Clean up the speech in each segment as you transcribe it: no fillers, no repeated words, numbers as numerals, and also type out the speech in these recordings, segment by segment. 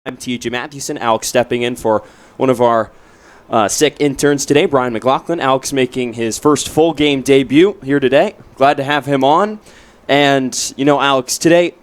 I'm TJ Mathewson. Alex stepping in for one of our sick interns today, Brian McLaughlin. Alex making his first full game debut here today. Glad to have him on. And, Alex, today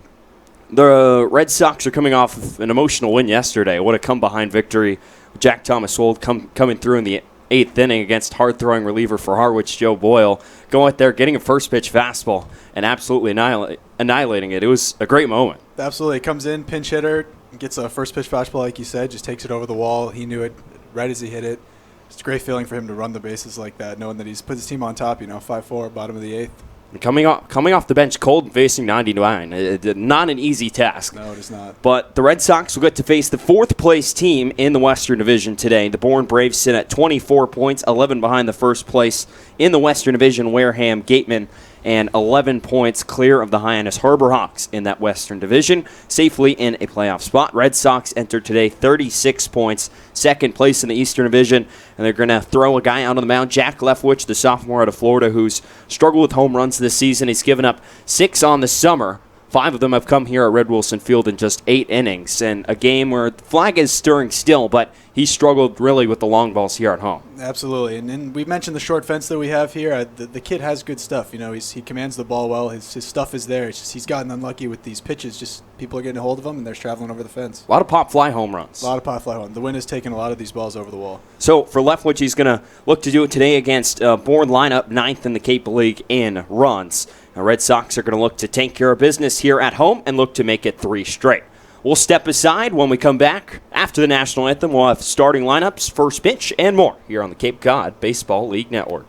the Red Sox are coming off of an emotional win yesterday. What a come-behind victory. Jack Thomas Wold coming through in the eighth inning against hard-throwing reliever for Harwich, Joe Boyle. Going out there, getting a first-pitch fastball, and absolutely annihilating it. It was a great moment. Absolutely. Comes in, pinch hitter, gets a first-pitch fastball, like you said, just takes it over the wall. He knew it right as he hit it. It's a great feeling for him to run the bases like that, knowing that he's put his team on top, 5-4, bottom of the eighth. Coming off the bench cold and facing 99. Not an easy task. No, it is not. But the Red Sox will get to face the fourth-place team in the Western Division today. The Bourne Braves sit at 24 points, 11 behind the first place in the Western Division, Wareham Gateman, and 11 points clear of the Hyannis Harbor Hawks in that Western Division, safely in a playoff spot. Red Sox entered today 36 points, second place in the Eastern Division, and they're going to throw a guy out on the mound, Jack Leftwich, the sophomore out of Florida, who's struggled with home runs this season. He's given up 6 on the summer. 5 of them have come here at Red Wilson Field in just 8 innings, and a game where the flag is stirring still, but he struggled really with the long balls here at home. Absolutely, and we mentioned the short fence that we have here. The kid has good stuff. He commands the ball well. His stuff is there. It's just he's gotten unlucky with these pitches. Just people are getting a hold of him, and they're traveling over the fence. A lot of pop-fly home runs. A lot of pop-fly home. The wind has taken a lot of these balls over the wall. So for Leftwich, he's going to look to do it today against Bourne lineup, 9th in the Cape League in runs. The Red Sox are going to look to take care of business here at home and look to make it 3 straight. We'll step aside when we come back. After the national anthem, we'll have starting lineups, first pitch, and more here on the Cape Cod Baseball League Network.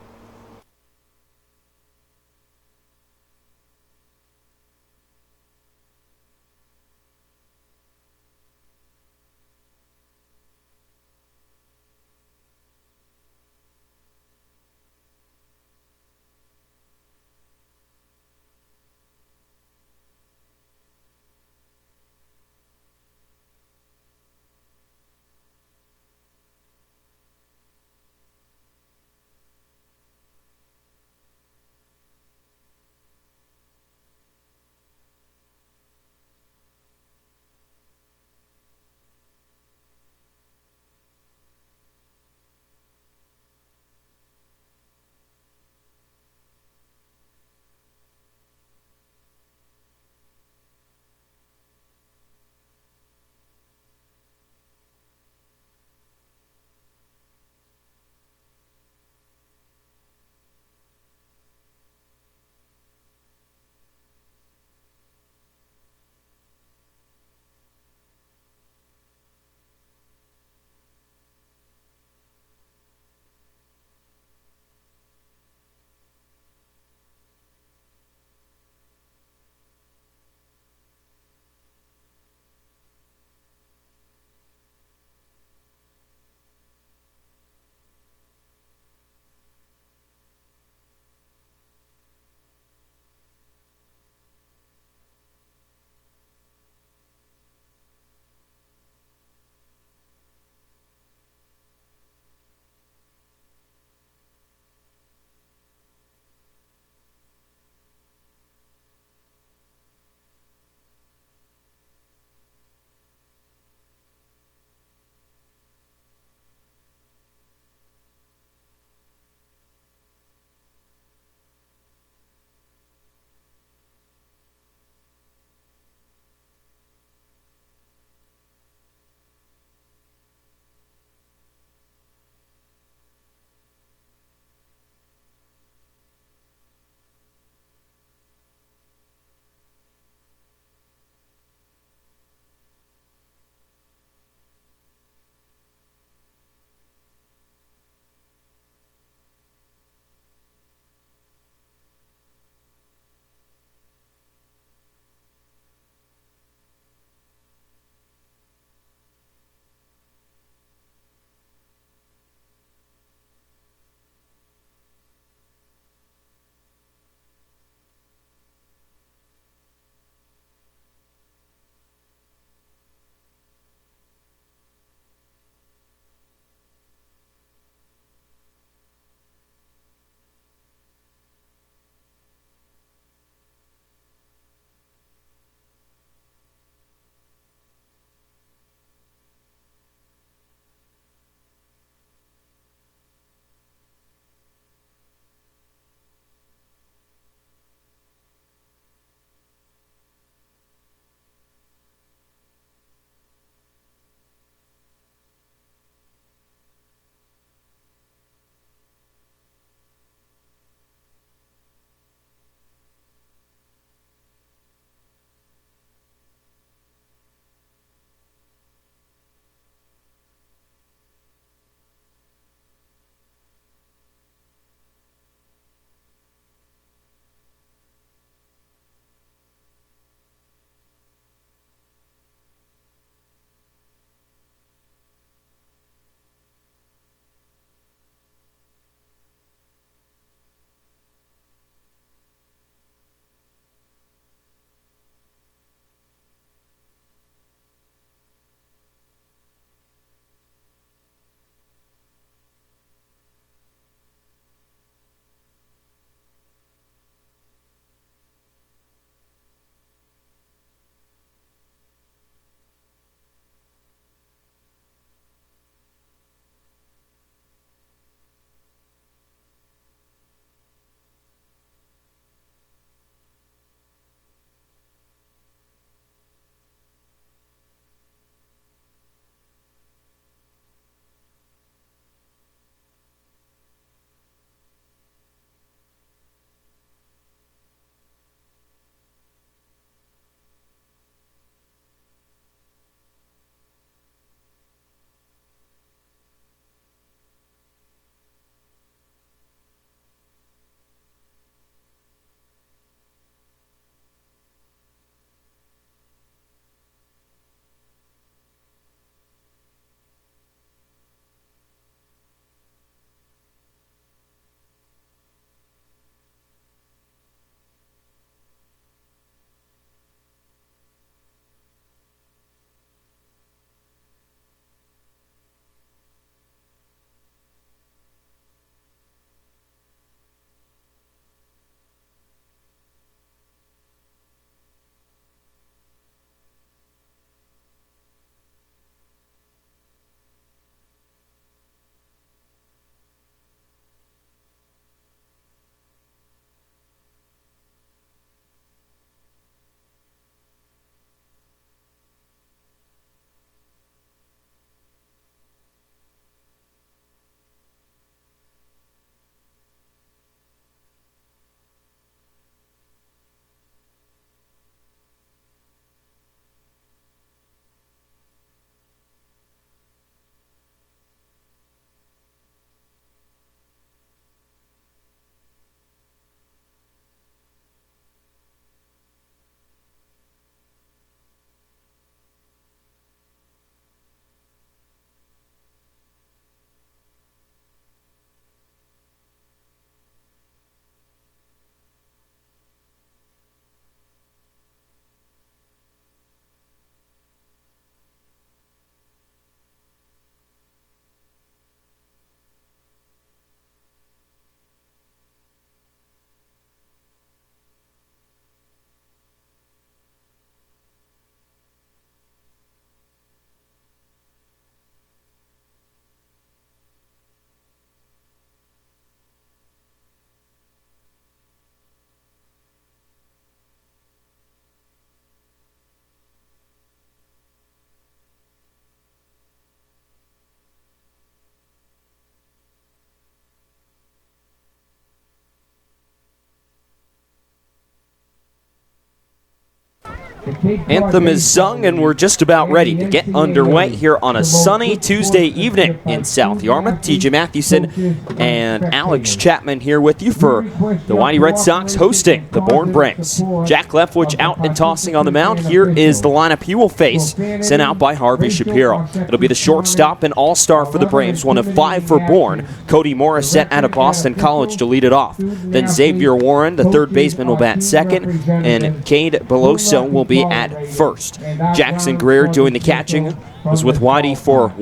Anthem is sung, and we're just about ready to get underway here on a sunny Tuesday evening in South Yarmouth. TJ Mathewson and Alex Chapman here with you for the Whitey Red Sox hosting the Bourne Braves. Jack Leftwich out and tossing on the mound. Here is the lineup he will face, sent out by Harvey Shapiro. It'll be the shortstop and all-star for the Braves, one of 5 for Bourne. Cody Morissette out of Boston College to lead it off. Then Xavier Warren, the third baseman, will bat second, and Cade Beloso will be at first. Jackson Greer doing the catching, was with Whitey for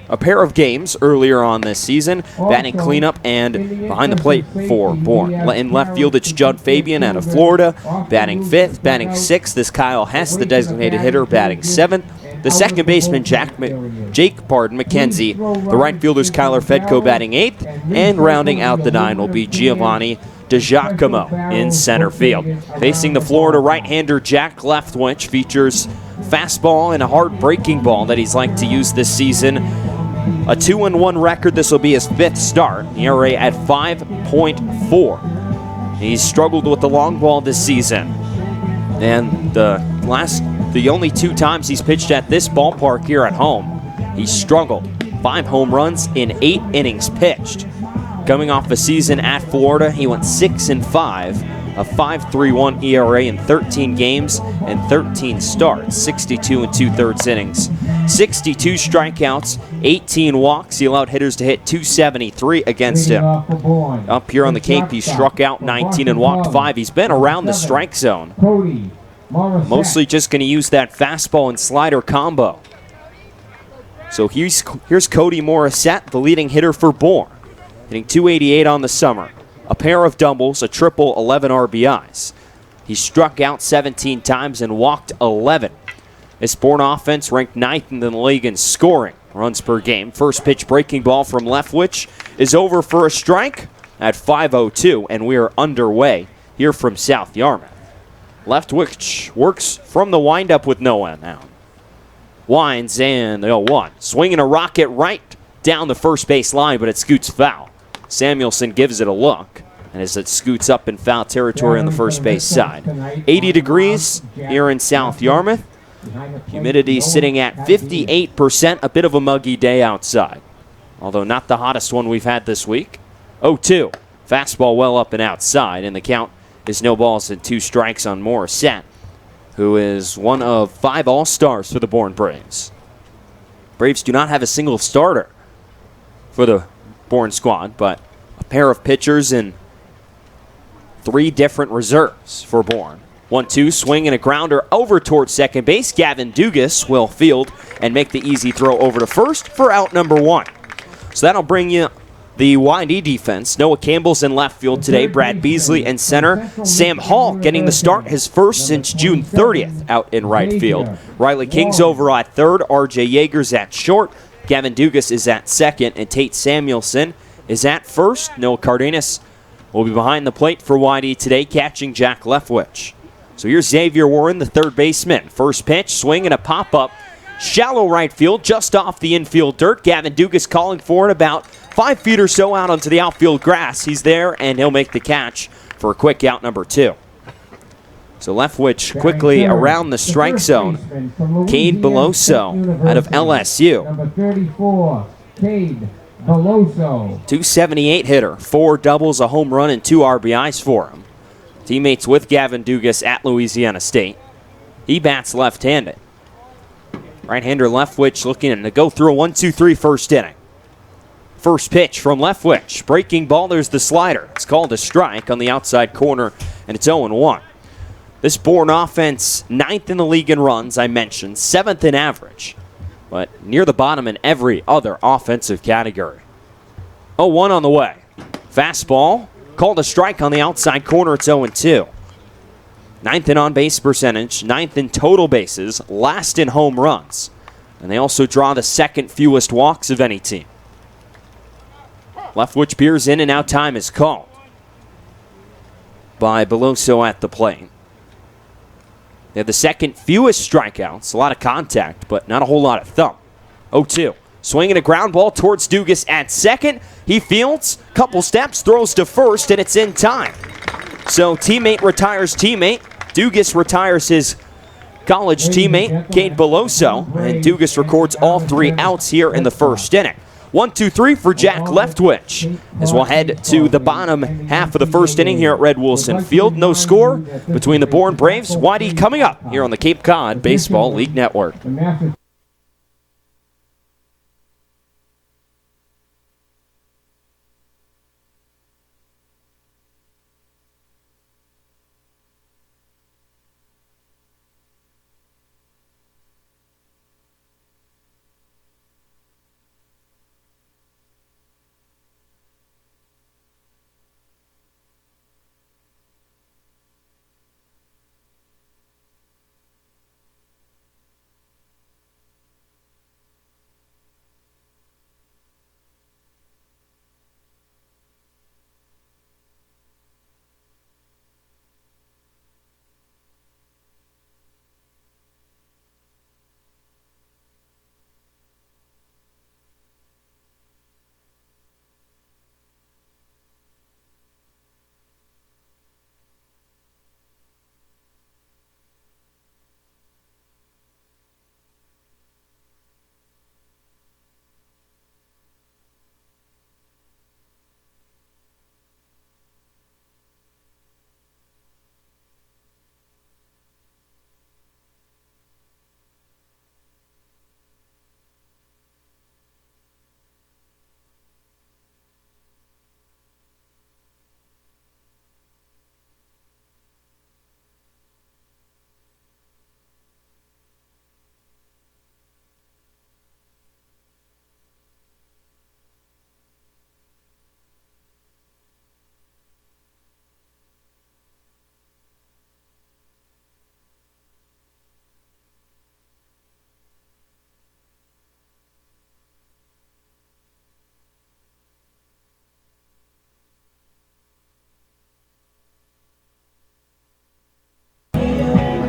a pair of games earlier on this season, batting cleanup and behind the plate for Bourne. In left field, it's Judd Fabian out of Florida, batting 5th. Batting 6th is Kyle Hess, the designated hitter, batting 7th. The second baseman, Jake McKenzie. The right fielder's Kyler Fedko batting 8th. And rounding out the 9 will be Giovanni DiGiacomo in center field. Facing the Florida right-hander, Jack Leftwich features fastball and a hard breaking ball that he's like to use this season. A 2-1 record. This will be his 5th start. ERA at 5.4. He's struggled with the long ball this season. And the only 2 times he's pitched at this ballpark here at home, he's struggled. 5 home runs in 8 innings pitched. Coming off a season at Florida, he went 6-5, a 5.31 ERA in 13 games and 13 starts, 62 2/3 innings, 62 strikeouts, 18 walks. He allowed hitters to hit 273 against him. Up here on the Cape, he struck out 19 and walked 5. He's been around the strike zone. Mostly just going to use that fastball and slider combo. So here's Cody Morissette, the leading hitter for Bourne, hitting .288 on the summer. A pair of doubles, a triple, 11 RBIs. He struck out 17 times and walked 11. This Bourne offense ranked 9th in the league in scoring runs per game. First pitch breaking ball from Leftwich is over for a strike at 5:02, and we are underway here from South Yarmouth. Leftwich works from the windup with no one out. Winds and the 0-1. Swinging a rocket right down the first base line, but it scoots foul. Samuelson gives it a look, and as it scoots up in foul territory on the first base side. 80 degrees here in South Yarmouth. Humidity sitting at 58%, a bit of a muggy day outside, although not the hottest one we've had this week. 0-2. Fastball well up and outside, and the count is no balls and 2 strikes on Morissette, who is one of 5 all-stars for the Bourne Braves. Braves do not have a single starter for the Bourne squad, but a pair of pitchers and 3 different reserves for Bourne. 1-2, swing and a grounder over towards second base. Gavin Dugas will field and make the easy throw over to first for out number 1. So that'll bring you the YD defense. Noah Campbell's in left field today. Brad Beasley in center. Sam Hall getting the start, his first since June 30th out in right field. Riley King's over at third. RJ Yeager's at short. Gavin Dugas is at second, and Tate Samuelson is at first. Noah Cardenas will be behind the plate for YD today, catching Jack Leftwich. So here's Xavier Warren, the third baseman. First pitch, swing and a pop-up. Shallow right field, just off the infield dirt. Gavin Dugas calling for it about 5 feet or so out onto the outfield grass. He's there, and he'll make the catch for a quick out number 2. So Leftwich quickly around the strike zone. Cade Beloso out of LSU. Number 34, Cade Beloso. 278 hitter, 4 doubles, a home run, and 2 RBIs for him. Teammates with Gavin Dugas at Louisiana State. He bats left-handed. Right-hander Leftwich looking to go through a 1-2-3 first inning. First pitch from Leftwich. Breaking ball, there's the slider. It's called a strike on the outside corner, and it's 0-1. This Bourne offense, 9th in the league in runs, I mentioned, 7th in average, but near the bottom in every other offensive category. 0-1 on the way. Fastball, called a strike on the outside corner, it's 0-2. 9th in on-base percentage, 9th in total bases, last in home runs, and they also draw the 2nd fewest walks of any team. Leftwich peers in, and now time is called by Beloso at the plate. They have the 2nd fewest strikeouts, a lot of contact, but not a whole lot of thump. 0-2. Swinging a ground ball towards Dugas at second. He fields, couple steps, throws to first, and it's in time. So teammate retires teammate. Dugas retires his college teammate Cade Beloso, and Dugas records all 3 outs here in the first inning. 1-2-3 for Jack Leftwich as we'll head to the bottom half of the first inning here at Red Wilson Field. No score between the Bourne Braves. YD coming up here on the Cape Cod Baseball League Network.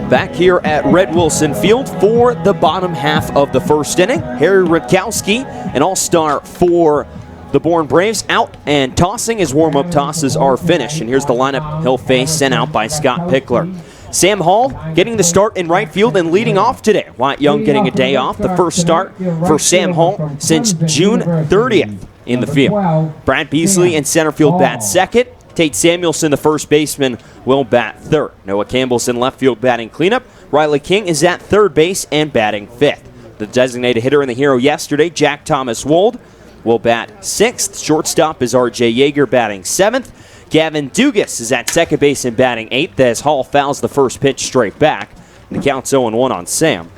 Back here at Red Wilson Field for the bottom half of the first inning. Harry Rutkowski, an all-star for the Bourne Braves, out and tossing. His warm-up tosses are finished. And here's the lineup he'll face, sent out by Scott Pickler. Sam Hall getting the start in right field and leading off today. Wyatt Young getting a day off. The first start for Sam Hall since June 30th in the field. Brad Beasley in center field bats second. Tate Samuelson, the first baseman, will bat third. Noah Campbell's in left field batting cleanup. Riley King is at third base and batting fifth. The designated hitter and the hero yesterday, Jack Thomas Wold, will bat sixth. Shortstop is R.J. Yeager batting seventh. Gavin Dugas is at second base and batting eighth as Hall fouls the first pitch straight back. The count's 0-1 on Sam.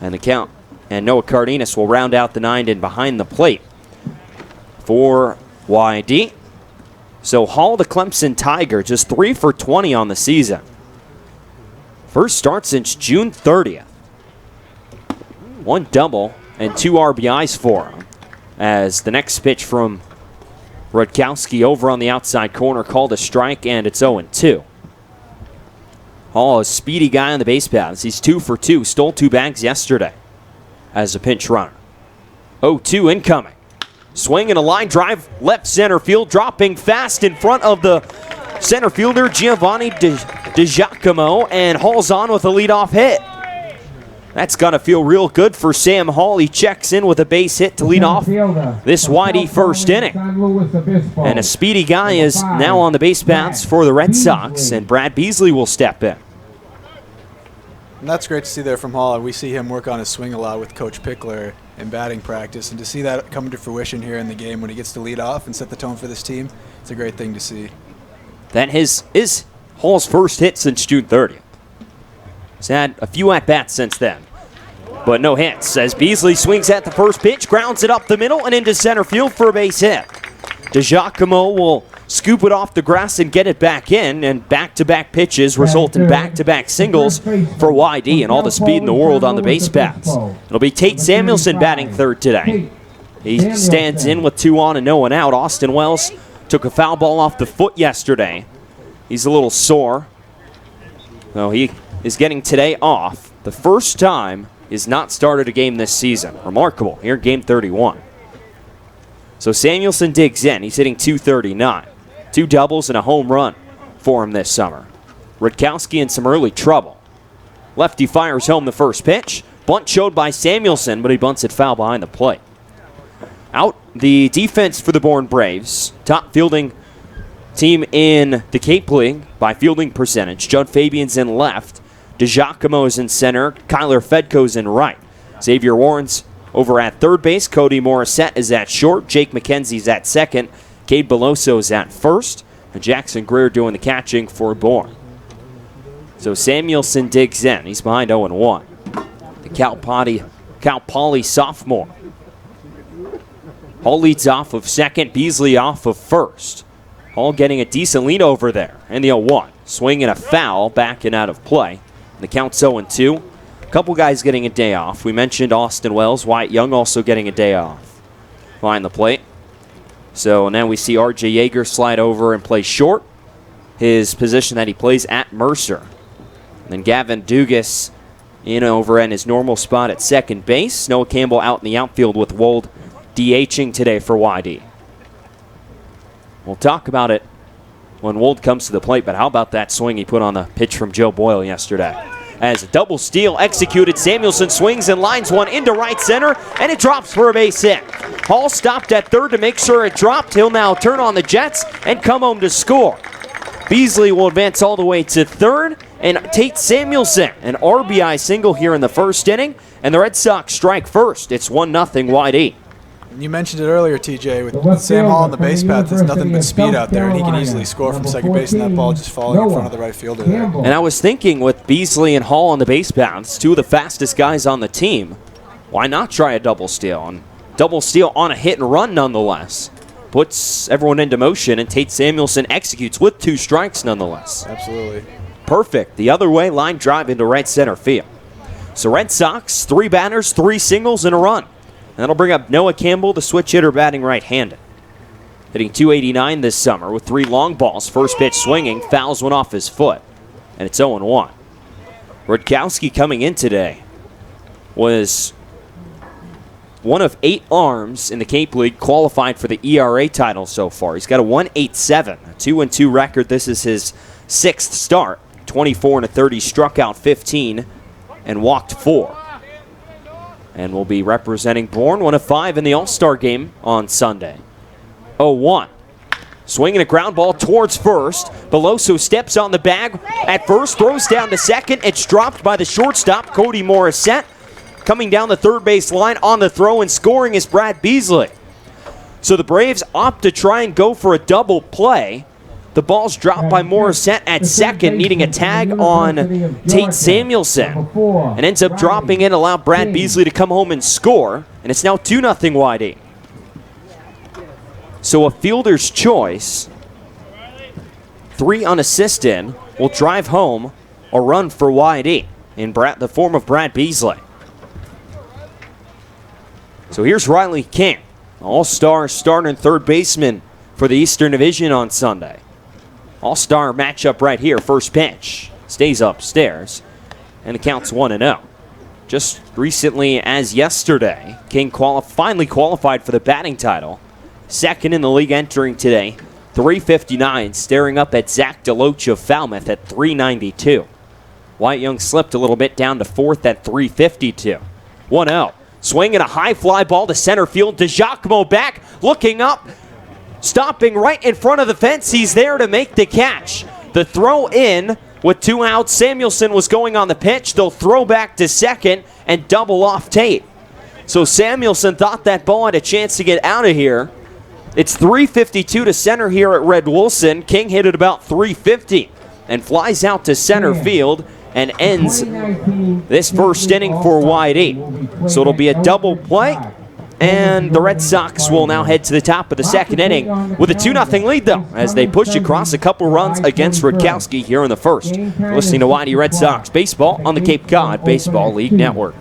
And Noah Cardenas will round out the ninth and behind the plate for YD. So Hall, the Clemson Tiger, just 3 for 20 on the season. First start since June 30th. 1 double and 2 RBIs for him. As the next pitch from Rutkowski over on the outside corner called a strike, and it's 0-2. Hall, a speedy guy on the base paths. He's 2 for 2, stole 2 bags yesterday as a pinch runner. 0-2 incoming. Swing and a line drive, left center field, dropping fast in front of the center fielder, Giovanni DiGiacomo, and Hall's on with a leadoff hit. That's got to feel real good for Sam Hall. He checks in with a base hit to lead off this YD first inning. And a speedy guy is now on the base paths for the Red Sox, and Brad Beasley will step in. And that's great to see there from Hall. We see him work on his swing a lot with Coach Pickler in batting practice, and to see that come to fruition here in the game when he gets to lead off and set the tone for this team, it's a great thing to see. That is Hall's first hit since June 30th. He's had a few at-bats since then, but no hits as Beasley swings at the first pitch, grounds it up the middle and into center field for a base hit. DiGiacomo will scoop it off the grass and get it back in, and back-to-back pitches result in back-to-back singles for YD and all the speed in the world on the base paths. It'll be Tate Samuelson batting third today. He stands in with 2 on and no one out. Austin Wells took a foul ball off the foot yesterday. He's a little sore. So he is getting today off. The first time he's not started a game this season. Remarkable here in game 31. So Samuelson digs in. He's hitting .239. 2 doubles and a home run for him this summer. Rutkowski in some early trouble. Lefty fires home the first pitch. Bunt showed by Samuelson, but he bunts it foul behind the plate. Out the defense for the Bourne Braves. Top fielding team in the Cape League by fielding percentage. Judd Fabian's in left. DiGiacomo's in center. Kyler Fedko's in right. Xavier Warren's over at third base. Cody Morissette is at short. Jake McKenzie's at second. Cade Beloso's at first. And Jackson Greer doing the catching for Bourne. So Samuelson digs in. He's behind 0-1. The Cal Poly sophomore. Hall leads off of second. Beasley off of first. Hall getting a decent lead over there. And the 0-1. Swing and a foul, back and out of play. The count's 0-2. A couple guys getting a day off. We mentioned Austin Wells. Wyatt Young also getting a day off. Behind the plate. So now we see R.J. Yeager slide over and play short. His position that he plays at Mercer. And then Gavin Dugas in over in his normal spot at second base. Noah Campbell out in the outfield with Wold DHing today for YD. We'll talk about it when Wold comes to the plate, but how about that swing he put on the pitch from Joe Boyle yesterday? As a double steal executed, Samuelson swings and lines one into right center, and it drops for a base hit. Hall stopped at third to make sure it dropped. He'll now turn on the Jets and come home to score. Beasley will advance all the way to third, and Tate Samuelson, an RBI single here in the first inning, and the Red Sox strike first. It's 1-0 YD. You mentioned it earlier, TJ, with Sam Hall on the base path. There's nothing but speed out there, and he can easily score from second base, and that ball just falling in front of the right fielder there. And I was thinking with Beasley and Hall on the base paths, two of the fastest guys on the team, why not try a double steal? And double steal on a hit and run nonetheless. Puts everyone into motion, and Tate Samuelson executes with 2 strikes nonetheless. Absolutely. Perfect. The other way, line drive into right center field. So Red Sox, 3 batters, 3 singles, and a run. And that'll bring up Noah Campbell, the switch hitter batting right-handed. Hitting .289 this summer with 3 long balls. First pitch swinging, fouls one off his foot. And it's 0-1. Rutkowski coming in today was one of 8 arms in the Cape League qualified for the ERA title so far. He's got a 1.87, a 2-2 record. This is his 6th start. 24-30, struck out 15 and walked 4. And will be representing Bourne, 1 of 5 in the All-Star game on Sunday. 0-1. Swinging a ground ball towards first. Beloso steps on the bag at first, throws down to second. It's dropped by the shortstop, Cody Morissette. Coming down the third base line on the throw and scoring is Brad Beasley. So the Braves opt to try and go for a double play. The ball's dropped by Morissette at second, needing a tag on Tate Samuelson. And ends up dropping in, allow Brad Beasley to come home and score. And it's now 2-0 YD. So a fielder's choice, 3 unassisted, will drive home a run for YD in the form of Brad Beasley. So here's Riley King, all-star starter and third baseman for the Eastern Division on Sunday. All-star matchup right here. First pitch. Stays upstairs. And the count's 1-0. Just recently as yesterday, King finally qualified for the batting title. Second in the league entering today. .359, staring up at Zach DeLoach of Falmouth at .392. Wyatt Young slipped a little bit down to 4th at .352. 1-0. Swinging a high fly ball to center field. DiGiacomo back, looking up. Stopping right in front of the fence. He's there to make the catch. The throw in with 2 outs. Samuelson was going on the pitch. They'll throw back to second and double off Tate. So Samuelson thought that ball had a chance to get out of here. It's .352 to center here at Red Wilson. King hit it about .350 and flies out to center field and ends this first inning for YD. So it'll be a double play. And the Red Sox will now head to the top of the second inning with a 2-0 lead, though, as they push across a couple runs against Rutkowski here in the first. You're listening to YD Red Sox Baseball on the Cape Cod Baseball League Network.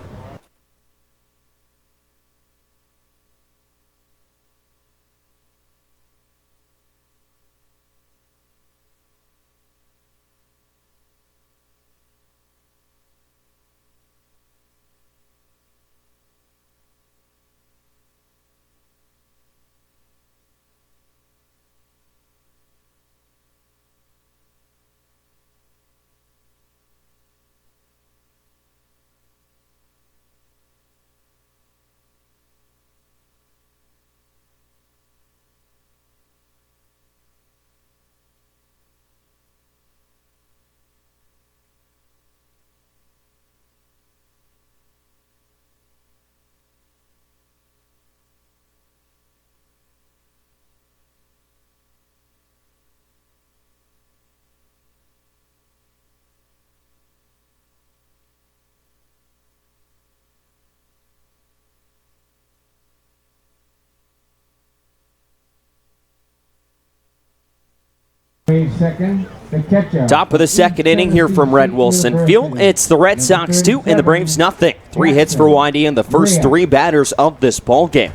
Braves second, the catcher. Top of the second inning here from Red Wilson Field. It's the Red Sox 2 and the Braves nothing. 3 hits for YD in the first 3 batters of this ball game.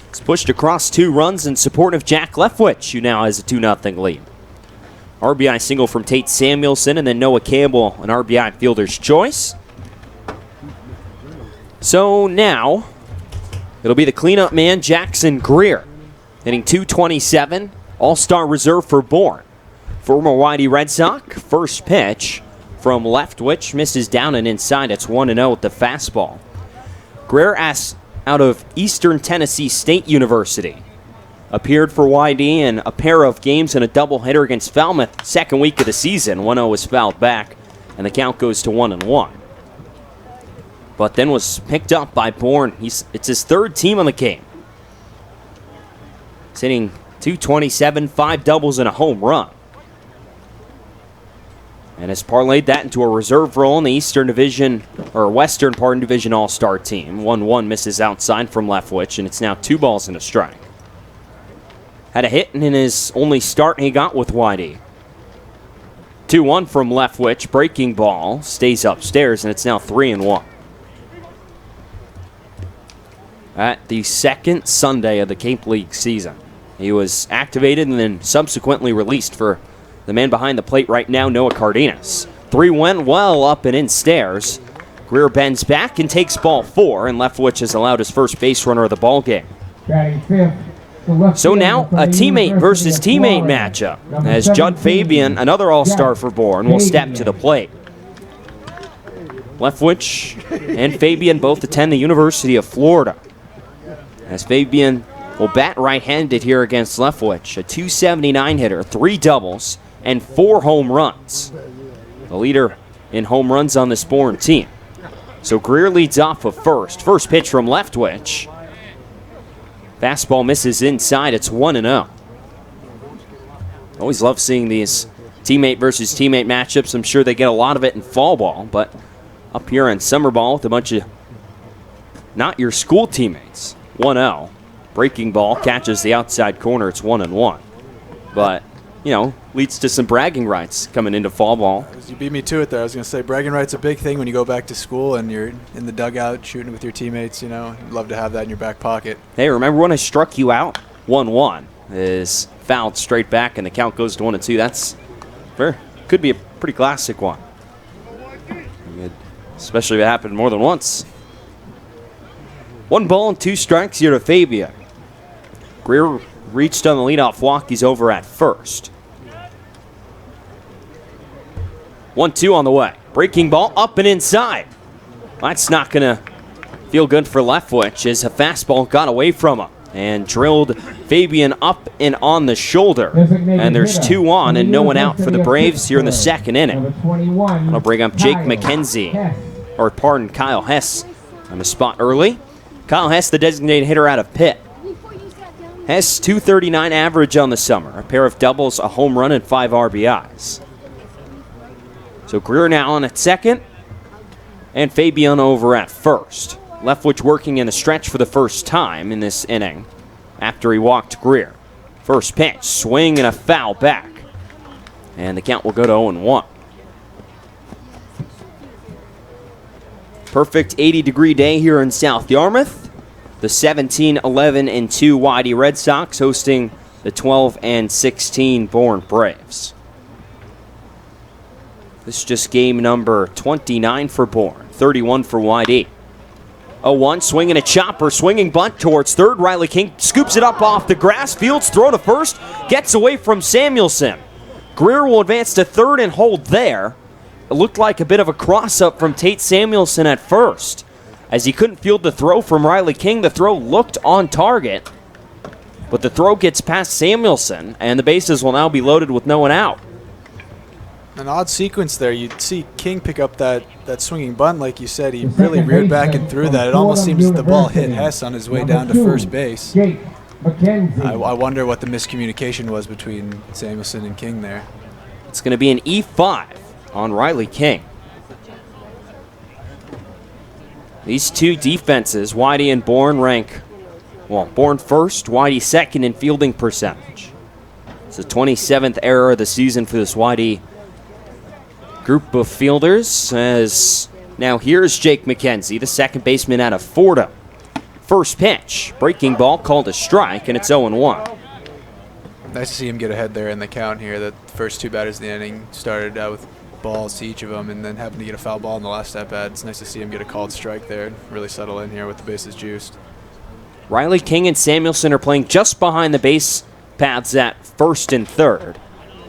It's pushed across 2 runs in support of Jack Leftwich, who now has a 2-0 lead. RBI single from Tate Samuelson, and then Noah Campbell, an RBI fielder's choice. So now, it'll be the cleanup man, Jackson Greer, hitting .227, all-star reserve for Bourne. Former YD Red Sox, first pitch from Leftwich, misses down and inside. It's 1-0 with the fastball. Greer out of Eastern Tennessee State University. Appeared for YD in a pair of games and a doubleheader against Falmouth, second week of the season. 1-0 was fouled back, and the count goes to 1-1. But then was picked up by Bourne. It's his 3rd team on the game. He's hitting .227, 5 doubles and a home run. And has parlayed that into a reserve role in the Western Division All-Star team. 1-1 misses outside from Leftwich, and it's now 2 balls and a strike. Had a hit in his only start he got with YD. 2-1 from Leftwich, breaking ball, stays upstairs, and it's now 3-1. At the second Sunday of the Cape League season, he was activated and then subsequently released for the man behind the plate right now, Noah Cardenas. 3 went well up and in stairs. Greer bends back and takes ball 4, and Leftwich has allowed his first base runner of the ball game. Batting fifth. So now a teammate versus teammate matchup as Judd Fabian, another all-star for Bourne, will step to the plate. Leftwich and Fabian both attend the University of Florida. As Fabian will bat right-handed here against Leftwich, a .279 hitter, 3 doubles, and 4 home runs. The leader in home runs on this Bourne team. So Greer leads off of first. First pitch from Leftwich. Fastball misses inside. It's 1-0. Always love seeing these teammate versus teammate matchups. I'm sure they get a lot of it in fall ball, but up here in summer ball with a bunch of not your school teammates. 1-0. Breaking ball catches the outside corner. It's 1-1. But, you know, leads to some bragging rights coming into fall ball. You beat me to it there. I was going to say bragging rights a big thing when you go back to school and you're in the dugout shooting with your teammates. You know, you'd love to have that in your back pocket. Hey, remember when I struck you out? 1-1 is fouled straight back and the count goes to 1-2. That's could be a pretty classic one. Especially if it happened more than once. 1 ball and 2 strikes here to Fabian. Greer reached on the leadoff walk. He's over at first. 1-2 on the way. Breaking ball up and inside. That's not going to feel good for Leftwich as a fastball got away from him and drilled Fabian up and on the shoulder. And there's 2 on and no one out for the Braves here in the second inning. That'll bring up Jake McKenzie, Kyle Hess on the spot early. Kyle Hess, the designated hitter out of Pitt. Hess, .239 average on the summer. A pair of doubles, a home run, and 5 RBIs. So Greer now on at second, and Fabian over at first. Leftwich working in the stretch for the first time in this inning after he walked Greer. First pitch, swing and a foul back. And the count will go to 0-1. Perfect 80-degree day here in South Yarmouth. The 17-11-2 YD Red Sox hosting the 12-16 Bourne Braves. This is just game number 29 for Bourne, 31 for YD. 0-1, swinging a chopper, swinging bunt towards third. Riley King scoops it up off the grass, fields throw to first, gets away from Samuelson. Greer will advance to third and hold there. It looked like a bit of a cross-up from Tate Samuelson at first. As he couldn't field the throw from Riley King, the throw looked on target. But the throw gets past Samuelson, and the bases will now be loaded with no one out. An odd sequence there. You'd see King pick up that swinging bunt, like you said. He really reared back and threw that. It almost seems that the ball hit Hess on his way down to first base. I wonder what the miscommunication was between Samuelson and King there. It's going to be an E5 on Riley King. These two defenses, YD and Bourne, rank, Bourne first, YD second in fielding percentage. It's the 27th error of the season for this YD group of fielders. As now here's Jake McKenzie, the second baseman out of Fordham. First pitch, breaking ball called a strike, and it's 0-1. Nice to see him get ahead there in the count here. The first two batters of the inning started out with balls to each of them and then happened to get a foul ball in the last at bat. It's nice to see him get a called strike there and really settle in here with the bases juiced. Riley King and Samuelson are playing just behind the base paths at first and third.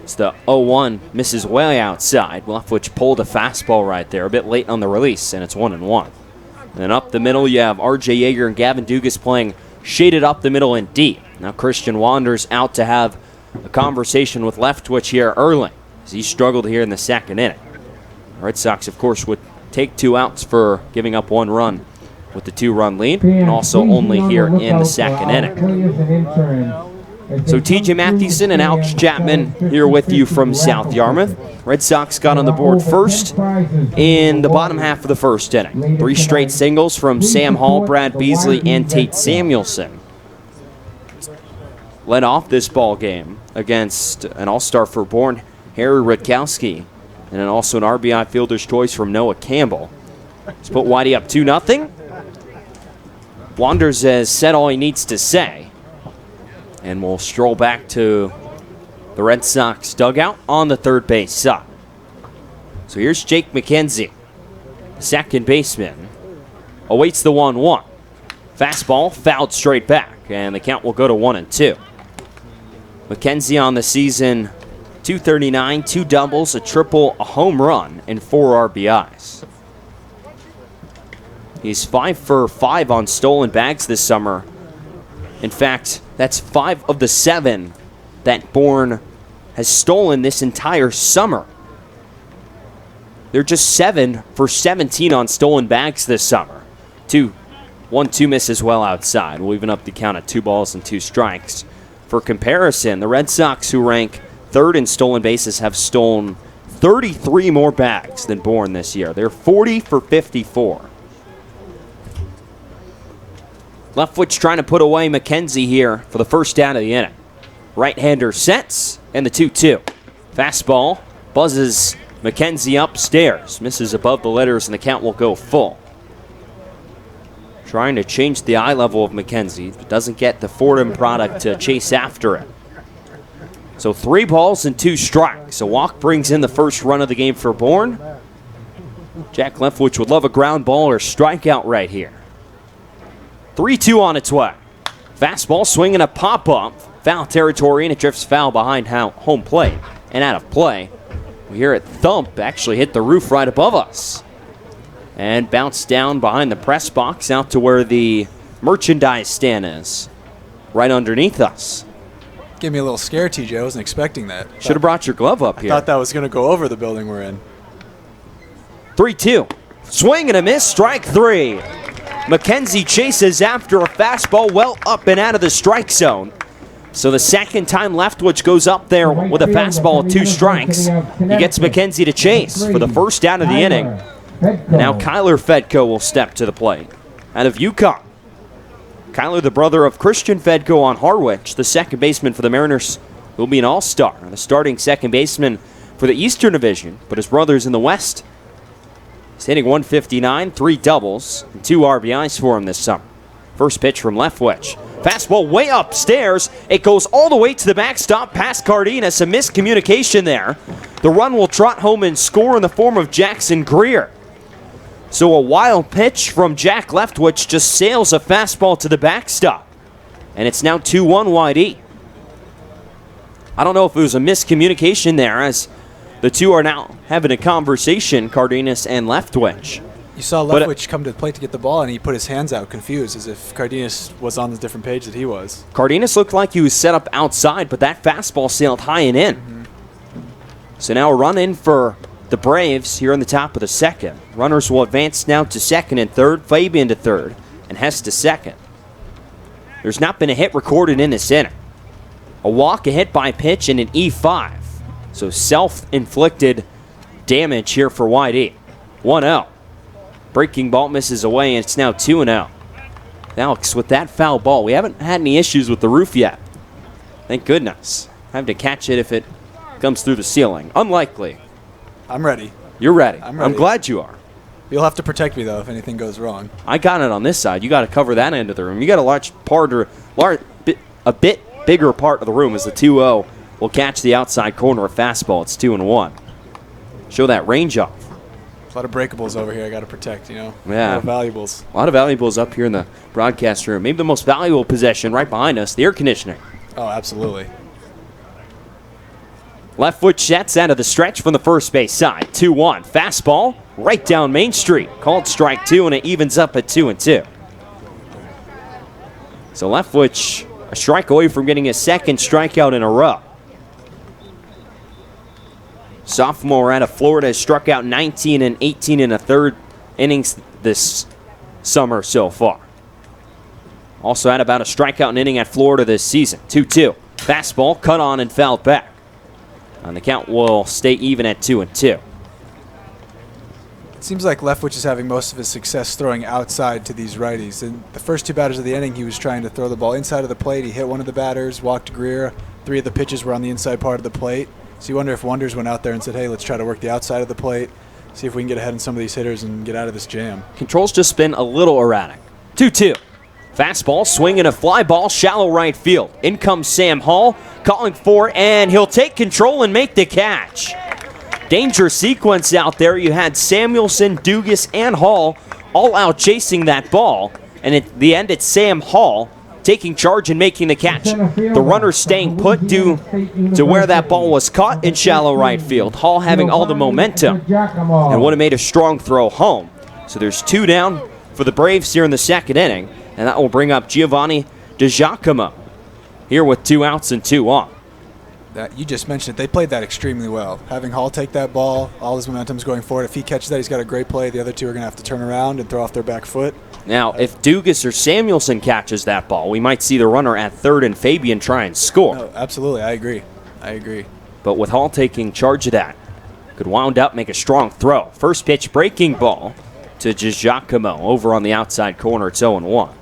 It's the 0-1, misses way outside. Leftwich pulled a fastball right there, a bit late on the release, and it's 1-1. And then up the middle, you have RJ Yeager and Gavin Dugas playing shaded up the middle and deep. Now Christian Wanders out to have a conversation with Leftwich here early, as he struggled here in the second inning. The Red Sox, of course, would take 2 outs for giving up 1 run with the 2-run lead, and also only here in the second inning. So TJ Mathewson and Alex Chapman here with you from South Yarmouth. Red Sox got on the board first in the bottom half of the first inning. 3 straight singles from Sam Hall, Brad Beasley, and Tate Samuelson led off this ball game against an all-star for Bourne, Harry Rutkowski, and then also an RBI fielder's choice from Noah Campbell. Let's put Whitey up 2-0. Wanders has said all he needs to say. And we'll stroll back to the Red Sox dugout on the third base side. So here's Jake McKenzie, second baseman. Awaits the 1-1. Fastball fouled straight back, and the count will go to 1-2. McKenzie on the season, 239, 2 doubles, a triple, a home run, and 4 RBIs. He's 5 for 5 on stolen bags this summer. In fact, that's 5 of the 7 that Bourne has stolen this entire summer. They're just 7 for 17 on stolen bags this summer. 1-2 misses well outside. We'll even up the count at 2 balls and 2 strikes. For comparison, the Red Sox, who rank 3rd in stolen bases, have stolen 33 more bags than Bourne this year. They're 40 for 54. Leftwich trying to put away McKenzie here for the first out of the inning. Right-hander sets, and the 2-2. Fastball buzzes McKenzie upstairs. Misses above the letters, and the count will go full. Trying to change the eye level of McKenzie, but doesn't get the Fordham product to chase after it. So 3 balls and 2 strikes. A walk brings in the first run of the game for Bourne. Jack Leftwich would love a ground ball or strikeout right here. 3-2 on its way. Fastball swinging a pop-up. Foul territory, and it drifts foul behind home plate and out of play. We hear it thump, actually hit the roof right above us. And bounce down behind the press box out to where the merchandise stand is. Right underneath us. Gave me a little scare, TJ. I wasn't expecting that. Should have brought your glove up here. I thought that was going to go over the building we're in. 3-2. Swing and a miss, strike 3. McKenzie chases after a fastball well up and out of the strike zone. So the second time Leftwich goes up there with a fastball with 2 strikes, he gets McKenzie to chase for the first out of the inning. And now Kyler Fedko will step to the plate out of UConn. Kyler, the brother of Christian Fedko on Harwich, the second baseman for the Mariners, will be an all-star, the starting second baseman for the Eastern Division, but his brother's in the West. He's hitting 159, 3 doubles, and 2 RBIs for him this summer. First pitch from Leftwich. Fastball way upstairs. It goes all the way to the backstop past Cardenas. A miscommunication there. The run will trot home and score in the form of Jackson Greer. So a wild pitch from Jack Leftwich just sails a fastball to the backstop. And it's now 2-1 YD. I don't know if it was a miscommunication there, as the two are now having a conversation, Cardenas and Leftwich. You saw Leftwich come to the plate to get the ball, and he put his hands out confused, as if Cardenas was on the different page that he was. Cardenas looked like he was set up outside, but that fastball sailed high and in. So now a run in for the Braves here in the top of the second. Runners will advance now to second and third, Fabian to third, and Hess to second. There's not been a hit recorded in this inning. A walk, a hit by pitch, and an E5. So self-inflicted damage here for YD. 1-0. Breaking ball misses away, and it's now 2-0. Alex, with that foul ball, we haven't had any issues with the roof yet. Thank goodness. have to catch it if it comes through the ceiling. Unlikely. I'm ready. You're ready. I'm ready. I'm glad you are. You'll have to protect me, though, if anything goes wrong. I got it on this side. You got to cover that end of the room. You got a bit bigger part of the room as the 2-0 will catch the outside corner of fastball. It's 2-1. Show that range off. A lot of breakables over here I got to protect, Yeah. A lot of valuables. A lot of valuables up here in the broadcast room. Maybe the most valuable possession right behind us, the air conditioning. Oh, absolutely. Left foot sets out of the stretch from the first base side. 2-1. Fastball right down Main Street. Called strike 2, and it evens up at 2-2. So Leftwich a strike away from getting his second strikeout in a row. Sophomore out of Florida has struck out 19 and 18 in a third innings this summer so far. Also had about a strikeout an inning at Florida this season. 2-2. Fastball cut on and fouled back. And the count will stay even at 2-2. It seems like Leftwich is having most of his success throwing outside to these righties. In the first two batters of the inning, he was trying to throw the ball inside of the plate. He hit one of the batters, walked Greer. 3 of the pitches were on the inside part of the plate. So you wonder if Wonders went out there and said, hey, let's try to work the outside of the plate, see if we can get ahead in some of these hitters and get out of this jam. Control's just been a little erratic. 2-2. Fastball, swinging a fly ball, shallow right field. In comes Sam Hall, calling for, and he'll take control and make the catch. Danger sequence out there. You had Samuelson, Dugas, and Hall all out chasing that ball. And at the end, it's Sam Hall taking charge and making the catch. The runner staying put due to where that ball was caught in shallow right field. Hall having all the momentum and would have made a strong throw home. So there's 2 down for the Braves here in the second inning. And that will bring up Giovanni DiGiacomo here with 2 outs and 2 on. You just mentioned it. They played that extremely well. Having Hall take that ball, all his momentum's going forward. If he catches that, he's got a great play. The other 2 are going to have to turn around and throw off their back foot. Now, if Dugas or Samuelson catches that ball, we might see the runner at third and Fabian try and score. No, absolutely. I agree. But with Hall taking charge of that, could wound up, make a strong throw. First pitch breaking ball to DiGiacomo over on the outside corner. It's 0-1.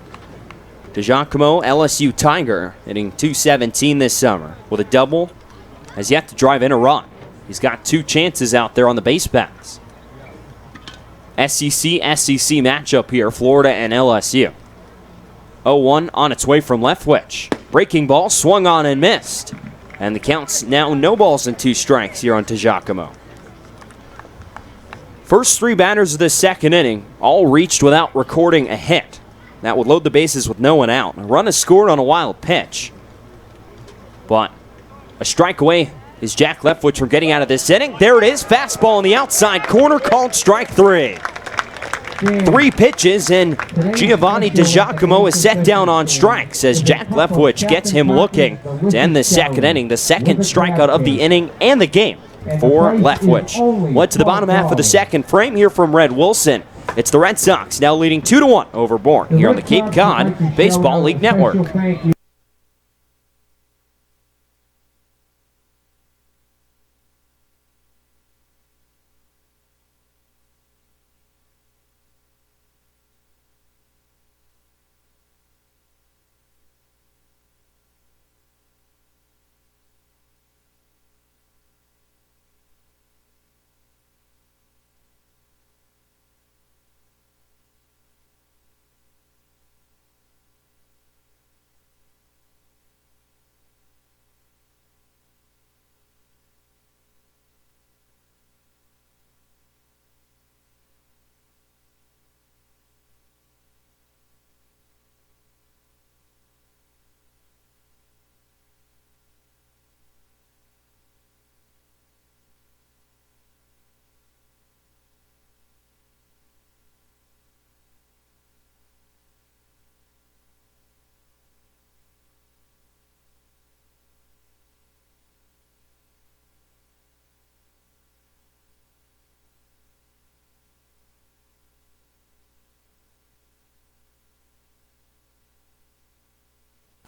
DiGiacomo, LSU Tiger, hitting .217 this summer with a double. Has yet to drive in a run. He's got 2 chances out there on the base paths. SEC matchup here, Florida and LSU. 0-1 on its way from Leftwich. Breaking ball, swung on and missed. And the count's now no balls and 2 strikes here on DiGiacomo. First 3 batters of this second inning all reached without recording a hit. That would load the bases with no one out. A run is scored on a wild pitch. But a strike away is Jack Leftwich from getting out of this inning. There it is. Fastball in the outside corner, called strike 3. 3 pitches, and Giovanni DiGiacomo is set down on strikes as Jack Leftwich gets him looking to end the second inning. The second strikeout of the inning and the game for Leftwich. Led to the bottom half of the second frame here from Red Wilson. It's the Red Sox now leading 2-1 over Bourne here on the Cape Cod Baseball League Network.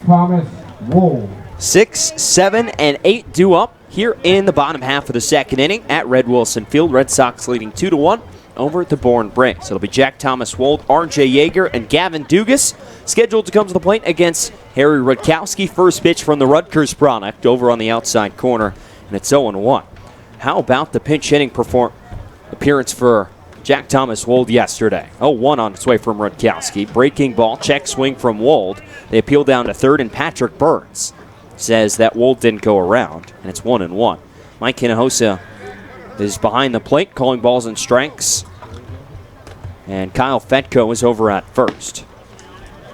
Thomas Wool. 6, 7, and 8 due up here in the bottom half of the second inning at Red Wilson Field. Red Sox leading 2-1 over at the Bourne Braves. It'll be Jack Thomas Wold, R.J. Yeager, and Gavin Dugas scheduled to come to the plate against Harry Rudkowski. First pitch from the Rutgers product over on the outside corner, and it's 0-1. How about the pinch hitting appearance for Jack Thomas Wold yesterday? 0-1 on its way from Rudkowski. Breaking ball, check swing from Wold. They appeal down to third, and Patrick Burns says that Wold didn't go around, and it's 1-1. Mike Hinojosa is behind the plate, calling balls and strikes. And Kyle Fetko is over at first.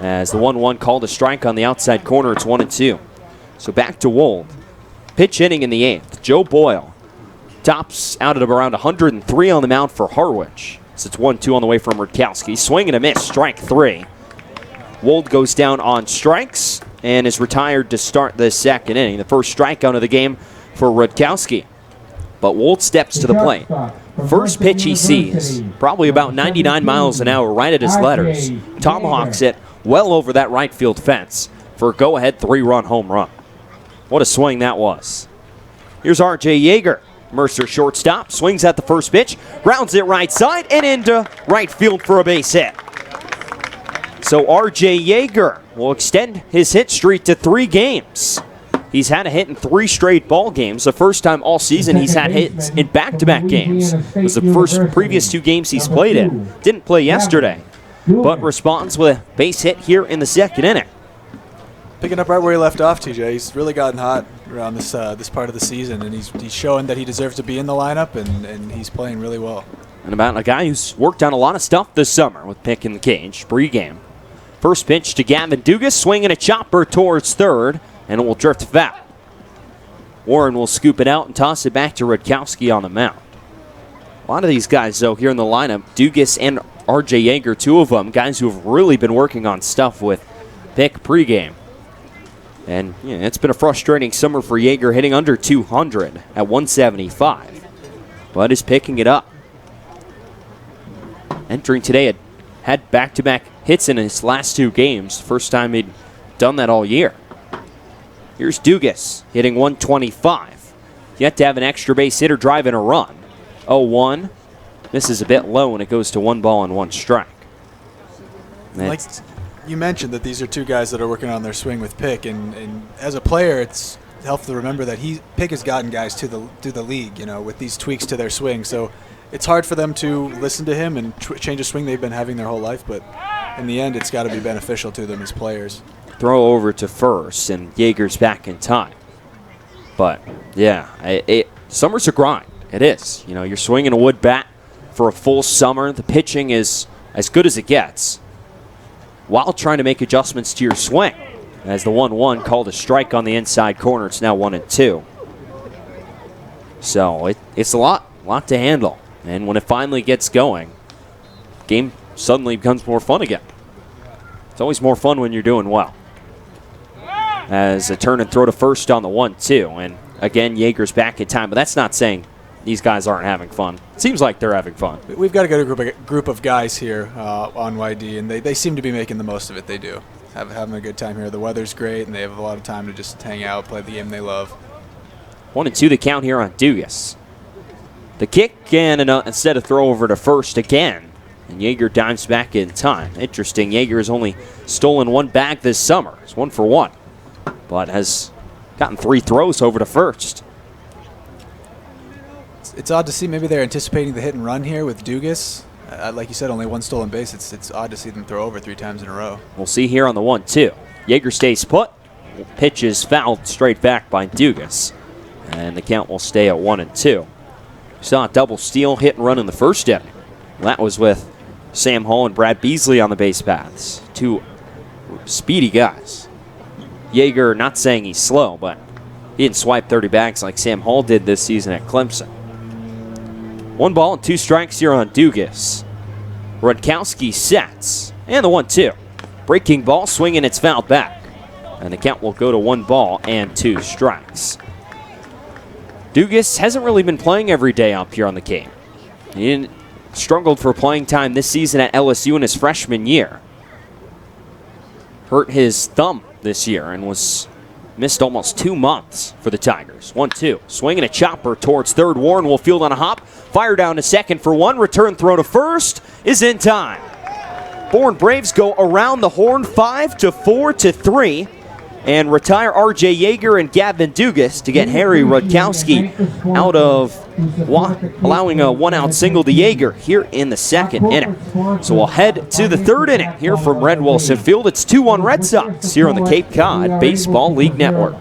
As the 1-1 called a strike on the outside corner, it's 1-2. So back to Wold. Pitch hitting in the 8th. Joe Boyle tops out at around 103 on the mound for Harwich. So it's 1-2 on the way from Rudkowski. Swing and a miss, strike 3. Wold goes down on strikes and is retired to start the second inning. The first strikeout of the game for Rudkowski. But Wold steps to the plate. First pitch he sees, probably about 99 miles an hour, right at his letters. Tomahawks it well over that right field fence for a go-ahead 3-run home run. What a swing that was. Here's R.J. Yeager. Mercer shortstop, swings at the first pitch, grounds it right side and into right field for a base hit. So R.J. Yeager will extend his hit streak to 3 games. He's had a hit in 3 straight ball games. The first time all season he's had hits in back-to-back games. It was the previous 2 games he's played in. Didn't play yesterday, but responds with a base hit here in the second inning. Picking up right where he left off, TJ. He's really gotten hot around this part of the season, and he's showing that he deserves to be in the lineup, and he's playing really well. And about a guy who's worked on a lot of stuff this summer with pick in the cage, pregame. First pitch to Gavin Dugas, swinging a chopper towards third, and it will drift foul. Warren will scoop it out and toss it back to Rudkowski on the mound. A lot of these guys, though, here in the lineup, Dugas and R.J. Yeager, 2 of them, guys who have really been working on stuff with pick pregame. And it's been a frustrating summer for Yeager, hitting under 200 at 175. But is picking it up. Entering today, had back-to-back hits in his last 2 games. First time he'd done that all year. Here's Dugas hitting 125. Yet to have an extra base hit or drive in a run. 0-1. This is a bit low, and it goes to 1 ball and 1 strike. Like you mentioned that these are 2 guys that are working on their swing with Pick, and as a player, it's helpful to remember that Pick has gotten guys to the league, with these tweaks to their swing. So it's hard for them to listen to him and change a swing they've been having their whole life, but in the end, it's got to be beneficial to them as players. Throw over to first, and Yeager's back in time. But, yeah, summer's a grind. It is. You're swinging a wood bat for a full summer. The pitching is as good as it gets, while trying to make adjustments to your swing. As the 1-1 called a strike on the inside corner, it's now 1-2. So it's a lot to handle. And when it finally gets going, game suddenly becomes more fun again. It's always more fun when you're doing well. As a turn and throw to first on the 1-2. And again, Yeager's back in time, but that's not saying these guys aren't having fun. It seems like they're having fun. We've got a good group of guys here on YD, and they seem to be making the most of it. They do. Having a good time here. The weather's great, and they have a lot of time to just hang out, play the game they love. 1-2 the count here on Dugas. The kick, and instead of throw over to first again. And Yeager dives back in time. Interesting, Yeager has only stolen 1 bag this summer. It's 1 for 1. But has gotten 3 throws over to first. It's odd to see. Maybe they're anticipating the hit and run here with Dugas. Like you said, only 1 stolen base. It's odd to see them throw over 3 times in a row. We'll see here on the 1-2. Yeager stays put. Pitch is fouled straight back by Dugas. And the count will stay at 1-2. We saw a double steal hit and run in the first inning. That was with Sam Hall and Brad Beasley on the base paths. 2 speedy guys. Yeager, not saying he's slow, but he didn't swipe 30 bags like Sam Hall did this season at Clemson. 1 ball and 2 strikes here on Dugas. Rudkowski sets. And the 1-2. Breaking ball, swinging, it's fouled back. And the count will go to 1 ball and 2 strikes. Dugas hasn't really been playing every day up here on the Cape. He struggled for playing time this season at LSU in his freshman year. Hurt his thumb this year and was missed almost 2 months for the Tigers. 1-2. Swinging a chopper towards third. Warren will field on a hop. Fire down to second for one. Return throw to first is in time. Bourne Braves go around the horn 5-4 to 3 and retire R.J. Yeager and Gavin Dugas to get Harry Rudkowski out of allowing a one-out single to Yeager here in the second inning. So we'll head to the third inning here from Red Wilson Field. It's 2-1 Red Sox here on the Cape Cod Baseball League Network.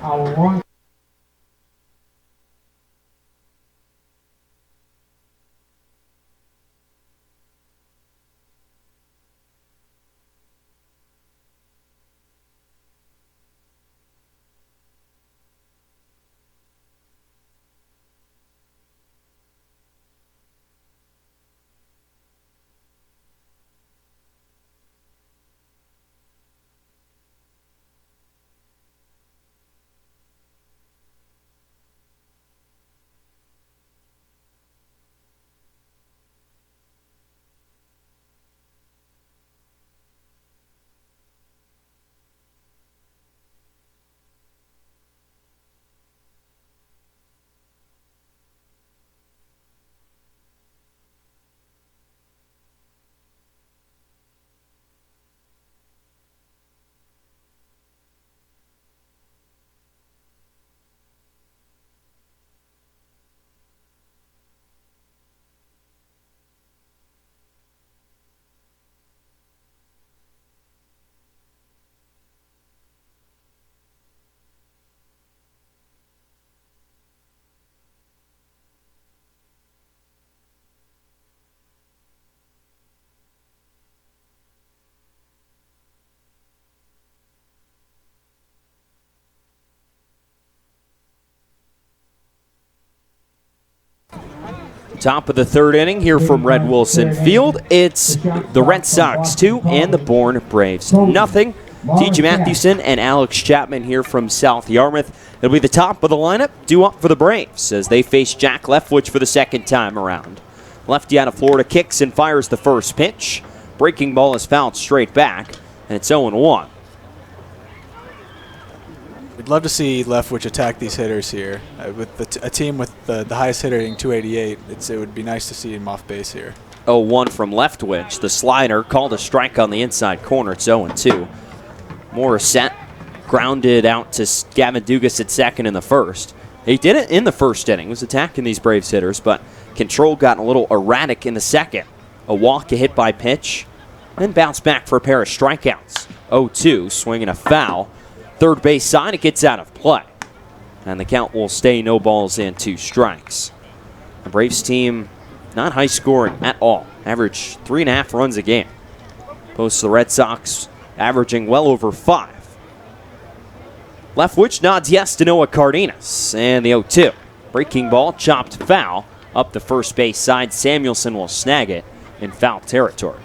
Top of the third inning here from Red Wilson Field. It's the Red Sox 2 and the Bourne Braves nothing. T.J. Mathewson and Alex Chapman here from South Yarmouth. It'll be the top of the lineup due up for the Braves as they face Jack Leftwich for the second time around. Lefty out of Florida kicks and fires the first pitch. Breaking ball is fouled straight back, and it's 0-1. We'd love to see Leftwich attack these hitters here. With a team with the highest hitter hitting 288, it would be nice to see him off base here. 0-1 from Leftwich. The slider called a strike on the inside corner. It's 0-2. Morissette grounded out to Gavin Dugas at second in the first. He did it in the first inning. He was attacking these Braves hitters, but control got a little erratic in the second. A walk, a hit by pitch, then bounced back for a pair of strikeouts. 0-2, swinging a foul. Third base side, it gets out of play. And the count will stay no balls and 2 strikes. The Braves team not high scoring at all. Average 3.5 runs a game. Opposed to the Red Sox averaging well over 5. Leftwich nods yes to Noah Cardenas. And the 0-2. Breaking ball, chopped foul. Up the first base side, Samuelson will snag it in foul territory.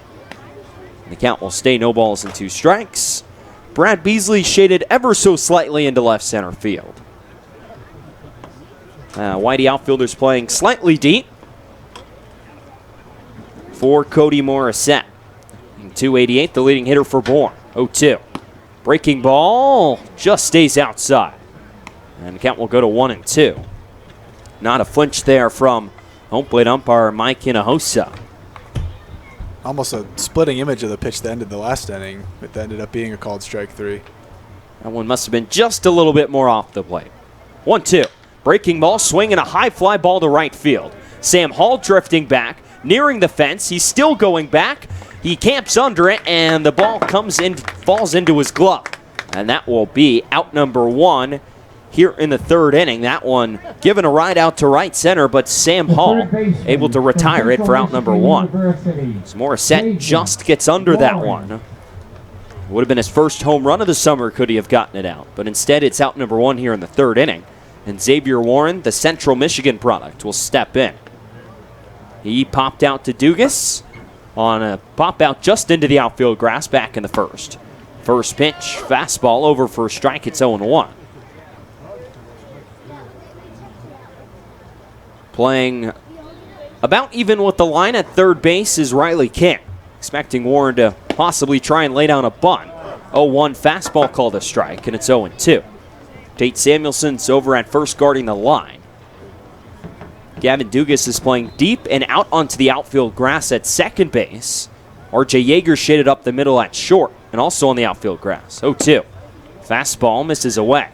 And the count will stay no balls and 2 strikes. Brad Beasley shaded ever so slightly into left center field. Whitey outfielders playing slightly deep for Cody Morissette. 288, the leading hitter for Bourne. 0-2. Breaking ball just stays outside. And the count will go to 1-2. Not a flinch there from home plate umpire Mike Hinojosa. Almost a splitting image of the pitch that ended the last inning, but that ended up being a called strike 3. That one must have been just a little bit more off the plate. 1-2. Breaking ball, swinging a high fly ball to right field. Sam Hall drifting back, nearing the fence. He's still going back. He camps under it, and the ball comes in, falls into his glove. And that will be out number 1 here in the third inning. That one given a ride out to right center, but Sam Hall able to retire it for out number 1. So Morissette just gets under that one. Would have been his first home run of the summer could he have gotten it out. But instead it's out number 1 here in the third inning. And Xavier Warren, the Central Michigan product, will step in. He popped out to Dugas on a pop out just into the outfield grass back in the first. First pitch, fastball over for a strike. It's 0-1. Playing about even with the line at third base is Riley King. Expecting Warren to possibly try and lay down a bunt. 0-1 fastball called a strike, and it's 0-2. Tate Samuelson's over at first guarding the line. Gavin Dugas is playing deep and out onto the outfield grass at second base. R.J. Yeager shaded up the middle at short and also on the outfield grass. 0-2. Fastball misses away.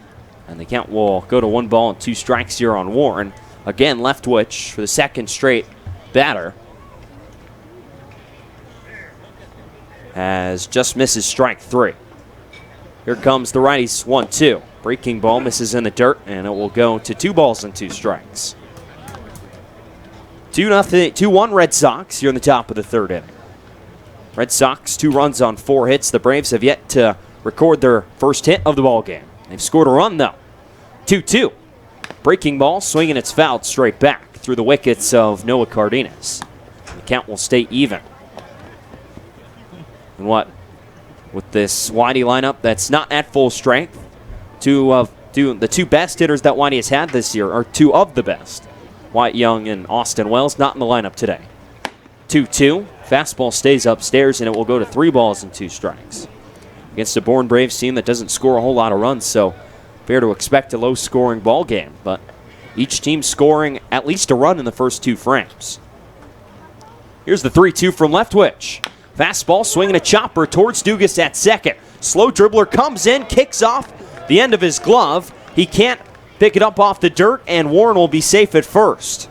And the count will go to 1 ball and 2 strikes here on Warren. Again, Leftwich for the second straight batter has just misses strike 3. Here comes the righty's 1-2. Breaking ball misses in the dirt, and it will go to 2 balls and 2 strikes. 2-1 Red Sox here in the top of the 3rd inning. Red Sox 2 runs on 4 hits. The Braves have yet to record their first hit of the ball game. They've scored a run though. 2-2. Breaking ball swinging, it's fouled straight back through the wickets of Noah Cardenas. The count will stay even. And what? With this Whitey lineup that's not at full strength, the 2 best hitters that Whitey has had this year are 2 of the best. Wyatt Young and Austin Wells not in the lineup today. 2-2. Fastball stays upstairs, and it will go to 3 balls and 2 strikes. Against a Bourne Braves team that doesn't score a whole lot of runs, so fair to expect a low-scoring ball game. But each team scoring at least a run in the first 2 frames. Here's the 3-2 from Leftwich. Fastball swinging a chopper towards Dugas at second. Slow dribbler comes in, kicks off the end of his glove. He can't pick it up off the dirt, and Warren will be safe at first.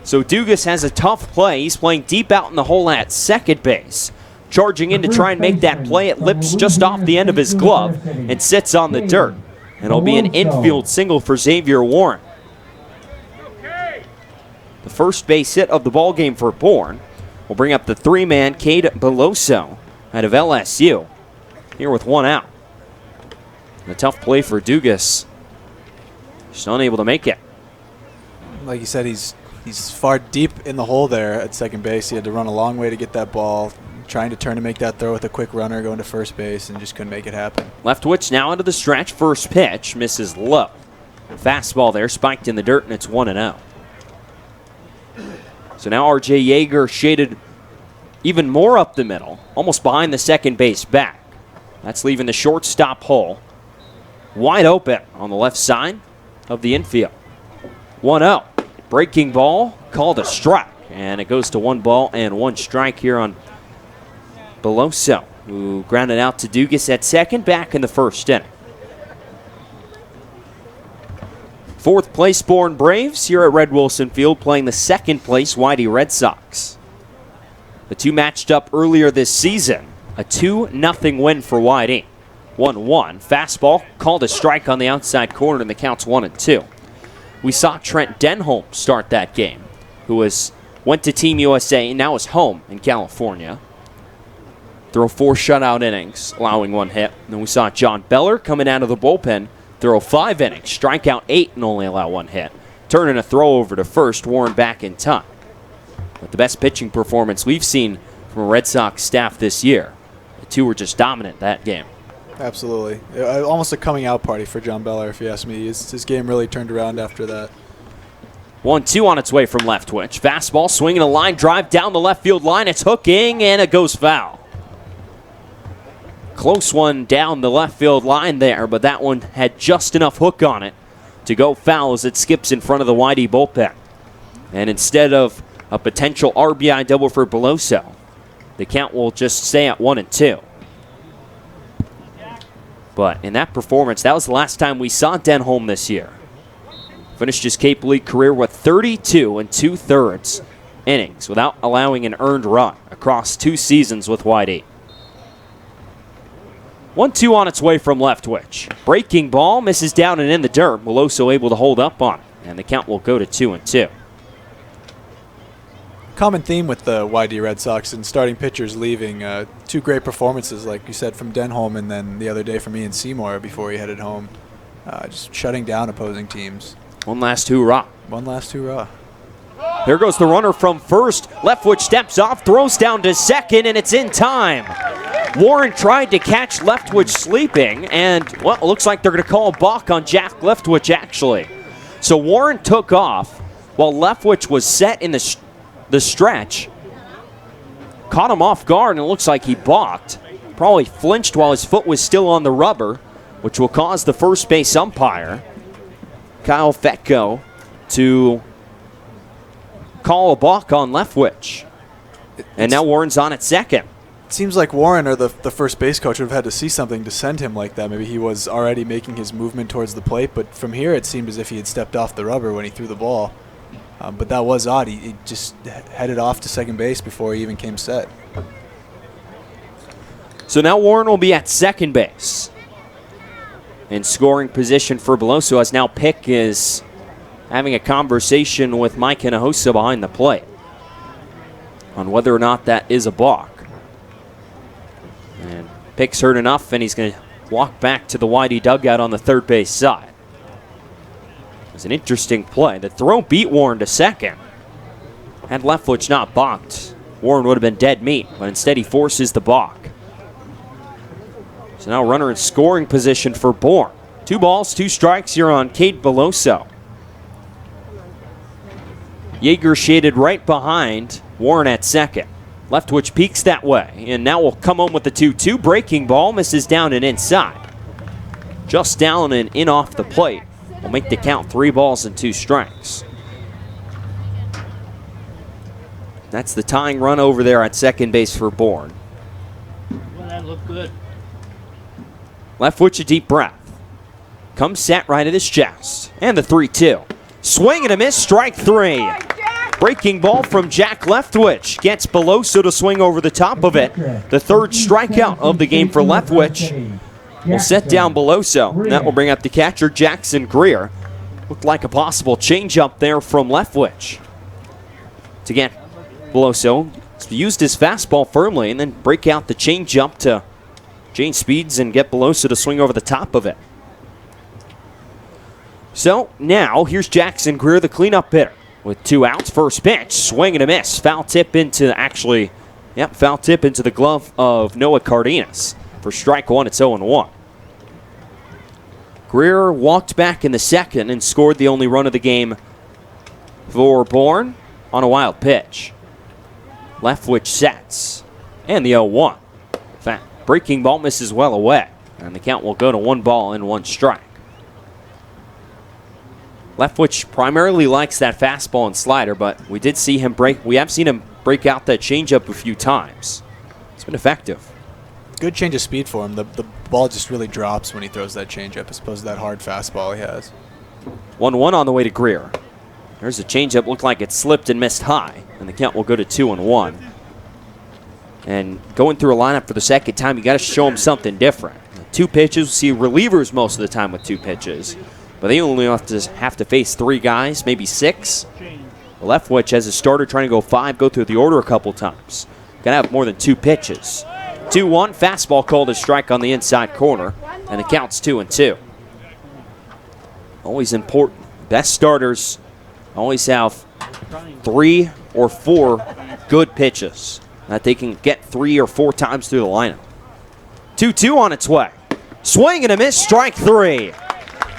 So Dugas has a tough play. He's playing deep out in the hole at second base. Charging in to try and make that play. It lips just off the end of his glove and sits on the dirt. And it'll be an infield single for Xavier Warren. The first base hit of the ball game for Bourne will bring up the 3-man Cade Beloso out of LSU. Here with 1 out. And a tough play for Dugas. Just unable to make it. Like you said, he's far deep in the hole there at second base. He had to run a long way to get that ball, trying to turn to make that throw with a quick runner going to first base, and just couldn't make it happen. Leftwich now into the stretch. First pitch misses low. Fastball there spiked in the dirt, and it's 1-0. So now R.J. Yeager shaded even more up the middle, almost behind the second base back. That's leaving the shortstop hole wide open on the left side of the infield. 1-0. Breaking ball called a strike, and it goes to 1 ball and 1 strike here on Beloso, who grounded out to Dugas at second back in the first inning. 4th place Bourne Braves here at Red Wilson Field playing the 2nd place Whitey Red Sox. The 2 matched up earlier this season. A 2-0 win for Whitey. 1-1. Fastball called a strike on the outside corner, and the count's 1-2. We saw Trent Denholm start that game, who went to Team USA and now is home in California. Throw 4 shutout innings, allowing 1 hit. And then we saw John Beller coming out of the bullpen, throw 5 innings, strike out 8 and only allow 1 hit. Turning a throw over to first, Warren back in time. But the best pitching performance we've seen from a Red Sox staff this year. The 2 were just dominant that game. Absolutely. Almost a coming out party for John Beller, if you ask me. His game really turned around after that. 1-2 on its way from Leftwich. Fastball swinging a line drive down the left field line. It's hooking, and it goes foul. Close one down the left field line there, but that one had just enough hook on it to go foul as it skips in front of the Whitey bullpen. And instead of a potential RBI double for Beloso, the count will just stay at 1-2. But in that performance, that was the last time we saw Denholm this year. Finished his Cape League career with 32 2/3 innings without allowing an earned run across 2 seasons with Whitey. 1-2 on its way from Leftwich. Breaking ball misses down and in the dirt. Beloso able to hold up on it, and the count will go to 2-2. Common theme with the YD Red Sox and starting pitchers leaving. 2 great performances, like you said, from Denholm, and then the other day from Ian Seymour before he headed home. Just shutting down opposing teams. One last hoorah. One last hoorah. There goes the runner from first. Leftwich steps off, throws down to second, and it's in time. Warren tried to catch Leftwich sleeping, and, well, it looks like they're going to call a balk on Jack Leftwich, actually. So Warren took off while Leftwich was set in the stretch. Caught him off guard, and it looks like he balked. Probably flinched while his foot was still on the rubber, which will cause the first base umpire, Kyle Fetko, to call a balk on Leftwich. And now Warren's on at second. It seems like Warren or the first base coach would have had to see something to send him like that. Maybe he was already making his movement towards the plate, but from here it seemed as if he had stepped off the rubber when he threw the ball. But that was odd. He just headed off to second base before he even came set. So now Warren will be at second base. In scoring position for Beloso, as now Pick is having a conversation with Mike Hinojosa behind the plate on whether or not that is a balk. And Pick's heard enough, and he's going to walk back to the Whitey dugout on the third base side. It was an interesting play. The throw beat Warren to second. Had Leftwich not balked, Warren would have been dead meat, but instead he forces the balk. So now runner in scoring position for Bourne. 2 balls, 2 strikes here on Cade Beloso. Yeager shaded right behind Warren at second. Leftwich peaks that way, and now will come home with the 2-2. Breaking ball, misses down and inside. Just down and in off the plate. Will make the count 3 balls and 2 strikes. That's the tying run over there at second base for Bourne. Well, that looked good. Leftwich a deep breath. Comes set right at his chest. And the 3-2. Swing and a miss, strike 3. Breaking ball from Jack Leftwich. Gets Beloso to swing over the top of it. The 3rd strikeout of the game for Leftwich. Will set down Beloso. That will bring up the catcher, Jackson Greer. Looked like a possible changeup there from Leftwich. To get Beloso, used his fastball firmly and then break out the changeup to change speeds and get Beloso to swing over the top of it. So now here's Jackson Greer, the cleanup hitter, with 2 outs. First pitch, swing and a miss. Foul tip into the glove of Noah Cardenas. For strike 1, it's 0-1. Greer walked back in the second and scored the only run of the game for Bourne on a wild pitch. Leftwich sets, and the 0-1. Breaking ball misses well away, and the count will go to 1 ball and 1 strike. Leftwich primarily likes that fastball and slider, but we have seen him break out that changeup a few times. It's been effective. Good change of speed for him. The ball just really drops when he throws that changeup as opposed to that hard fastball he has. 1-1 on the way to Greer. There's a changeup, looked like it slipped and missed high, and the count will go to 2-1. And going through a lineup for the second time, you got to show him something different. 2 pitches, we see relievers most of the time with 2 pitches, but they only have to face 3 guys, maybe 6. Leftwich, as a starter, trying to go 5, go through the order a couple times. Got to have more than 2 pitches. 2-1, fastball called a strike on the inside corner, and the count's 2-2. Always important. Best starters always have 3 or 4 good pitches that they can get 3 or 4 times through the lineup. 2-2 on its way. Swing and a miss, strike 3.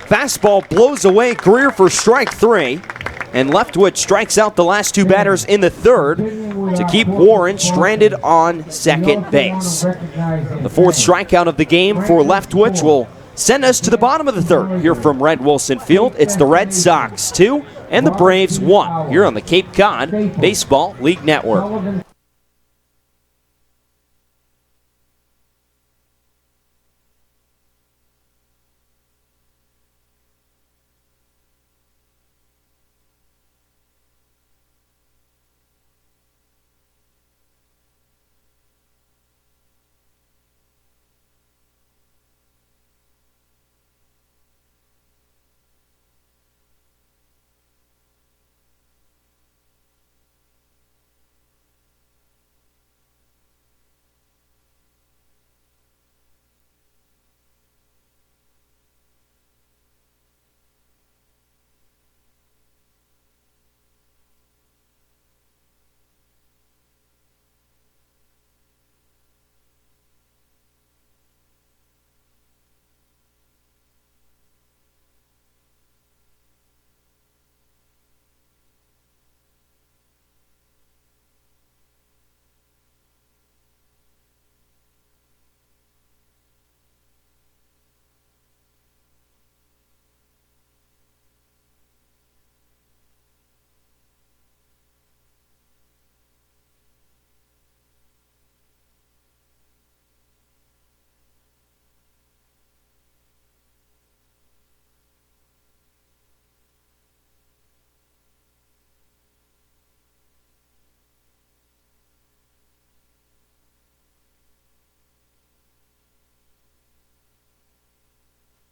Fastball blows away Greer for strike 3. And Leftwich strikes out the last 2 batters in the 3rd to keep Warren stranded on second base. The 4th strikeout of the game for Leftwich will send us to the bottom of the 3rd. Here from Red Wilson Field, it's the Red Sox 2 and the Braves 1 here on the Cape Cod Baseball League Network.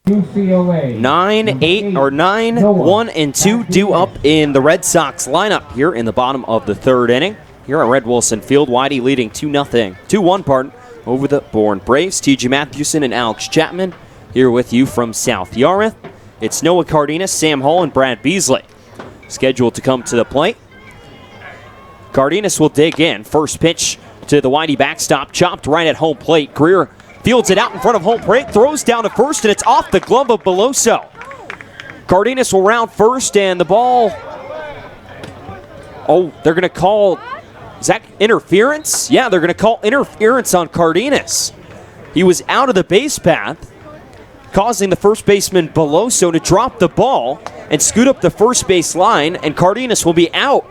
UCLA. 9, 1, and 2 due up in the Red Sox lineup here in the bottom of the third inning. Here at Red Wilson Field, Whitey leading 2-1 over the Bourne Braves. T.J. Mathewson and Alex Chapman here with you from South Yarmouth. It's Noah Cardenas, Sam Hall, and Brad Beasley scheduled to come to the plate. Cardenas will dig in. First pitch to the Whitey backstop, chopped right at home plate. Greer fields it out in front of home plate, throws down to first, and it's off the glove of Beloso. Cardenas will round first, and the ball... Oh, they're going to call... Is that interference? Yeah, they're going to call interference on Cardenas. He was out of the base path, causing the first baseman Beloso to drop the ball and scoot up the first base line, and Cardenas will be out.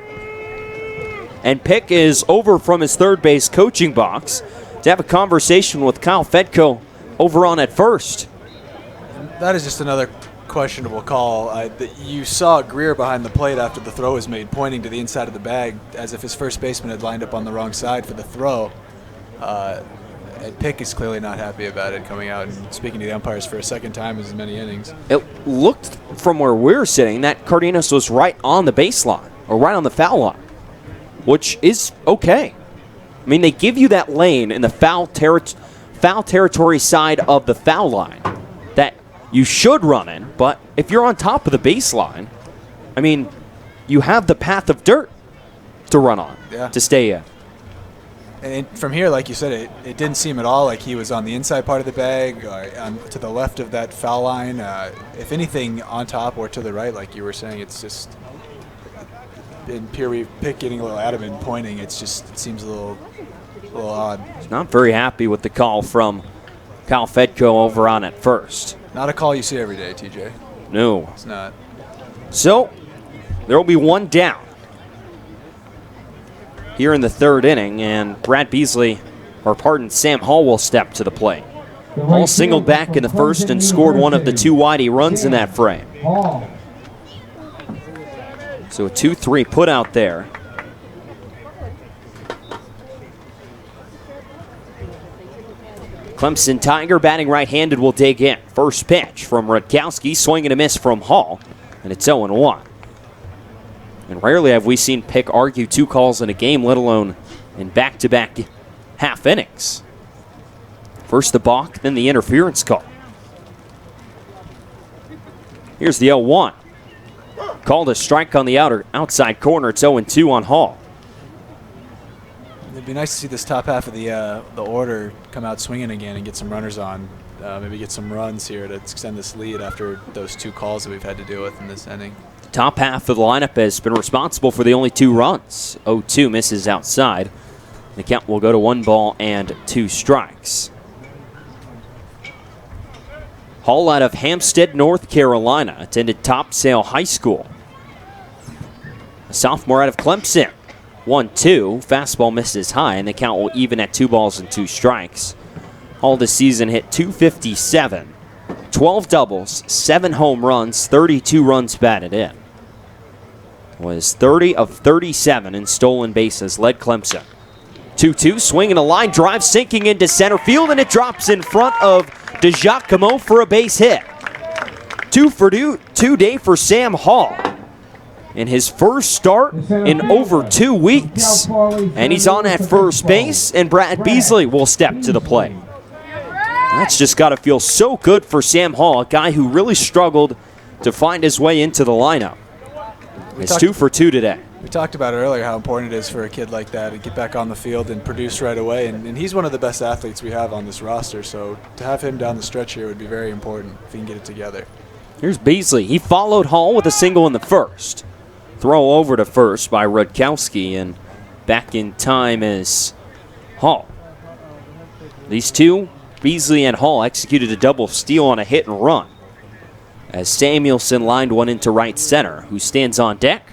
And Pick is over from his third base coaching box to have a conversation with Kyle Fedko over on at first. That is just another questionable call. You saw Greer behind the plate after the throw was made, pointing to the inside of the bag as if his first baseman had lined up on the wrong side for the throw. And Pick is clearly not happy about it, coming out and speaking to the umpires for a second time in as many innings. It looked from where we're sitting that Cardenas was right on the baseline, or right on the foul line, which is okay. I mean, they give you that lane in the foul territory side of the foul line that you should run in, but if you're on top of the baseline, I mean, you have the path of dirt to run on, to stay in. And from here, like you said, it didn't seem at all like he was on the inside part of the bag, to the left of that foul line. If anything, on top or to the right, like you were saying, it's just... in pure Pick getting a little adamant pointing, it seems a little odd. He's not very happy with the call from Kyle Fedko over on at first. Not a call you see every day, TJ. No. It's not. So, there will be one down here in the third inning, and Sam Hall will step to the plate. Hall singled back in the first and scored one of the two Whitey runs in that frame. So a 2-3 put out there. Clemson Tiger batting right-handed will dig in. First pitch from Rutkowski, swing and a miss from Hall, and it's 0-1. And rarely have we seen Pick argue two calls in a game, let alone in back-to-back half innings. First the balk, then the interference call. Here's the 0-1. Called a strike on the outside corner. It's 0-2 on Hall. It'd be nice to see this top half of the order come out swinging again and get some runners on. Maybe get some runs here to extend this lead after those two calls that we've had to deal with in this inning. Top half of the lineup has been responsible for the only two runs. 0-2 misses outside. The count will go to 1-2 strikes. Hall out of Hampstead, North Carolina, attended Topsail High School. A sophomore out of Clemson. 1-2, fastball misses high, and the count will even at 2-2 strikes. Hall this season hit .257, 12 doubles, 7 home runs, 32 runs batted in. Was 30 of 37 in stolen bases, led Clemson. 2-2, swing and a line drive, sinking into center field, and it drops in front of DeGiacomo for a base hit. 2 for 2 day for Sam Hall in his first start in over 2 weeks. And he's on at first base, and Brad Beasley will step to the plate. That's just got to feel so good for Sam Hall, a guy who really struggled to find his way into the lineup. It's 2 for 2 today. We talked about it earlier, how important it is for a kid like that to get back on the field and produce right away. And he's one of the best athletes we have on this roster, so to have him down the stretch here would be very important if he can get it together. Here's Beasley. He followed Hall with a single in the first. Throw over to first by Rutkowski, and back in time is Hall. These two, Beasley and Hall, executed a double steal on a hit and run as Samuelson lined one into right center, who stands on deck.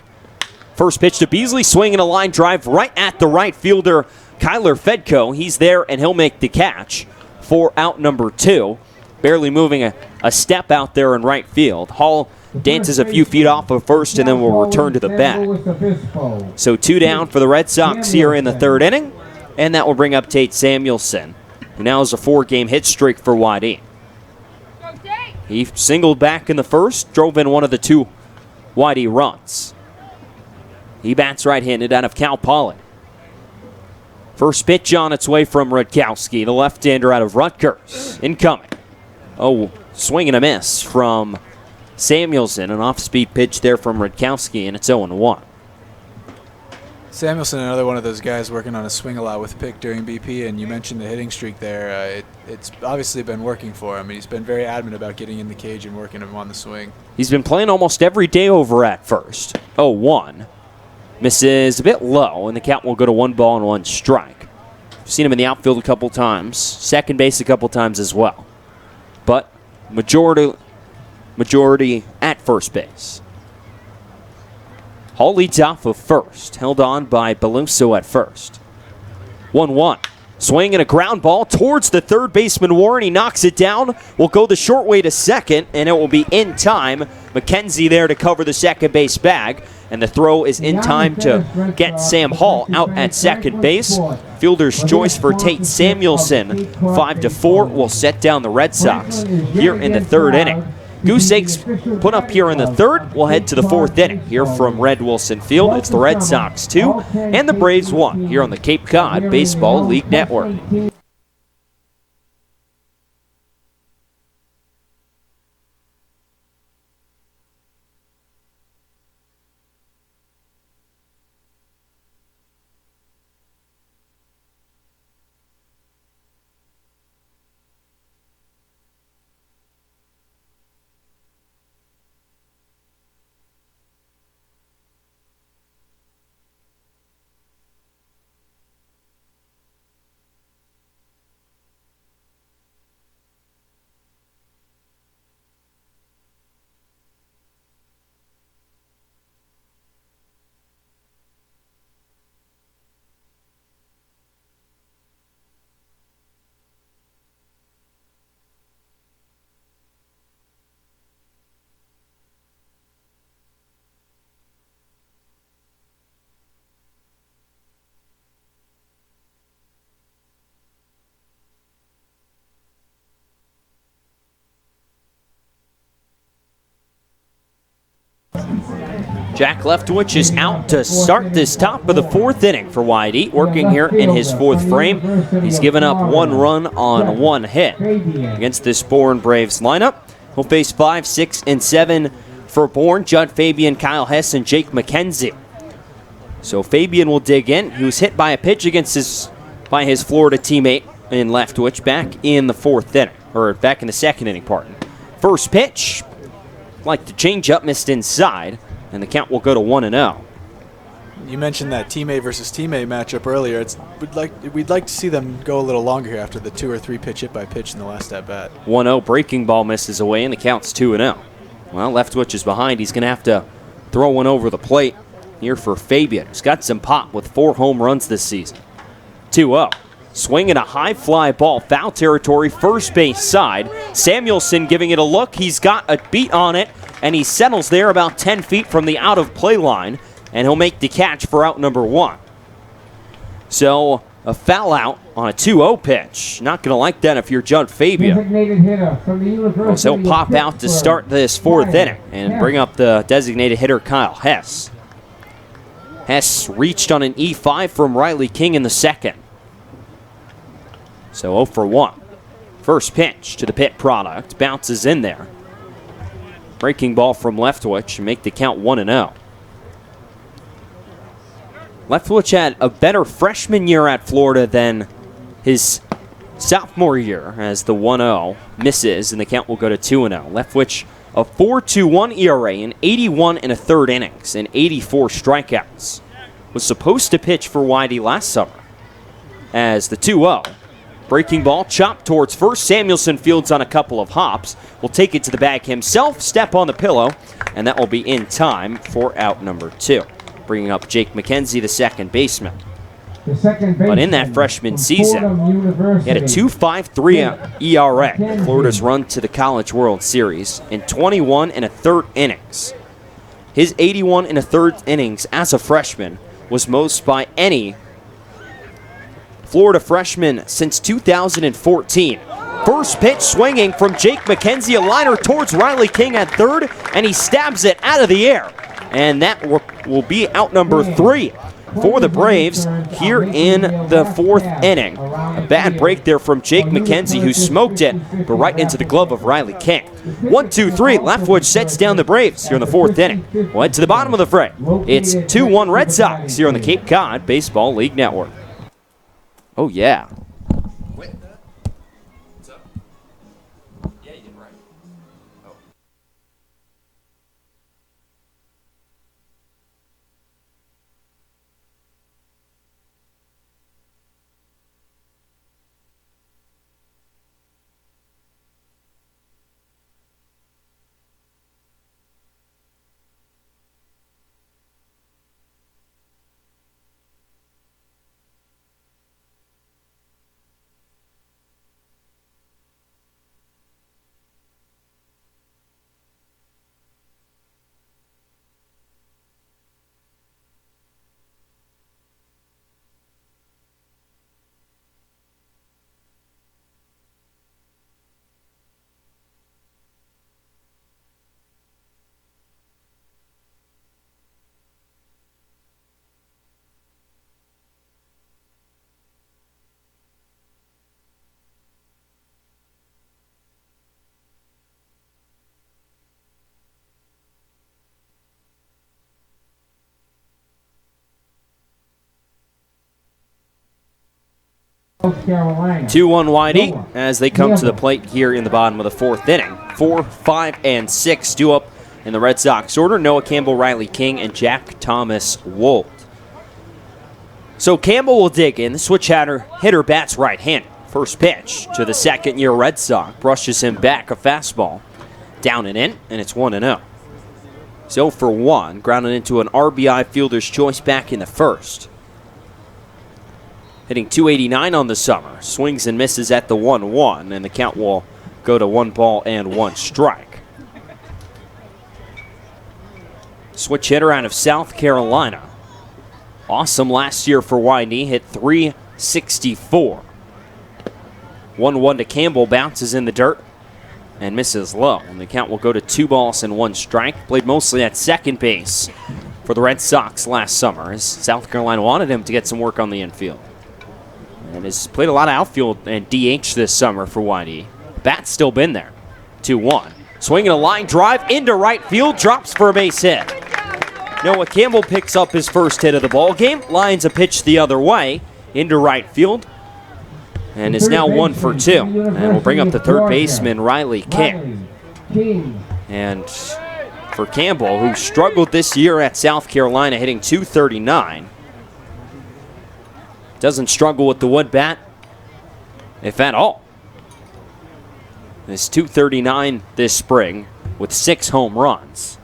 First pitch to Beasley, swinging a line drive right at the right fielder, Kyler Fedko. He's there, and he'll make the catch for out number 2. Barely moving a step out there in right field. Hall dances a few feet off of first and then will return to the bat. So 2 down for the Red Sox here in the third inning, and that will bring up Tate Samuelson, who now has a 4-game hit streak for YD. He singled back in the first, drove in one of the two Whitey runs. He bats right-handed out of Cal Poly. First pitch on its way from Rutkowski, the left-hander out of Rutgers. Incoming. Oh, swing and a miss from Samuelson. An off-speed pitch there from Rutkowski, and it's 0-1. Samuelson, another one of those guys working on a swing a lot with pick during BP, and you mentioned the hitting streak there. It's obviously been working for him. He's been very adamant about getting in the cage and working him on the swing. He's been playing almost every day over at first. 0-1. Misses a bit low, and the count will go to 1-1 strike. We've seen him in the outfield a couple times, second base a couple times as well. But majority at first base. Hall leads off of first, held on by Beluso at first. 1-1. Swing and a ground ball towards the third baseman Warren. He knocks it down. Will go the short way to second, and it will be in time. McKenzie there to cover the second base bag, and the throw is in time to get Sam Hall out at second base. Fielder's choice for Tate Samuelson. 5-4 will set down the Red Sox here in the third inning. Goose eggs put up here in the third. We'll head to the fourth inning here from Red Wilson Field. It's the Red Sox 2 and the Braves 1 here on the Cape Cod Baseball League Network. Jack Leftwich is out to start this top of the fourth inning for Whitey, working here in his fourth frame. He's given up one run on one hit against this Bourne Braves lineup. He'll face 5, 6, and 7 for Bourne. Judd Fabian, Kyle Hess, and Jake McKenzie. So Fabian will dig in. He was hit by a pitch by his Florida teammate in Leftwich back in the fourth inning, or back in the second inning, pardon. First pitch, like the changeup, missed inside, and the count will go to 1-0. You mentioned that teammate versus teammate matchup earlier. We'd like to see them go a little longer here after the 2 or 3 pitch hit by pitch in the last at bat. 1-0 breaking ball misses away, and the count's 2-0. Well, Leftwich is behind. He's going to have to throw one over the plate here for Fabian. He's got some pop with 4 home runs this season. 2-0. Swinging a high fly ball, foul territory, first base side. Samuelson giving it a look. He's got a beat on it, and he settles there about 10 feet from the out-of-play line, and he'll make the catch for out number 1. So a foul out on a 2-0 pitch. Not going to like that if you're Judd Fabian. So he'll pop out to start this fourth inning and bring up the designated hitter Kyle Hess. Hess reached on an E5 from Riley King in the second. So 0 for 1. First pitch to the pit product. Bounces in there. Breaking ball from Leftwich and make the count 1-0. Leftwich had a better freshman year at Florida than his sophomore year, as the 1-0 misses and the count will go to 2-0. Leftwich a 4.21 ERA in 81 and a third innings and 84 strikeouts. Was supposed to pitch for Whitey last summer. As the 2-0. Breaking ball, chopped towards first. Samuelson fields on a couple of hops. Will take it to the bag himself, step on the pillow, and that will be in time for out number 2. Bringing up Jake McKenzie, the second baseman. But in that freshman season, he had a 2.53 ERA. Florida's run to the College World Series in 21 and a third innings. His 81 and a third innings as a freshman was most by any Florida freshman since 2014. First pitch swinging from Jake McKenzie, a liner towards Riley King at third, and he stabs it out of the air. And that will be out number 3 for the Braves here in the 4th inning. A bad break there from Jake McKenzie, who smoked it, but right into the glove of Riley King. 1-2-3, Leftwich sets down the Braves here in the 4th inning. We'll head to the bottom of the fray. It's 2-1 Red Sox here on the Cape Cod Baseball League Network. Oh, yeah. 2-1 Whitey as they come to the plate here in the bottom of the 4th inning. 4, 5, and 6 due up in the Red Sox order. Noah Campbell, Riley King, and Jack Thomas Wold. So Campbell will dig in. The switch hitter bats right-handed. First pitch to the second-year Red Sox. Brushes him back, a fastball. Down and in, and it's 1-0. So for 1, grounded into an RBI fielder's choice back in the first. Hitting .289 on the summer. Swings and misses at the 1-1, and the count will go to 1 ball and 1 strike. Switch hitter out of South Carolina. Awesome last year for Whitey. Hit .364. 1-1 to Campbell. Bounces in the dirt and misses low. And the count will go to 2 balls and 1 strike. Played mostly at second base for the Red Sox last summer, as South Carolina wanted him to get some work on the infield. And has played a lot of outfield and DH this summer for Whitey. Bat's still been there. 2-1. Swinging a line drive into right field. Drops for a base hit. Noah Campbell picks up his first hit of the ball game. Lines a pitch the other way into right field. And is now 1 for 2. And will bring up the third baseman, Riley King. And for Campbell, who struggled this year at South Carolina, hitting .239. Doesn't struggle with the wood bat, if at all. This .239 this spring with 6 home runs.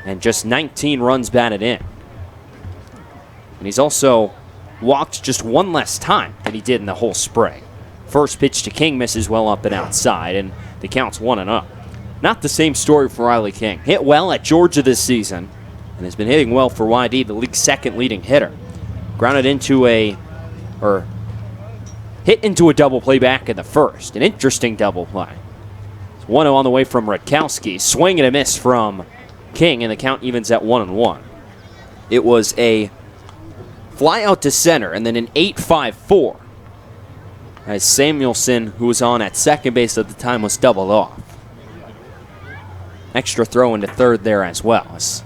And just 19 runs batted in. And he's also walked just 1 less time than he did in the whole spring. First pitch to King misses well up and outside, and the count's 1-0. Not the same story for Riley King. Hit well at Georgia this season, and has been hitting well for YD, the league's second leading hitter. Grounded into hit into a double play back in the first. An interesting double play. It's 1-0 on the way from Rutkowski. Swing and a miss from King, and the count evens at 1-1. It was a fly out to center, and then an 8-5-4. As Samuelson, who was on at second base at the time, was doubled off. Extra throw into third there as well, as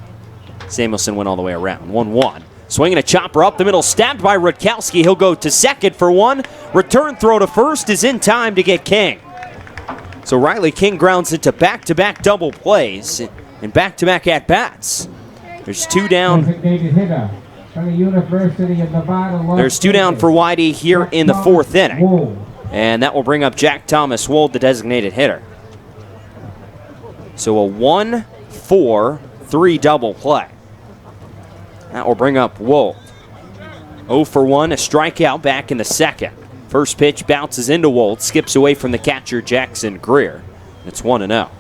Samuelson went all the way around. 1-1. Swinging a chopper up the middle, stabbed by Rutkowski. He'll go to second for 1. Return throw to first is in time to get King. So Riley King grounds into back-to-back double plays and back-to-back at-bats. There's 2 down. There's 2 down for Whitey here in the 4th inning. And that will bring up Jack Thomas Wold, the designated hitter. So a 1-4-3 double play. That will bring up Wold. 0 for 1, a strikeout back in the second. First pitch bounces into Wold, skips away from the catcher Jackson Greer. It's 1-0.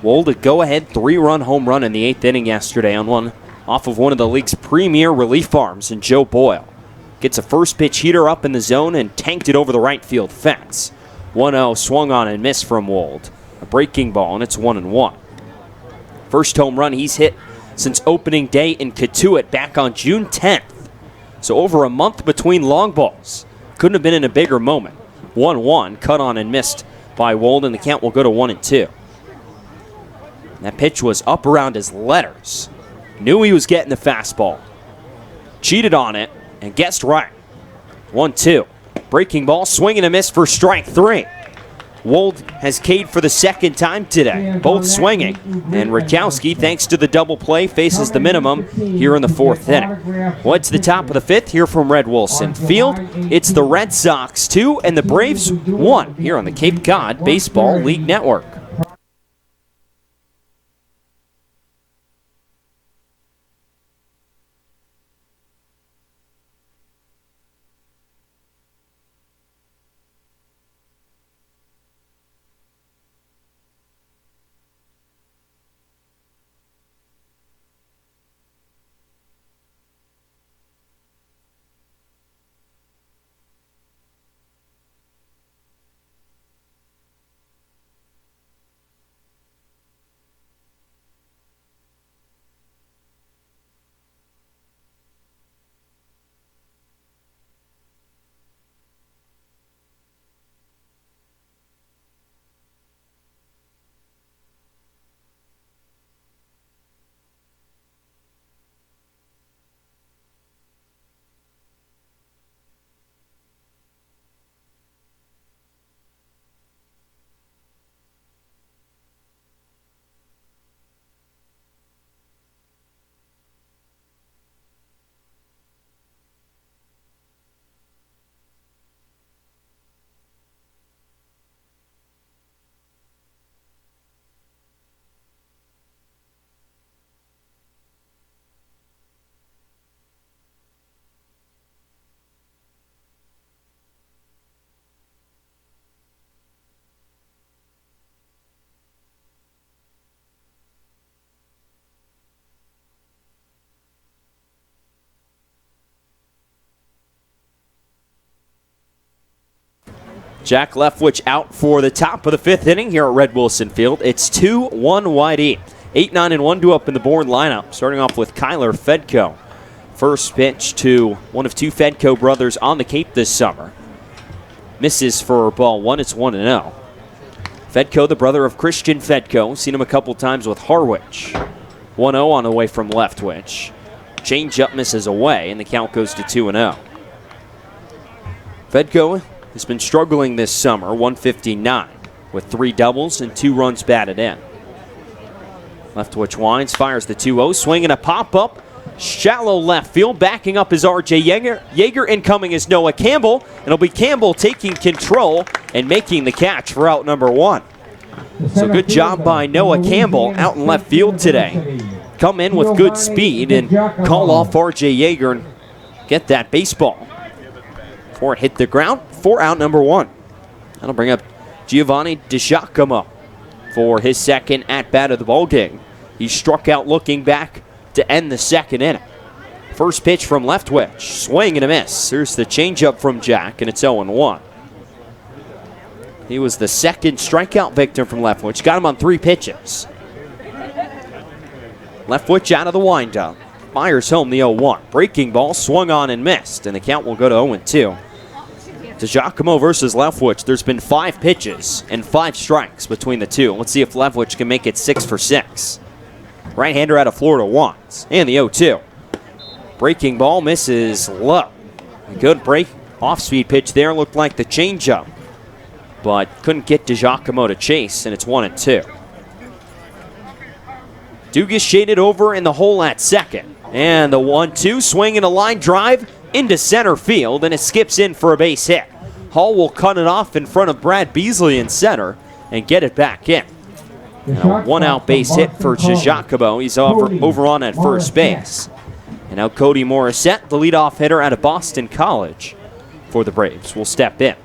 Wold a go-ahead 3-run home run in the 8th inning yesterday off of one of the league's premier relief arms in Joe Boyle. Gets a first pitch heater up in the zone and tanked it over the right field fence. 1-0 swung on and missed from Wold. A breaking ball, and it's 1-1. First home run he's hit since opening day in Katuitt back on June 10th. So over a month between long balls. Couldn't have been in a bigger moment. 1-1, cut on and missed by Wold, and the count will go to 1-2. That pitch was up around his letters. Knew he was getting the fastball. Cheated on it and guessed right. 1-2. Breaking ball, swing and a miss for strike 3. Wold has K'd for the second time today, both swinging. And Rakowski, thanks to the double play, faces the minimum here in the 4th inning. Well, it's the top of the 5th here from Red Wilson Field. It's the Red Sox 2 and the Braves 1 here on the Cape Cod Baseball League Network. Jack Leftwich out for the top of the 5th inning here at Red Wilson Field. It's 2-1 Whitey. 8, 9, and 1 due up in the Bourne lineup. Starting off with Kyler Fedko. First pitch to one of 2 Fedko brothers on the Cape this summer. Misses for ball 1. It's 1-0. Fedko, the brother of Christian Fedko. Seen him a couple times with Harwich. 1-0 on the way from Leftwich. Changeup misses away, and the count goes to 2-0. Fedko has been struggling this summer, 159, with 3 doubles and 2 runs batted in. Leftwich winds, fires the 2-0, swinging a pop-up, shallow left field, backing up is R.J. Yeager. Yeager incoming is Noah Campbell, and it'll be Campbell taking control and making the catch for out number 1. So good job by Noah Campbell out in left field today. Come in with good speed and call off R.J. Yeager and get that baseball. Before it hit the ground, for out number 1. That'll bring up Giovanni DiGiacomo for his second at-bat of the ballgame. He struck out looking back to end the 2nd inning. First pitch from Leftwich, swing and a miss. Here's the changeup from Jack, and it's 0-1. He was the 2nd strikeout victim from Leftwich. Got him on 3 pitches. Leftwich out of the windup. Fires home the 0-1. Breaking ball, swung on and missed, and the count will go to 0-2. DiGiacomo versus Leftwich. There's been 5 pitches and 5 strikes between the two. Let's see if Leftwich can make it 6 for 6. Right-hander out of Florida wants. And the 0-2. Breaking ball misses low. A good break off-speed pitch there. Looked like the changeup, but couldn't get DiGiacomo to chase, and it's 1-2. Dugas shaded over in the hole at second. And the 1-2, swing and a line drive into center field, and it skips in for a base hit. Hall will cut it off in front of Brad Beasley in center and get it back in. And a 1-out base hit for DiGiacomo. He's over on at first base. And now Cody Morissette, the leadoff hitter out of Boston College for the Braves, will step in.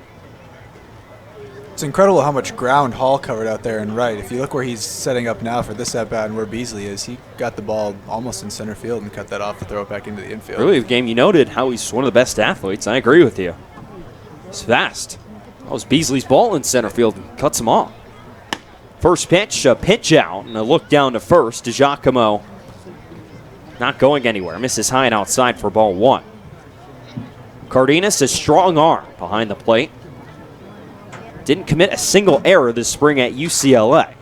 It's incredible how much ground Hall covered out there and right. If you look where he's setting up now for this at-bat and where Beasley is, he got the ball almost in center field and cut that off to throw it back into the infield. Early in the game, you noted how he's one of the best athletes. I agree with you. He's fast. That was Beasley's ball in center field and cuts him off. First pitch, a pitch out, and a look down to first. DiGiacomo not going anywhere. Misses high and outside for ball one. Cardenas, a strong arm behind the plate. Didn't commit a single error this spring at UCLA.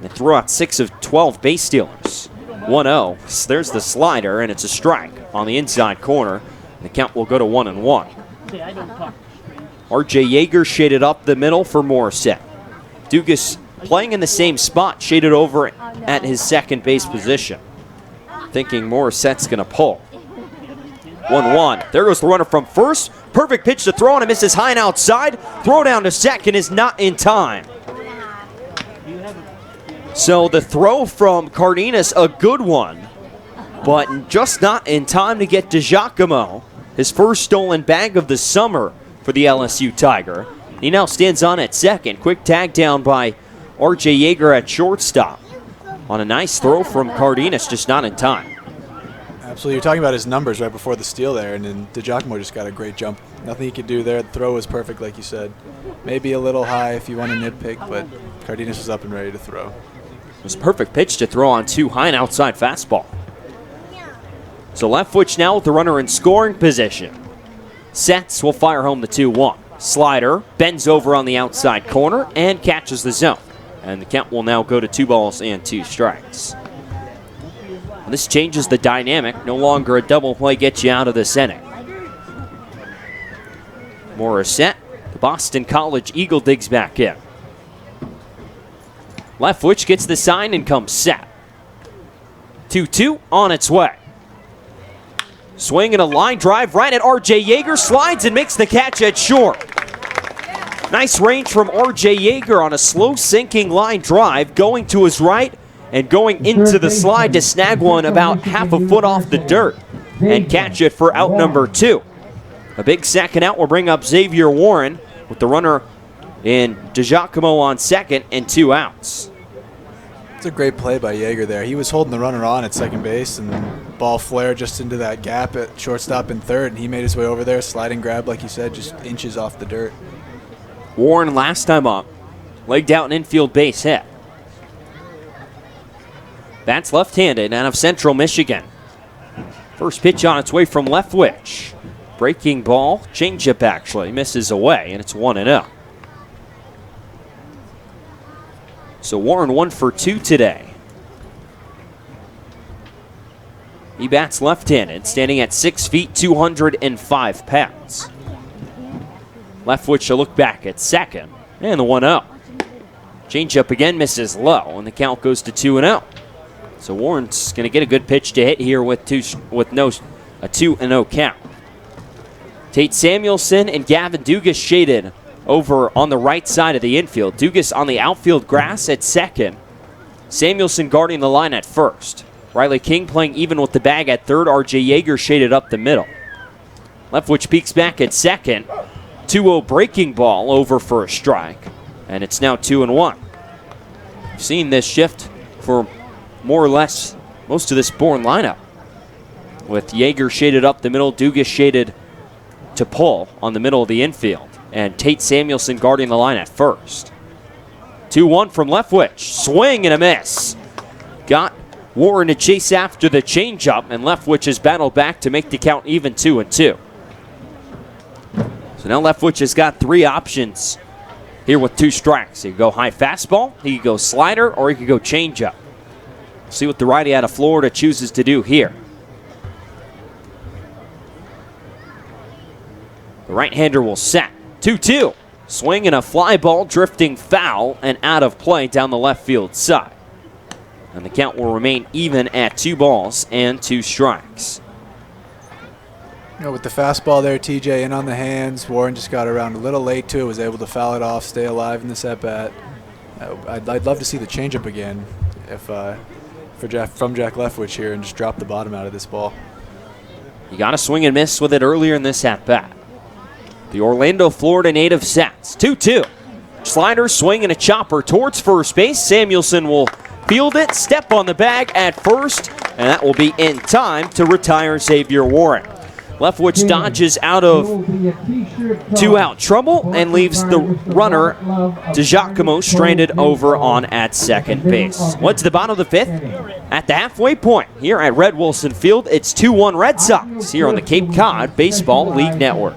They threw out 6 of 12 base stealers. 1-0. There's the slider, and it's a strike on the inside corner. The count will go to 1-1. R.J. Yeager shaded up the middle for Morissette. Dugas playing in the same spot, shaded over at his second base position. Thinking Morissette's going to pull. 1-1. There goes the runner from first. Perfect pitch to throw, and it misses high and outside. Throw down to second is not in time. So the throw from Cardenas, a good one, but just not in time to get DiGiacomo his first stolen bag of the summer for the LSU Tiger. He now stands on at second. Quick tag down by R.J. Yeager at shortstop on a nice throw from Cardenas, just not in time. Absolutely. You're talking about his numbers right before the steal there, and then DiGiacomo just got a great jump. Nothing he could do there. The throw was perfect, like you said. Maybe a little high if you want to nitpick, but Cardenas was up and ready to throw. It was a perfect pitch to throw on 2 high and outside fastball. So Leftwich now with the runner in scoring position. Sets will fire home the 2-1. Slider bends over on the outside corner and catches the zone. And the count will now go to 2 balls and 2 strikes. And this changes the dynamic. No longer a double play gets you out of this inning. Morissette, the Boston College Eagle, digs back in. Leftwich gets the sign and comes set. 2-2 on its way. Swing and a line drive right at R.J. Yeager. Slides and makes the catch at short. Nice range from R.J. Yeager on a slow sinking line drive, going to his right and going into the slide to snag one about half a foot off the dirt and catch it for out number 2. A big second out will bring up Xavier Warren with the runner in DiGiacomo on second and 2 outs. It's a great play by Yeager there. He was holding the runner on at second base, and the ball flared just into that gap at shortstop and third, and he made his way over there, sliding grab, like you said, just inches off the dirt. Warren last time up, legged out an infield base hit. That's left-handed out of Central Michigan. First pitch on its way from Leftwich. Breaking ball, changeup actually, misses away, and it's 1-0. So Warren 1 for 2 today. He bats left-handed, standing at 6 feet, 205 pounds. Leftwich a look back at second, and the 1-0. Changeup again misses low, and the count goes to 2-0. So Warren's going to get a good pitch to hit here with a 2-0 count. Tate Samuelson and Gavin Dugas shaded over on the right side of the infield. Dugas on the outfield grass at second. Samuelson guarding the line at first. Riley King playing even with the bag at third. R.J. Yeager shaded up the middle. Leftwich peeks back at second. 2-0 breaking ball over for a strike. And it's now 2-1. We've seen this shift for more or less most of this Bourne lineup. With Yeager shaded up the middle, Dugas shaded to pull on the middle of the infield. And Tate Samuelson guarding the line at first. 2-1 from Leftwich. Swing and a miss. Got Warren to chase after the changeup, and Leftwich has battled back to make the count even 2-2. So now Leftwich has got 3 options here with 2 strikes. He could go high fastball, he could go slider, or he could go changeup. See what the righty out of Florida chooses to do here. The right-hander will set. 2-2. Swing and a fly ball drifting foul and out of play down the left field side. And the count will remain even at 2 balls and 2 strikes. You know, with the fastball there, TJ in on the hands. Warren just got around a little late to it, was able to foul it off, stay alive in this at-bat. I'd love to see the changeup again from Jack Leftwich here and just drop the bottom out of this ball. You got to swing and miss with it earlier in this at-bat. The Orlando, Florida native sets. 2-2. Slider, swing, and a chopper towards first base. Samuelson will field it, step on the bag at first, and that will be in time to retire Xavier Warren. Leftwich dodges out of two-out trouble and leaves the runner, DeGiacomo, stranded over on at second base. What's the bottom of the fifth? At the halfway point here at Red Wilson Field, it's 2-1 Red Sox here on the Cape Cod Baseball League Network.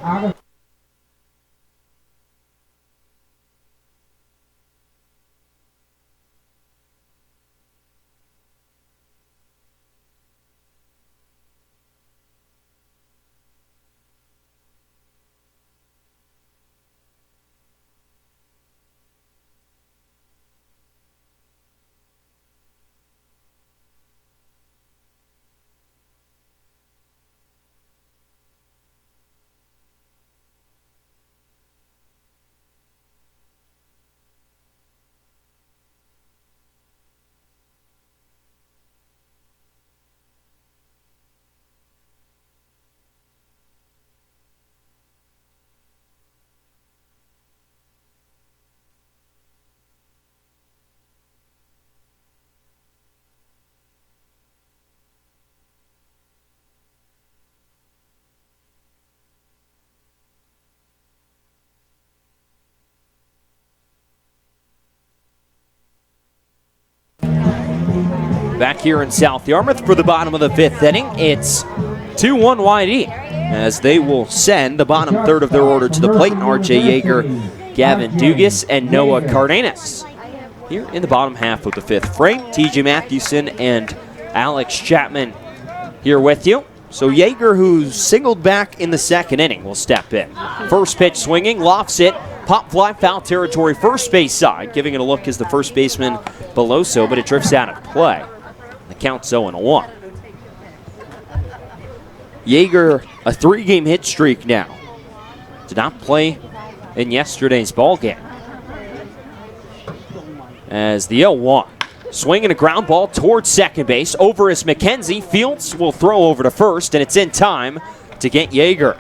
Back here in South Yarmouth for the bottom of the fifth inning, it's 2-1 YD as they will send the bottom third of their order to the plate. R.J. Yeager, Gavin Dugas, and Noah Cardenas here in the bottom half of the fifth frame. T.J. Mathewson and Alex Chapman here with you. So Yeager, who's singled back in the second inning, will step in. First pitch swinging, lofts it, pop fly, foul territory, first base side. Giving it a look is the first baseman, Beloso, but it drifts out of play. The count's 0-1. Yeager, a 3-game hit streak now. Did not play in yesterday's ball game. As the 0-1. Swinging a ground ball towards second base. Over is McKenzie. Fields will throw over to first, and it's in time to get Yeager.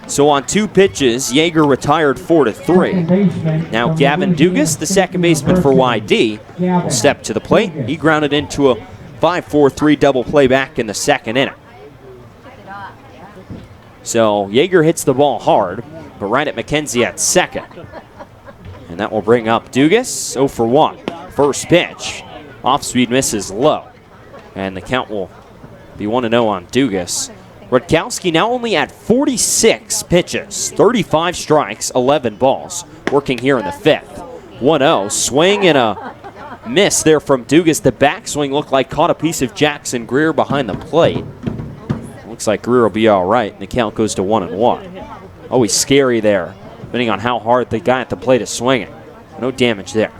So on 2 pitches, Yeager retired 4-3. Now Gavin Dugas, the second baseman for YD, will step to the plate. He grounded into a 5-4-3 double play back in the second inning. So Yeager hits the ball hard, but right at McKenzie at second. And that will bring up Dugas, 0-for-1. First pitch, off-speed misses low. And the count will be 1-0 on Dugas. Rutkowski now only at 46 pitches, 35 strikes, 11 balls, working here in the fifth. 1-0, swing and a miss there from Dugas. The backswing looked like caught a piece of Jackson Greer behind the plate. Looks like Greer will be all right, and the count goes to 1-1. Always scary there, depending on how hard the guy at the plate is swinging. No damage there.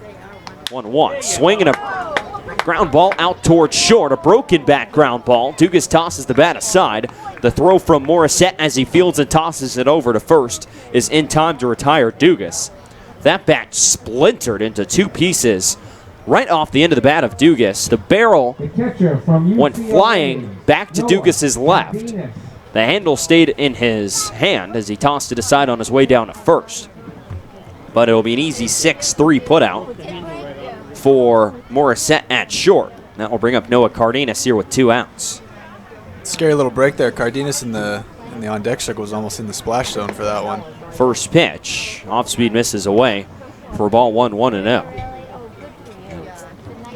1-1, swing and a ground ball out towards short, a broken back ground ball. Dugas tosses the bat aside. The throw from Morissette as he fields and tosses it over to first is in time to retire Dugas. That bat splintered into 2 pieces right off the end of the bat of Dugas. The barrel went flying back to Dugas' left. The handle stayed in his hand as he tossed it aside on his way down to first. But it'll be an easy 6-3 putout for Morissette at short. That will bring up Noah Cardenas here with 2 outs. Scary little break there. Cardenas in the on-deck circle was almost in the splash zone for that one. First pitch, off-speed misses away for a ball 1-0.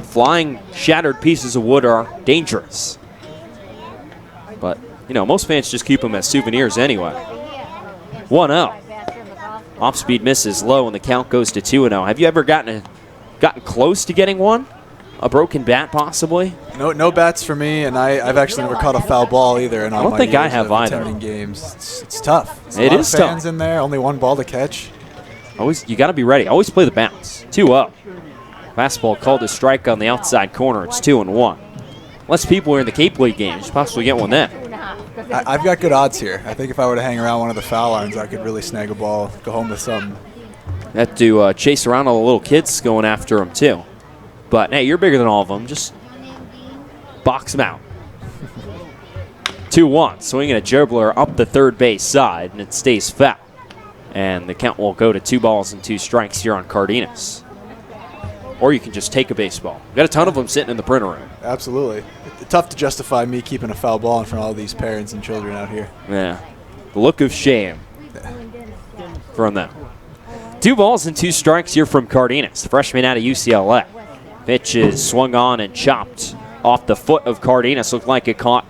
Flying, shattered pieces of wood are dangerous. But, you know, most fans just keep them as souvenirs anyway. 1-0. Off-speed misses low, and the count goes to 2-0. Have you ever gotten close to getting one? A broken bat, possibly? No bats for me, and I've actually never caught a foul ball either. And I don't think I have either. Games, it's tough. It is tough. Fans in there, only 1 ball to catch. You got to be ready. Always play the bounce. 2-0. Fastball called a strike on the outside corner. It's 2-1. Less people are in the Cape League games. Possibly get one then. I've got good odds here. I think if I were to hang around one of the foul lines, I could really snag a ball, go home with something. Have to chase around all the little kids going after them too. But hey, you're bigger than all of them. Just box them out. 2-1. Swinging a dribbler up the third base side, and it stays foul. And the count will go to 2 balls and 2 strikes here on Cardenas. Or you can just take a baseball. We've got a ton of them sitting in the printer room. Absolutely. It's tough to justify me keeping a foul ball in front of all these parents and children out here. Yeah. The look of shame from them. 2 balls and 2 strikes here from Cardenas, the freshman out of UCLA. Pitch is swung on and chopped off the foot of Cardenas. Looked like it caught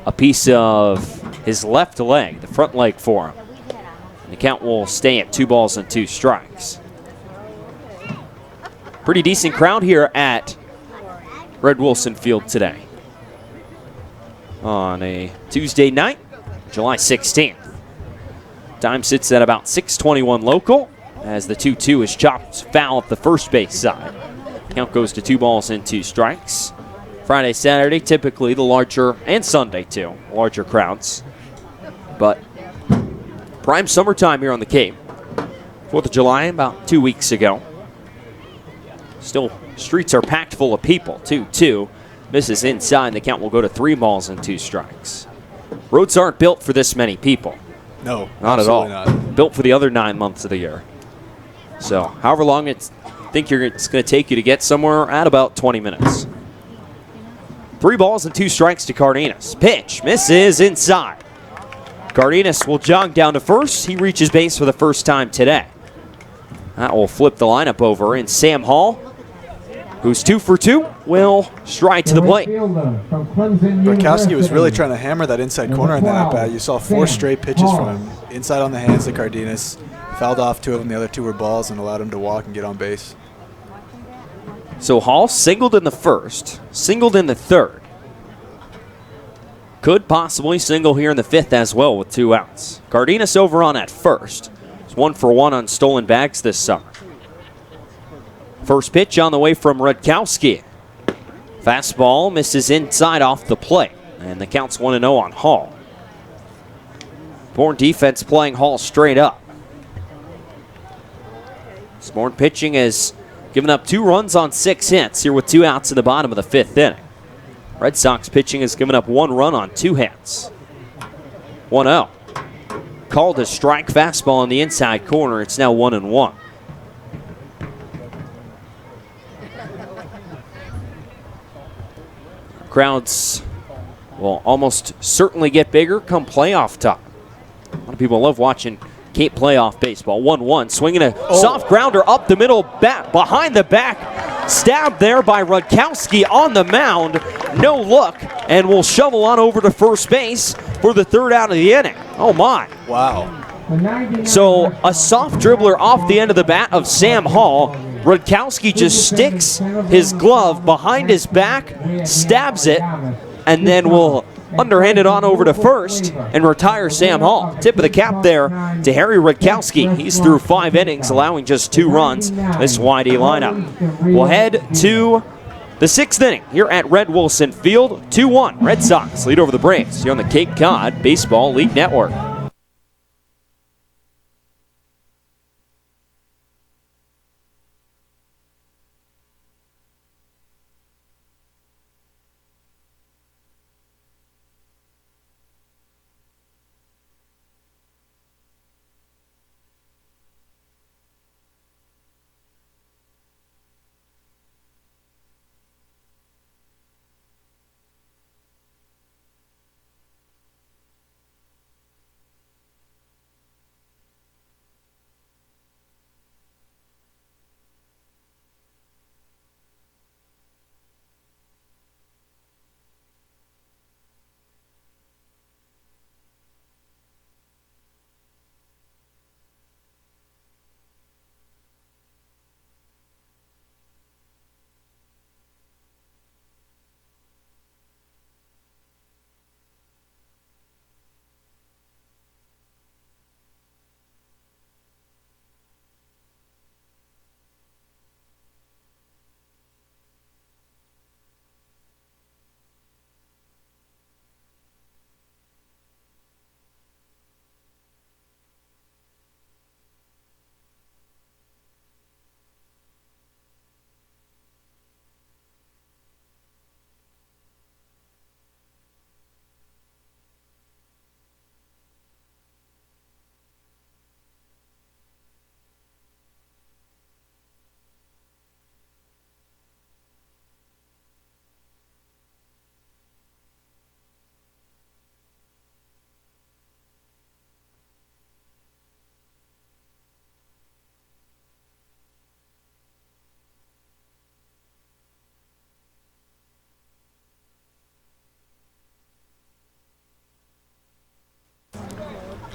a piece of his left leg, the front leg for him. And the count will stay at 2 balls and 2 strikes. Pretty decent crowd here at Red Wilson Field today on a Tuesday night, July 16th. Time sits at about 6:21 local as the 2-2 is chopped foul at the first base side. Count goes to 2 balls and 2 strikes. Friday, Saturday, typically the larger, and Sunday too, larger crowds. But prime summertime here on the Cape. 4th of July, about 2 weeks ago. Still, streets are packed full of people. 2-2. Misses inside. The count will go to 3 balls and 2 strikes. Roads aren't built for this many people. No, Not at all. not. Built for the other 9 months of the year. So, however long it's going to take you to get somewhere, at about 20 minutes. 3 balls and 2 strikes to Cardenas. Pitch misses inside. Cardenas will jog down to first. He reaches base for the first time today. That will flip the lineup over, and Sam Hall, who's 2 for 2, will stride to the plate. Rutkowski was really trying to hammer that inside corner in that at-bat. You saw 4 straight pitches from him. Inside on the hands to Cardenas. Fouled off 2 of them. The other 2 were balls and allowed him to walk and get on base. So Hall singled in the first, singled in the third. Could possibly single here in the 5th as well with 2 outs. Cardenas over on at first. He's 1 for 1 on stolen bags this summer. First pitch on the way from Rutkowski. Fastball misses inside off the plate. And the count's 1-0 on Hall. Bourne defense playing Hall straight up. Bourne pitching has given up 2 runs on 6 hits here with 2 outs in the bottom of the 5th inning. Red Sox pitching has given up 1 run on 2 hits. 1-0. Called a strike fastball in the inside corner. It's now 1-1. Crowds will almost certainly get bigger come playoff time. A lot of people love watching Cape playoff baseball. 1-1, swinging a soft grounder up the middle, behind the back. Stabbed there by Rutkowski on the mound. No look, and will shovel on over to first base for the 3rd out of the inning. Oh my. Wow. So a soft dribbler off the end of the bat of Sam Hall. Rutkowski just sticks his glove behind his back, stabs it, and then will underhand it on over to first and retire Sam Hall. Tip of the cap there to Harry Rutkowski. He's through 5 innings, allowing just 2 runs. This YD lineup. We'll head to the 6th inning here at Red Wilson Field. 2-1. Red Sox lead over the Braves here on the Cape Cod Baseball League Network.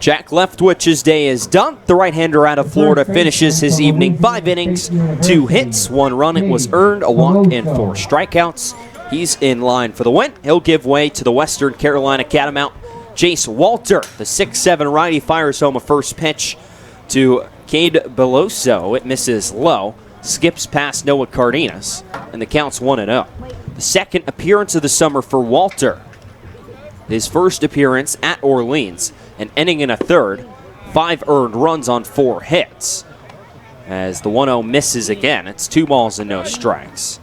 Jack Leftwich's day is done. The right-hander out of Florida finishes his evening 5 innings, 2 hits, 1 run. It was earned, a walk, and 4 strikeouts. He's in line for the win. He'll give way to the Western Carolina Catamount, Jace Walter. The 6'7 righty fires home a first pitch to Cade Beloso. It misses low, skips past Noah Cardenas, and the count's 1-0. The second appearance of the summer for Walter. His first appearance at Orleans, an inning and a third, 5 earned runs on 4 hits. As the 1-0 misses again, it's 2 balls and no strikes.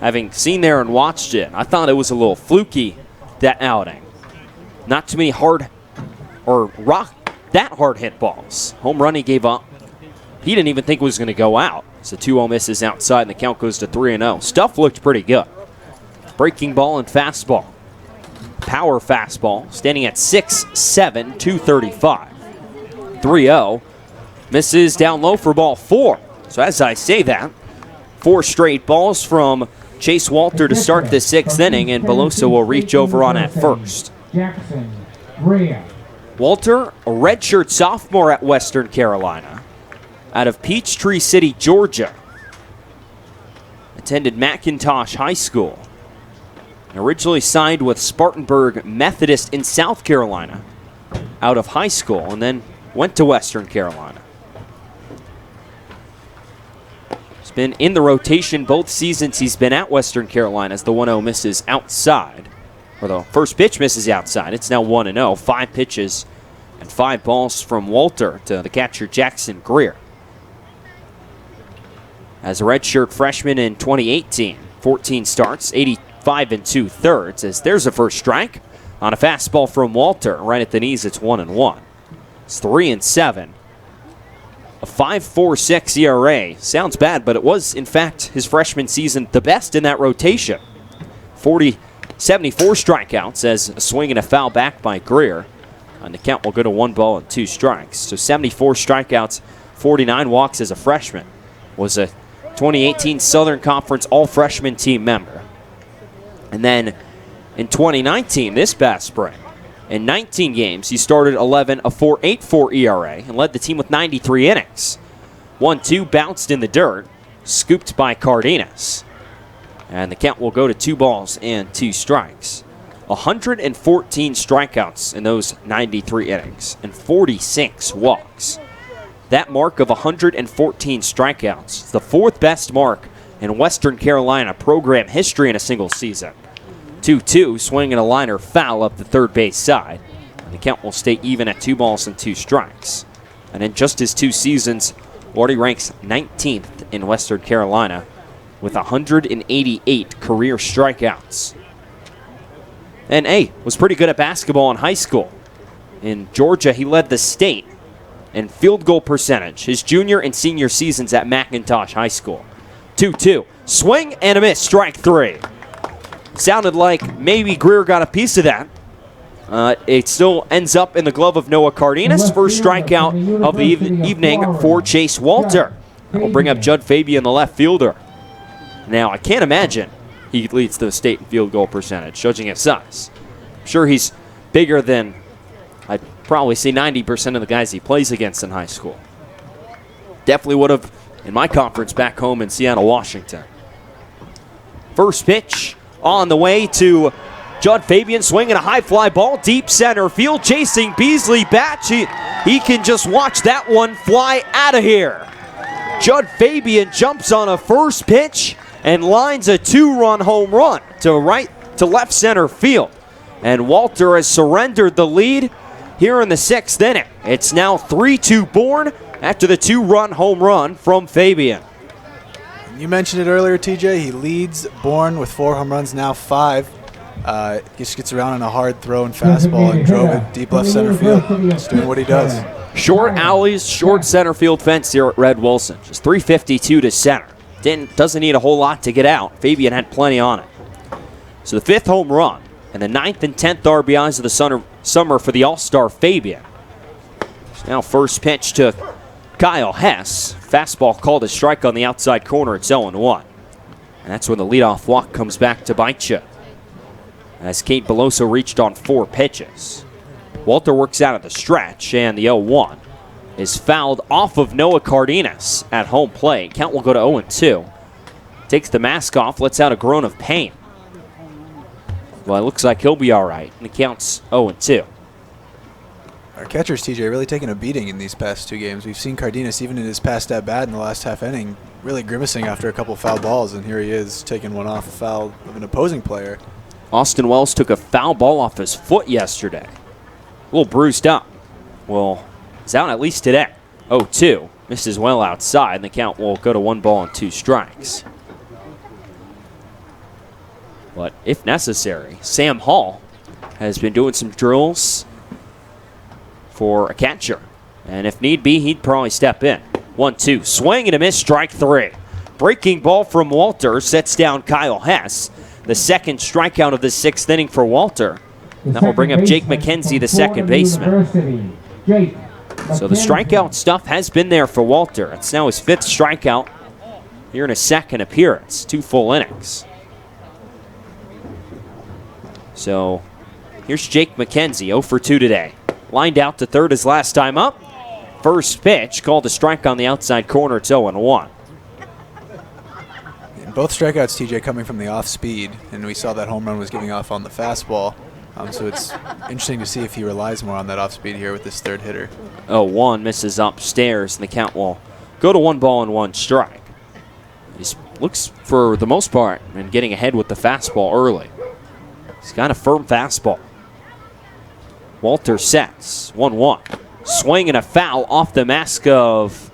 Having seen there and watched it, I thought it was a little fluky, that outing. Not too many hard hit balls. Home run he gave up. He didn't even think it was going to go out. So 2-0 misses outside, and the count goes to 3-0. Stuff looked pretty good. Breaking ball and fastball. Power fastball, standing at 6'7", 235. 3-0. Misses down low for ball 4. So as I say that, 4 straight balls from Chase Walter to start the 6th inning, and Beloso will reach over on at first. Jackson, Brea. Walter, a redshirt sophomore at Western Carolina, out of Peachtree City, Georgia. Attended McIntosh High School. Originally signed with Spartanburg Methodist in South Carolina out of high school, and then went to Western Carolina. He's been in the rotation both seasons he's been at Western Carolina, as the 1-0 misses outside. Or the first pitch misses outside. It's now 1-0. 5 pitches and 5 balls from Walter to the catcher Jackson Greer. As a redshirt freshman in 2018, 14 starts, 85 2/3. As there's a first strike on a fastball from Walter. Right at the knees, it's 1-1. It's 3-7. A 5.46 ERA. Sounds bad, but it was, in fact, his freshman season the best in that rotation. 74 strikeouts as a swing and a foul back by Greer. And the count will go to 1 ball and 2 strikes. So 74 strikeouts, 49 walks as a freshman. Was a 2018 Southern Conference All-Freshman team member. And then in 2019, this past spring, in 19 games, he started 11, a 4.84 ERA, and led the team with 93 innings. 1-2 bounced in the dirt, scooped by Cardenas. And the count will go to 2 balls and 2 strikes. 114 strikeouts in those 93 innings and 46 walks. That mark of 114 strikeouts is the 4th best mark in Western Carolina program history in a single season. 2-2, swing and a liner foul up the third base side. And the count will stay even at 2 balls and 2 strikes. And in just his 2 seasons, Wardy ranks 19th in Western Carolina with 188 career strikeouts. And was pretty good at basketball in high school. In Georgia, he led the state in field goal percentage his junior and senior seasons at McIntosh High School. 2-2, swing and a miss, strike 3. Sounded like maybe Greer got a piece of that. It still ends up in the glove of Noah Cardenas. First strikeout of the evening for Chase Walter. That will bring up Judd Fabian, the left fielder. Now, I can't imagine he leads the state in field goal percentage, judging his size. I'm sure he's bigger than, I'd probably say, 90% of the guys he plays against in high school. Definitely would have in my conference back home in Seattle, Washington. First pitch on the way to Judd Fabian, swinging a high fly ball, deep center field, chasing Beasley Batch. He can just watch that one fly out of here. Judd Fabian jumps on a first pitch and lines a 2-run home run to left center field. And Walter has surrendered the lead here in the 6th inning. It's now 3-2 Bourne after the 2-run home run from Fabian. You mentioned it earlier, TJ. He leads Bourne with 4 home runs, now 5. Just gets around on a hard throw and fastball and drove it deep left center field. Just doing what he does. Short alleys, short center field fence here at Red Wilson. Just 352 to center. Doesn't need a whole lot to get out. Fabian had plenty on it. So the 5th home run and the 9th and 10th RBIs of the summer for the All-Star Fabian. So now first pitch to Kyle Hess. Fastball called a strike on the outside corner. It's 0-1. And that's when the leadoff walk comes back to bite you, as Cade Beloso reached on 4 pitches. Walter works out of the stretch, and the 0-1 is fouled off of Noah Cardenas at home plate. Count will go to 0-2. Takes the mask off, lets out a groan of pain. Well, it looks like he'll be all right, and the count's 0-2. Our catchers, TJ, really taking a beating in these past two games. We've seen Cardenas, even in his past at-bat in the last half inning, really grimacing after a couple foul balls, and here he is taking one off a foul of an opposing player. Austin Wells took a foul ball off his foot yesterday. A little bruised up. Well, he's out at least today. 0-2. Misses well outside, and the count will go to 1 ball and 2 strikes. But if necessary, Sam Hall has been doing some drills for a catcher. And if need be, he'd probably step in. 1-2. Swing and a miss, strike 3. Breaking ball from Walter sets down Kyle Hess. The second strikeout of the 6th inning for Walter. That will bring up Jake McKenzie, the second baseman. So the strikeout stuff has been there for Walter. It's now his 5th strikeout here in his 2nd appearance. 2 full innings. So here's Jake McKenzie, 0 for 2 today. Lined out to third his last time up. First pitch, called a strike on the outside corner. It's 0-1. And both strikeouts, TJ, coming from the off speed, and we saw that home run was giving off on the fastball. So it's interesting to see if he relies more on that off speed here with this third hitter. 0-1 misses upstairs, and the count will go to 1 ball and 1 strike. He looks, for the most part, and getting ahead with the fastball early. He's got a firm fastball. Walter sets 1-1. Swing and a foul off the mask of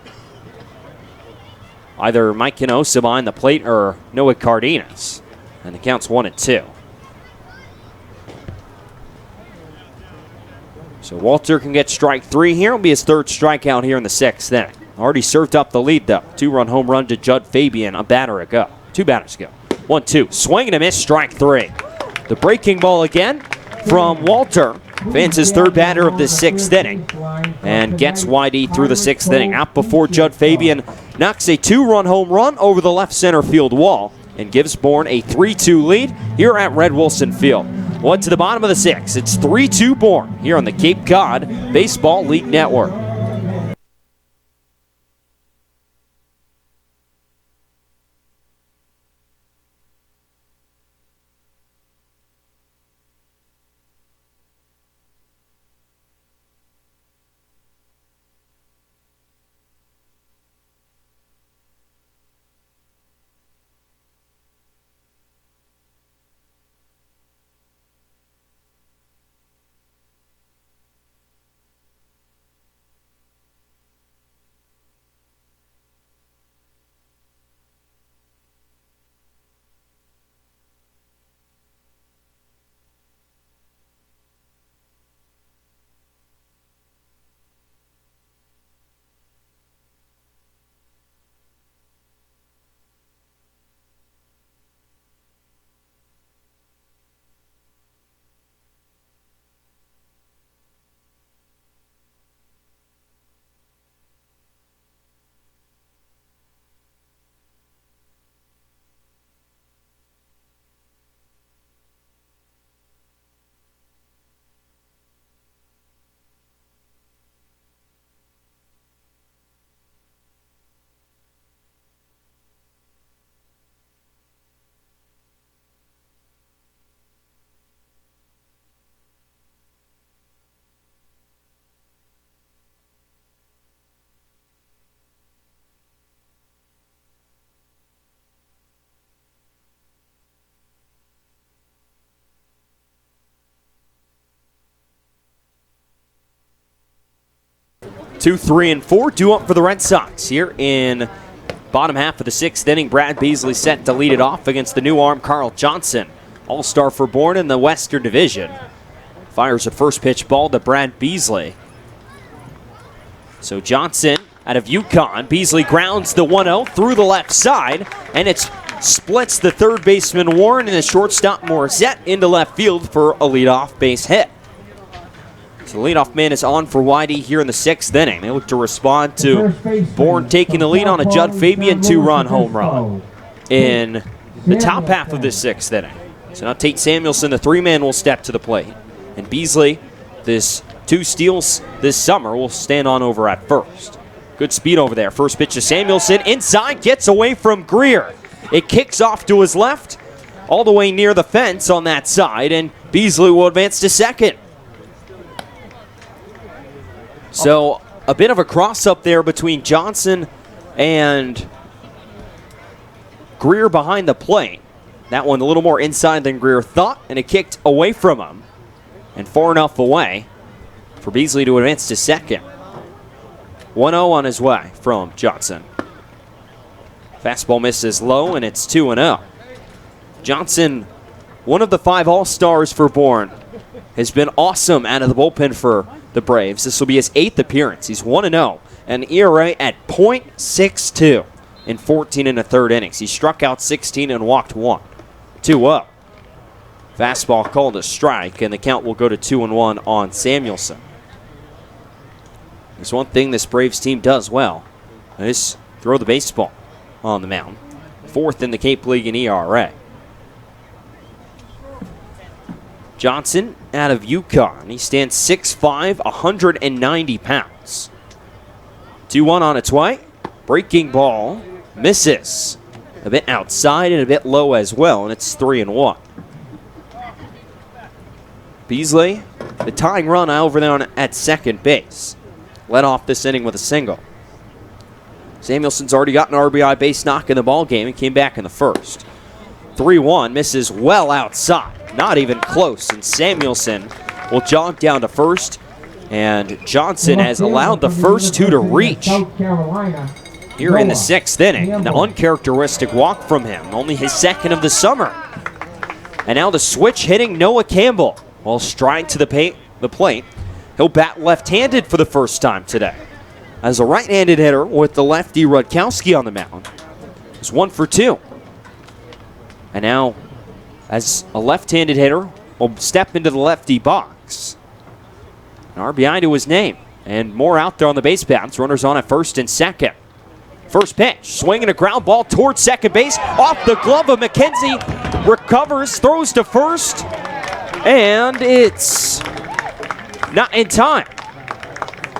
either Mike Canosa behind the plate or Noah Cardenas. And the count's 1-2. So Walter can get strike 3 here. It'll be his 3rd strikeout here in the 6th inning. Already served up the lead, though. 2-run home run to Judd Fabian a batter ago. 2 batters ago. 1-2. Swing and a miss, strike 3. The breaking ball again from Walter. Fans his 3rd batter of the 6th inning and gets YD through the 6th inning. Out before Judd Fabian knocks a 2-run home run over the left center field wall and gives Bourne a 3-2 lead here at Red Wilson Field. Well, to the bottom of the 6th. It's 3-2 Bourne here on the Cape Cod Baseball League Network. Two, 3, and 4 due up for the Red Sox here in bottom half of the 6th inning. Brad Beasley set to lead it off against the new arm Carl Johnson, all-star for Bourne in the Western Division. Fires a first pitch ball to Brad Beasley. So Johnson out of UConn. Beasley grounds the 1-0 through the left side, and it splits the third baseman Warren and the shortstop Morissette into left field for a leadoff base hit. So the leadoff man is on for Whitey here in the 6th inning. They look to respond to Bourne taking the lead on a Judd Fabian 2-run home run in the top half of the 6th inning. So now Tate Samuelson, the 3-man, will step to the plate. And Beasley, this 2 steals this summer, will stand on over at first. Good speed over there. First pitch to Samuelson. Inside, gets away from Greer. It kicks off to his left, all the way near the fence on that side, and Beasley will advance to second. So a bit of a cross-up there between Johnson and Greer behind the plate. That one a little more inside than Greer thought, and it kicked away from him. And far enough away for Beasley to advance to second. 1-0 on his way from Johnson. Fastball misses low, and it's 2-0. Johnson, one of the 5 All-Stars for Bourne, has been awesome out of the bullpen for the Braves. This will be his 8th appearance. He's 1-0, an ERA at .62 in 14 1/3 innings. He struck out 16 and walked 1. 2-0. Fastball called a strike, and the count will go to 2-1 on Samuelson. There's one thing this Braves team does well, and is throw the baseball on the mound. 4th in the Cape League in ERA. Johnson out of Yukon. He stands 6'5", 190 pounds. 2-1 on its way. Breaking ball misses. A bit outside and a bit low as well, and it's 3-1. Beasley, the tying run over there at second base. Led off this inning with a single. Samuelson's already got an RBI base knock in the ball game and came back in the first. 3-1, misses well outside. Not even close, and Samuelson will jog down to first, and Johnson has allowed the first 2 to reach here in the 6th inning. An uncharacteristic walk from him, only his 2nd of the summer. And now the switch hitting Noah Campbell will stride to the plate. He'll bat left-handed for the first time today. As a right-handed hitter with the lefty Rudkowski on the mound, it's 1 for 2. And now, as a left-handed hitter, will step into the lefty box. An RBI to his name, and more out there on the base paths. Runners on at first and second. First pitch, swinging a ground ball towards second base, off the glove of McKenzie, recovers, throws to first, and it's not in time.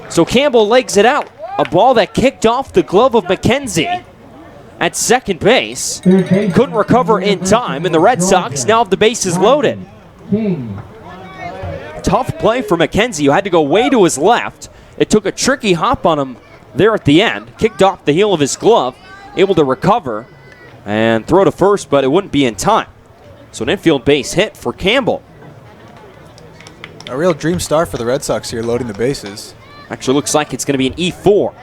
So Campbell legs it out. A ball that kicked off the glove of McKenzie at second base. Couldn't recover in time, and the Red Sox now have the bases loaded. Tough play for McKenzie, who had to go way to his left. It took a tricky hop on him there at the end. Kicked off the heel of his glove, able to recover and throw to first, but it wouldn't be in time. So an infield base hit for Campbell. A real dream start for the Red Sox here, loading the bases. Actually looks like it's going to be an E4.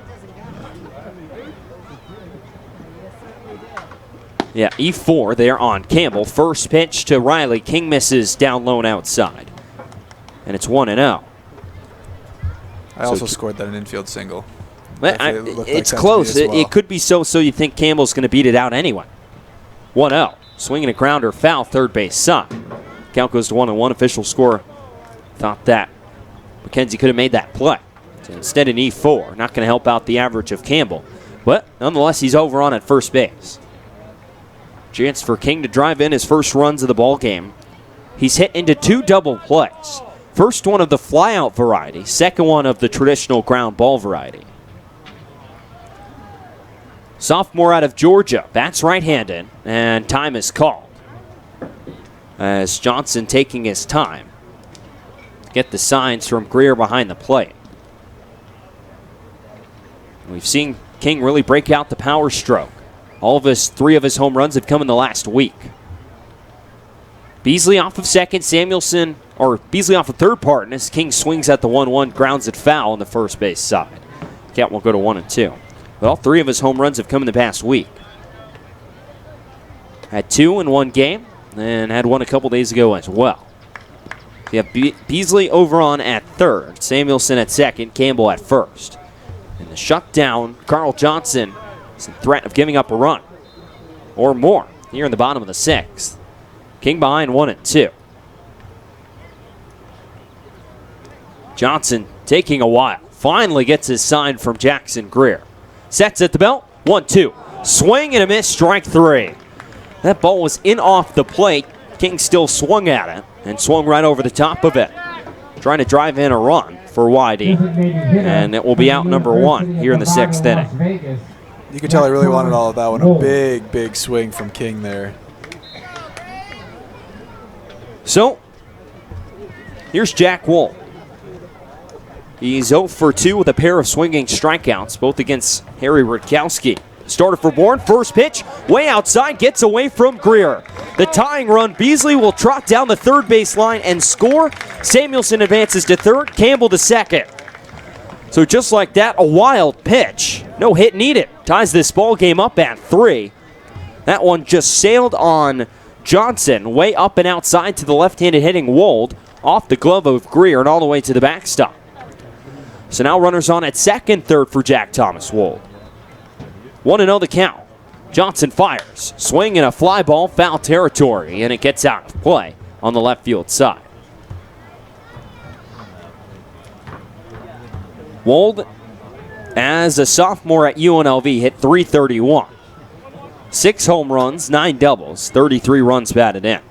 Yeah, E4 there on Campbell. First pitch to Riley. King misses down low and outside. And it's 1-0. I also scored that an infield single. It's close. It could be so you think Campbell's going to beat it out anyway. 1-0. Swinging a grounder foul, third base side. Count goes to 1-1. Official score thought that McKenzie could have made that play. So instead an E4. Not going to help out the average of Campbell. But nonetheless, he's over on at first base. Chance for King to drive in his first runs of the ball game. He's hit into 2 double plays. First one of the flyout variety. Second one of the traditional ground ball variety. Sophomore out of Georgia. Bats right-handed, and time is called. As Johnson taking his time to get the signs from Greer behind the plate. We've seen King really break out the power stroke. All of 3 of his home runs have come in the last week. Beasley off of second, Beasley off of third part, and as King swings at the 1-1, grounds it foul on the first base side. Count will go to 1-2. But all 3 of his home runs have come in the past week. Had 2 in one game, and had 1 a couple days ago as well. You have Beasley over on at third, Samuelson at second, Campbell at first. And the shutdown, Carl Johnson, is in threat of giving up a run or more here in the bottom of the 6th. King behind 1-2. Johnson taking a while. Finally gets his sign from Jackson Greer. Sets at the belt. 1-2. Swing and a miss. Strike 3. That ball was in off the plate. King still swung at it and swung right over the top of it. trying to drive in a run for YD. And it will be out number 1 here in the 6th inning. You could tell he really wanted all of that one. A big, big swing from King there. So, here's Jack Wold. He's 0 for 2 with a pair of swinging strikeouts, both against Harry Rutkowski. Starter for Bourne, first pitch, way outside, gets away from Greer. The tying run, Beasley will trot down the third base line and score. Samuelson advances to third, Campbell to second. So just like that, a wild pitch. No hit needed. Ties this ball game up at 3. That one just sailed on Johnson, way up and outside to the left-handed hitting Wold, off the glove of Greer and all the way to the backstop. So now runners on at second, third for Jack Thomas Wold. 1-0 the count. Johnson fires. Swing and a fly ball, foul territory, and it gets out of play on the left field side. Wold, as a sophomore at UNLV, hit .331. 6 home runs, 9 doubles, 33 runs batted in.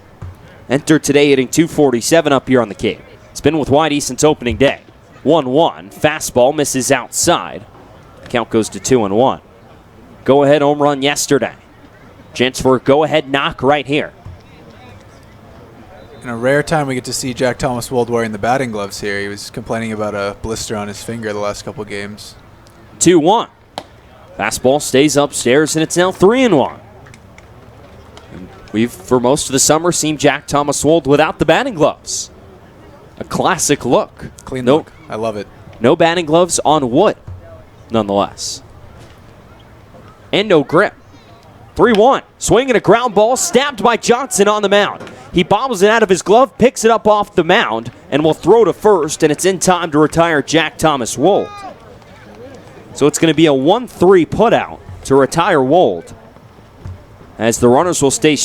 Entered today hitting .247 up here on the Cape. It's been with YD since opening day. 1-1. Fastball misses outside. Count goes to 2-1. Go-ahead home run yesterday. Chance for a go-ahead knock right here. In a rare time we get to see Jack Thomas Wold wearing the batting gloves here. He was complaining about a blister on his finger the last couple games. 2-1. Fastball stays upstairs, and it's now 3-1. We've, for most of the summer, seen Jack Thomas Wold without the batting gloves. A classic look. Clean look. I love it. No batting gloves on wood, nonetheless. And no grip. 3-1. Swing and a ground ball stabbed by Johnson on the mound. He bobbles it out of his glove, picks it up off the mound, and will throw to first, and it's in time to retire Jack Thomas Wold. So it's going to be a 1-3 putout to retire Wold, as the runners will stay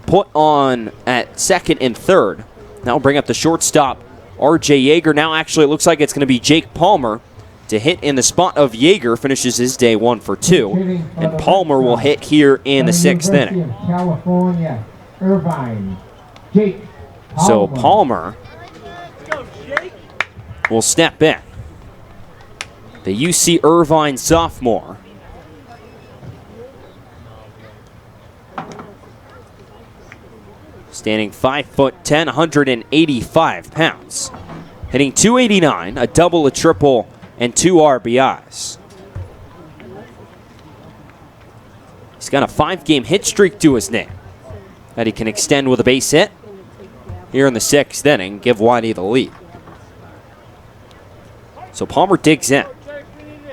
put on at second and third. Now we'll bring up the shortstop, R.J. Yeager. Now actually it looks like it's going to be Jake Palmer to hit in the spot of Yeager. Finishes his day 1 for 2. And Palmer will hit here in the 6th inning. California, Irvine, Jake Palmer. So Palmer will step in. The UC Irvine sophomore. Standing 5'10", 185 pounds. Hitting .289, a double, a triple, and 2 RBIs. He's got a 5-game hit streak to his name that he can extend with a base hit here in the 6th inning, give YD the lead. So Palmer digs in.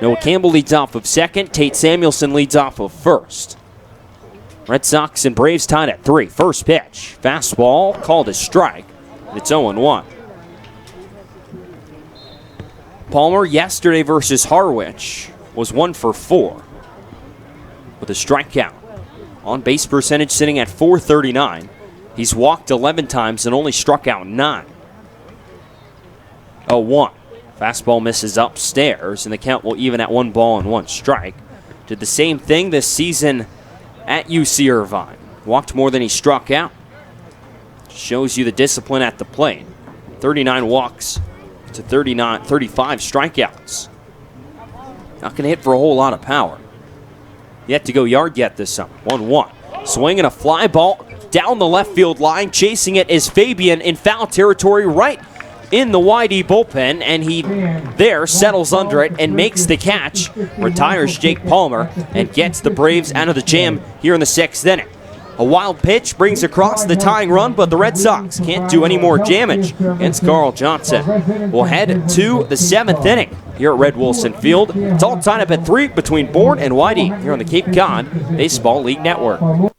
Noah Campbell leads off of second. Tate Samuelson leads off of first. Red Sox and Braves tied at 3. First pitch. Fastball called a strike. It's 0-1. Palmer yesterday versus Harwich was 1 for 4 with a strikeout. On base percentage sitting at .439. He's walked 11 times and only struck out 9. 0-1. Fastball misses upstairs, and the count will even at 1 ball and 1 strike. Did the same thing this season at UC Irvine. Walked more than he struck out. Shows you the discipline at the plate. 39 walks to 35 strikeouts. Not going to hit for a whole lot of power. Yet to go yard yet this summer. 1-1. Swing and a fly ball down the left field line. Chasing it is Fabian in foul territory right in the YD bullpen, and he there settles under it and makes the catch. Retires Jake Palmer and gets the Braves out of the jam here in the 6th inning. A wild pitch brings across the tying run, but the Red Sox can't do any more damage against Carl Johnson. We'll head to the 7th inning here at Red Wilson Field. It's all tied up at 3 between Bourne and YD here on the Cape Cod Baseball League Network.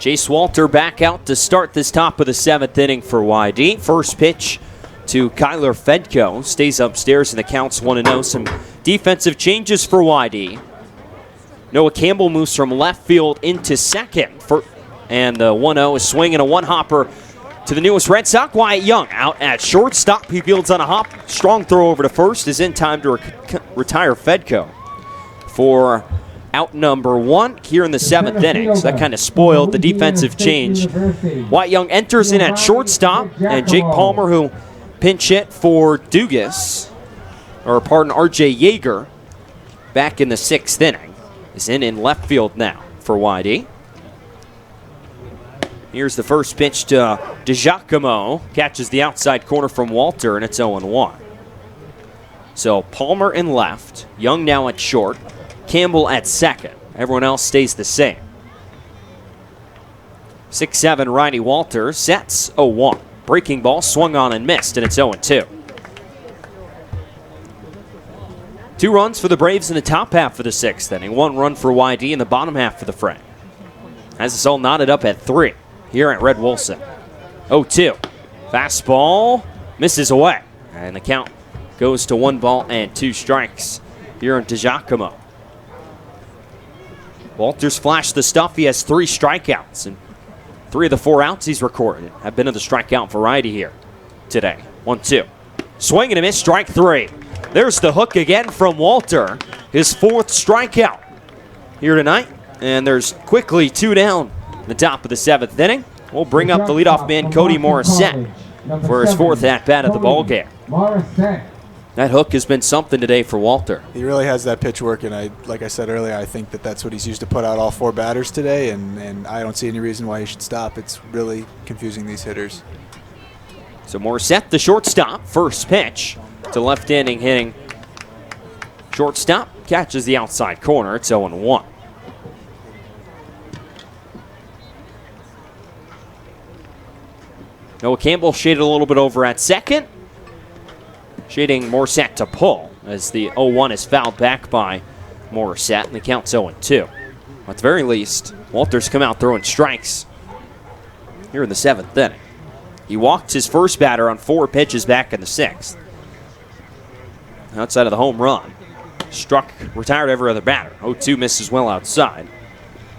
Chase Walter back out to start this top of the 7th inning for YD. First pitch to Kyler Fedko. Stays upstairs and the count's 1-0. Some defensive changes for YD. Noah Campbell moves from left field into second. And the 1-0 is swinging a one-hopper to the newest Red Sox. Wyatt Young out at shortstop. He fields on a hop. Strong throw over to first is in time to retire Fedko for out number 1 here in the 7th inning. So that kind of spoiled the defensive change. Wyatt Young enters in at shortstop, and Jake Palmer, who pinch hit for RJ Yeager, back in the 6th inning, is in left field now for YD. Here's the first pitch to DiGiacomo. Catches the outside corner from Walter, and it's 0-1. So Palmer in left, Young now at short, Campbell at second. Everyone else stays the same. 6'7" righty Walter sets 0-1. Breaking ball swung on and missed, and it's 0-2. 2 runs for the Braves in the top half of the 6th inning. 1 run for YD in the bottom half of the frame. Has us all knotted up at 3 here at Red Wilson. 0-2. Fastball misses away. And the count goes to 1 ball and 2 strikes here in DiGiacomo. Walters flashed the stuff. He has 3 strikeouts. And 3 of the 4 outs he's recorded have been of the strikeout variety here today. 1-2. Swing and a miss, strike 3. There's the hook again from Walter. His 4th strikeout here tonight. And there's quickly 2 down in the top of the 7th inning. We'll bring up the leadoff man, Cody Morissette, for his 4th at-bat of the ballgame. That hook has been something today for Walter. He really has that pitch working. Like I said earlier, I think that's what he's used to put out all 4 batters today, and I don't see any reason why he should stop. It's really confusing these hitters. So Morissette, the shortstop, first pitch to left inning hitting shortstop, catches the outside corner. It's 0-1. Noah Campbell shaded a little bit over at second. Shading Morissette to pull as the 0-1 is fouled back by Morissette, and the count's 0-2. At the very least, Walters come out throwing strikes here in the 7th inning. He walked his first batter on 4 pitches back in the 6th. Outside of the home run. Retired every other batter. 0-2 misses well outside.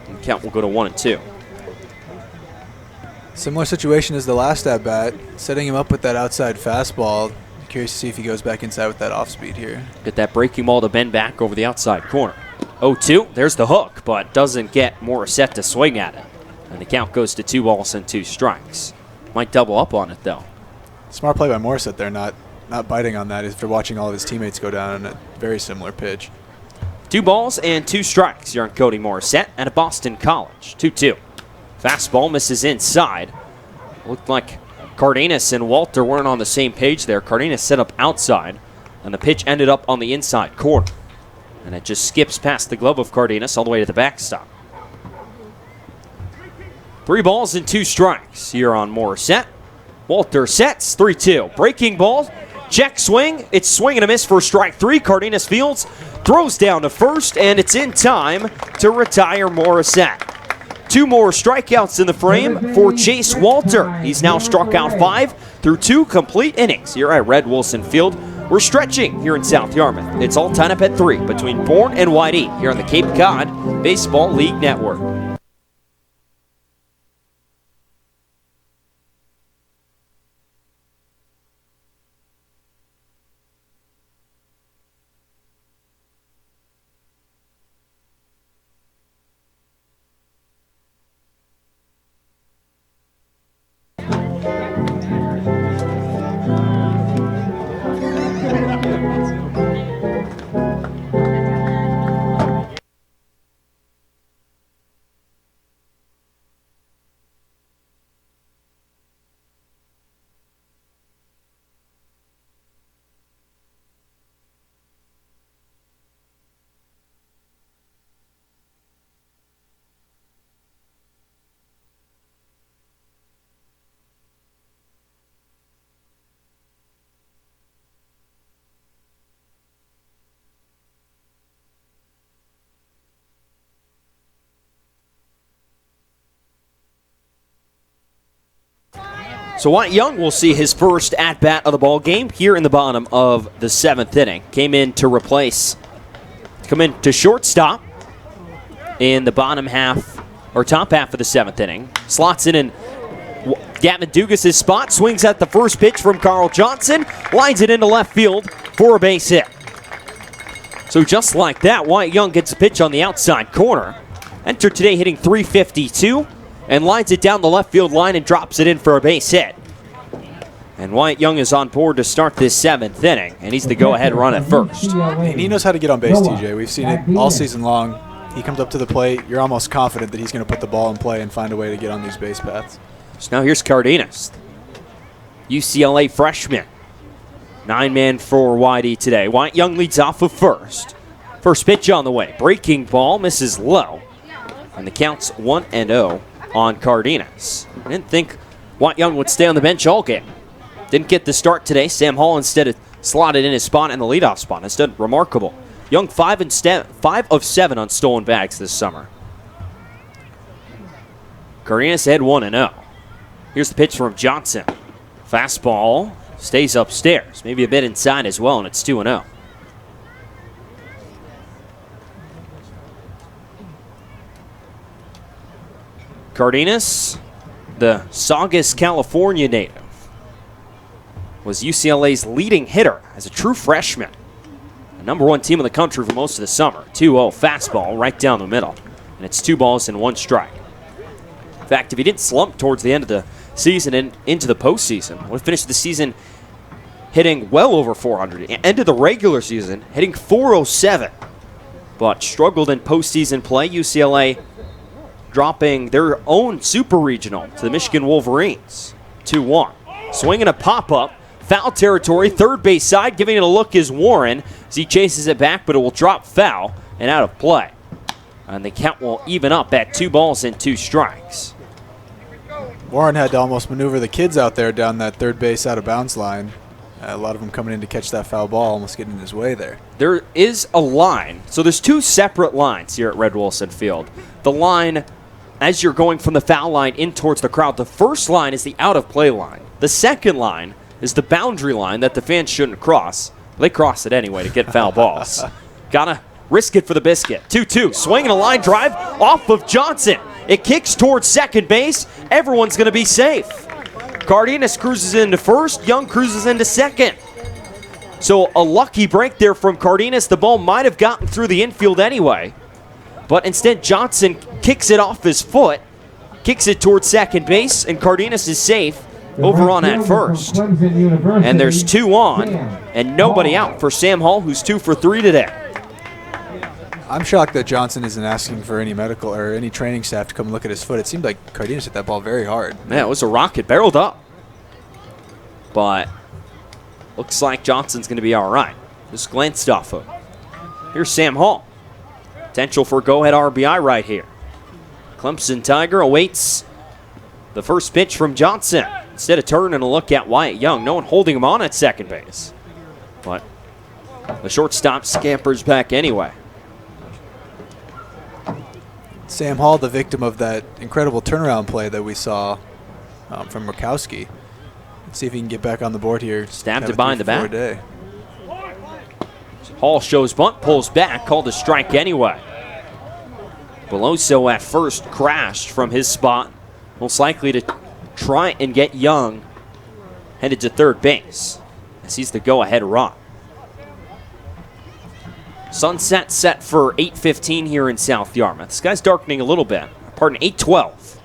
And the count will go to 1-2. Similar situation as the last at-bat, setting him up with that outside fastball. Curious to see if he goes back inside with that off-speed here. Get that breaking ball to bend back over the outside corner. 0-2, there's the hook, but doesn't get Morissette to swing at it. And the count goes to 2 balls and 2 strikes. Might double up on it, though. Smart play by Morissette there, not biting on that after watching all of his teammates go down on a very similar pitch. 2 balls and 2 strikes. You're on Cody Morissette at Boston College. 2-2. Fastball misses inside. Looked like Cardenas and Walter weren't on the same page there. Cardenas set up outside, and the pitch ended up on the inside corner. And it just skips past the glove of Cardenas all the way to the backstop. 3 balls and 2 strikes here on Morissette. Walter sets 3-2. Breaking ball, check swing. It's swing and a miss for strike 3. Cardenas fields, throws down to first, and it's in time to retire Morissette. 2 more strikeouts in the frame for Chase Walter. He's now struck out 5 through 2 complete innings here at Red Wilson Field. We're stretching here in South Yarmouth. It's all tied up at 3 between Bourne and YD here on the Cape Cod Baseball League Network. So Wyatt Young will see his first at-bat of the ball game here in the bottom of the 7th inning. Come in to shortstop in the bottom half, or top half of the 7th inning. Slots in Gavin Dugas' spot, swings at the first pitch from Carl Johnson, lines it into left field for a base hit. So just like that, Wyatt Young gets a pitch on the outside corner. Entered today hitting .352 and lines it down the left field line and drops it in for a base hit. And Wyatt Young is on board to start this 7th inning, and he's the go-ahead run at first. And he knows how to get on base, TJ. We've seen it all season long. He comes up to the plate. You're almost confident that he's going to put the ball in play and find a way to get on these base paths. So now here's Cardenas, UCLA freshman. 9-man for Whitey today. Wyatt Young leads off of first. First pitch on the way. Breaking ball misses low. And the count's 1-0 on Cardenas. I didn't think Wyatt Young would stay on the bench all game. Didn't get the start today. Sam Hall instead slotted in his spot in the leadoff spot. It's done remarkable. Young 5 of 7 on stolen bags this summer. Cardenas had 1-0. Here's the pitch from Johnson. Fastball stays upstairs. Maybe a bit inside as well, and it's 2-0. Cardenas, the Saugus, California native, was UCLA's leading hitter as a true freshman. The #1 team in the country for most of the summer. 2-0 fastball right down the middle. And it's 2 balls and 1 strike. In fact, if he didn't slump towards the end of the season and into the postseason, would have finished the season hitting well over 400. Ended the regular season hitting .407. But struggled in postseason play. UCLA dropping their own super regional to the Michigan Wolverines. 2-1. Swinging a pop-up. Foul territory, third base side. Giving it a look is Warren as he chases it back, but it will drop foul and out of play. And the count will even up at 2 balls and 2 strikes. Warren had to almost maneuver the kids out there down that third base out of bounds line. A lot of them coming in to catch that foul ball, almost getting in his way there. There is a line. So there's 2 separate lines here at Red Wilson Field. The line as you're going from the foul line in towards the crowd. The first line is the out-of-play line. The second line is the boundary line that the fans shouldn't cross. They cross it anyway to get foul balls. Gotta risk it for the biscuit. 2-2. Swinging a line drive off of Johnson. It kicks towards second base. Everyone's going to be safe. Cardenas cruises into first. Young cruises into second. So a lucky break there from Cardenas. The ball might have gotten through the infield anyway. But instead, Johnson kicks it off his foot, kicks it towards second base, and Cardenas is safe over on at first. And there's 2 on, and nobody out for Sam Hall, who's 2 for 3 today. I'm shocked that Johnson isn't asking for any medical or any training staff to come look at his foot. It seemed like Cardenas hit that ball very hard. Yeah, it was a rocket, barreled up. But looks like Johnson's going to be all right. Just glanced off of. Here's Sam Hall. Potential for go-ahead RBI right here. Clemson Tiger awaits the first pitch from Johnson. Instead of turning a look at Wyatt Young, no one holding him on at second base. But the shortstop scampers back anyway. Sam Hall, the victim of that incredible turnaround play that we saw from Murkowski. Let's see if he can get back on the board here. Stabbed it behind the back. Hall shows bunt, pulls back, called a strike anyway. Beloso at first crashed from his spot. Most likely to try and get Young headed to third base as he's the go-ahead run. Sunset set for 8:15 here in South Yarmouth. The sky's darkening a little bit. Pardon, 8:12.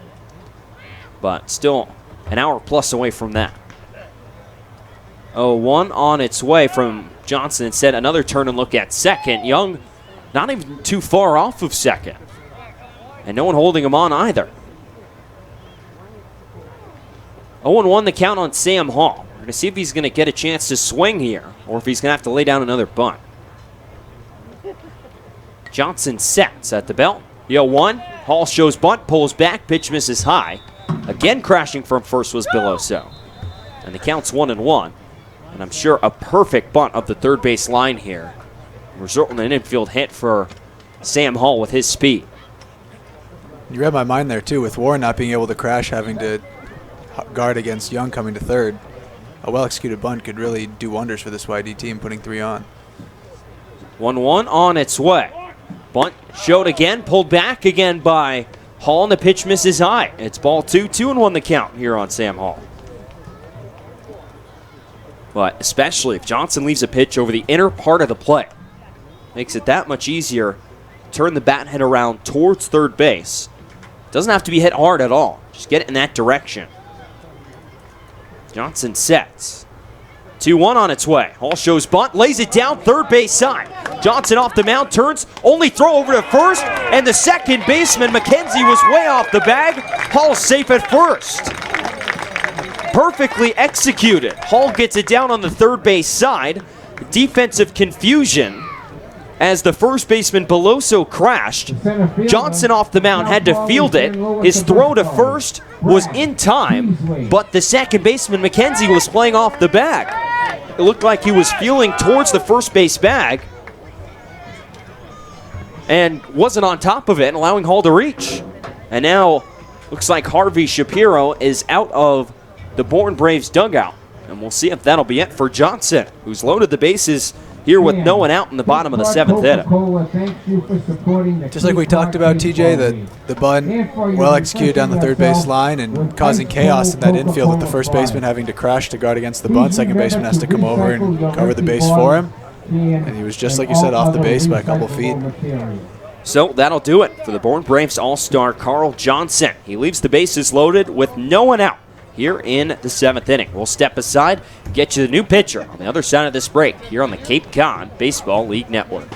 But still an hour plus away from that. 0-1 on its way from Johnson. Instead, another turn and look at second. Young not even too far off of second. And no one holding him on either. 0-1 the count on Sam Hall. We're going to see if he's going to get a chance to swing here or if he's going to have to lay down another bunt. Johnson sets at the belt. The 0-1. Hall shows bunt, pulls back, pitch misses high. Again crashing from first was Beloso. And the count's 1-1. And I'm sure a perfect bunt of the third base line here, resulting in an infield hit for Sam Hall with his speed. You read my mind there, too, with Warren not being able to crash, having to guard against Young coming to third, a well-executed bunt could really do wonders for this YD team, putting 3 on. 1-1 on its way. Bunt showed again, pulled back again by Hall, and the pitch misses high. It's ball 2, 2-1 the count here on Sam Hall. But especially if Johnson leaves a pitch over the inner part of the plate, makes it that much easier. Turn the bat head around towards third base. Doesn't have to be hit hard at all. Just get it in that direction. Johnson sets. 2-1 on its way. Hall shows bunt, lays it down third base side. Johnson off the mound, turns, only throw over to first, and the second baseman, McKenzie, was way off the bag. Hall's safe at first. Perfectly executed. Hall gets it down on the third base side. Defensive confusion as the first baseman Beloso crashed. Johnson off the mound had to field it. His throw to first was in time, but the second baseman McKenzie was playing off the bag. It looked like he was feeling towards the first base bag and wasn't on top of it, allowing Hall to reach. And now looks like Harvey Shapiro is out of the Bourne Braves dugout, and we'll see if that'll be it for Johnson, who's loaded the bases here with no one out in the bottom of the 7th inning. Just like we talked about, TJ, the bunt well executed down the third base line and causing chaos in that infield with the first baseman having to crash to guard against the bunt. Second baseman has to come over and cover the base for him. And he was, just like you said, off the base by a couple feet. So that'll do it for the Bourne Braves All-Star Carl Johnson. He leaves the bases loaded with no one out here in the 7th inning. We'll step aside, get you the new pitcher on the other side of this break here on the Cape Cod Baseball League Network.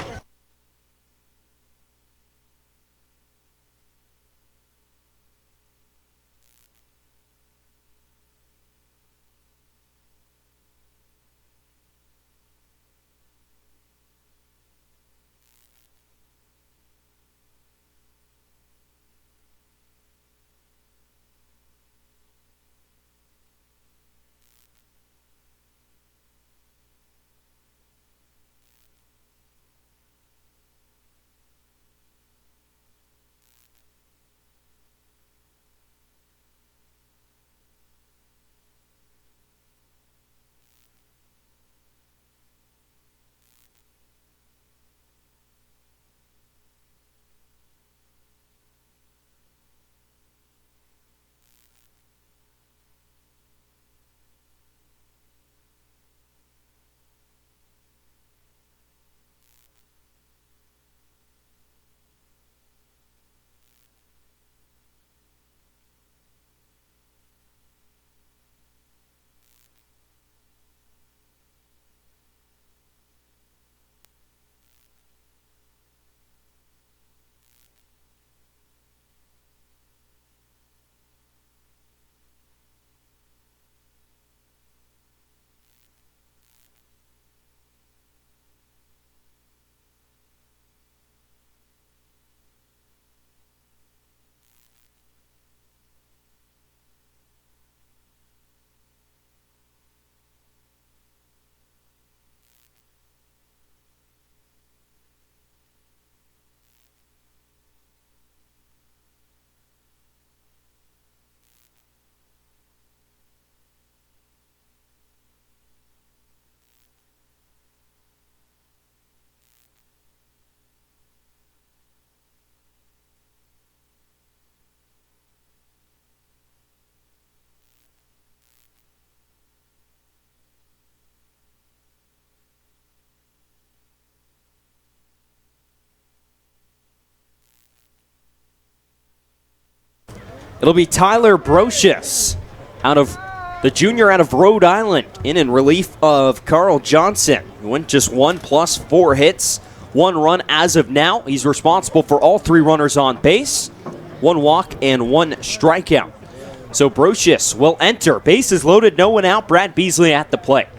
It'll be Tyler Brocious, the junior out of Rhode Island, in relief of Carl Johnson, who went just 1+4 hits, 1 run as of now. He's responsible for all 3 runners on base, 1 walk, and 1 strikeout. So Brocious will enter. Bases loaded, no one out. Brad Beasley at the plate.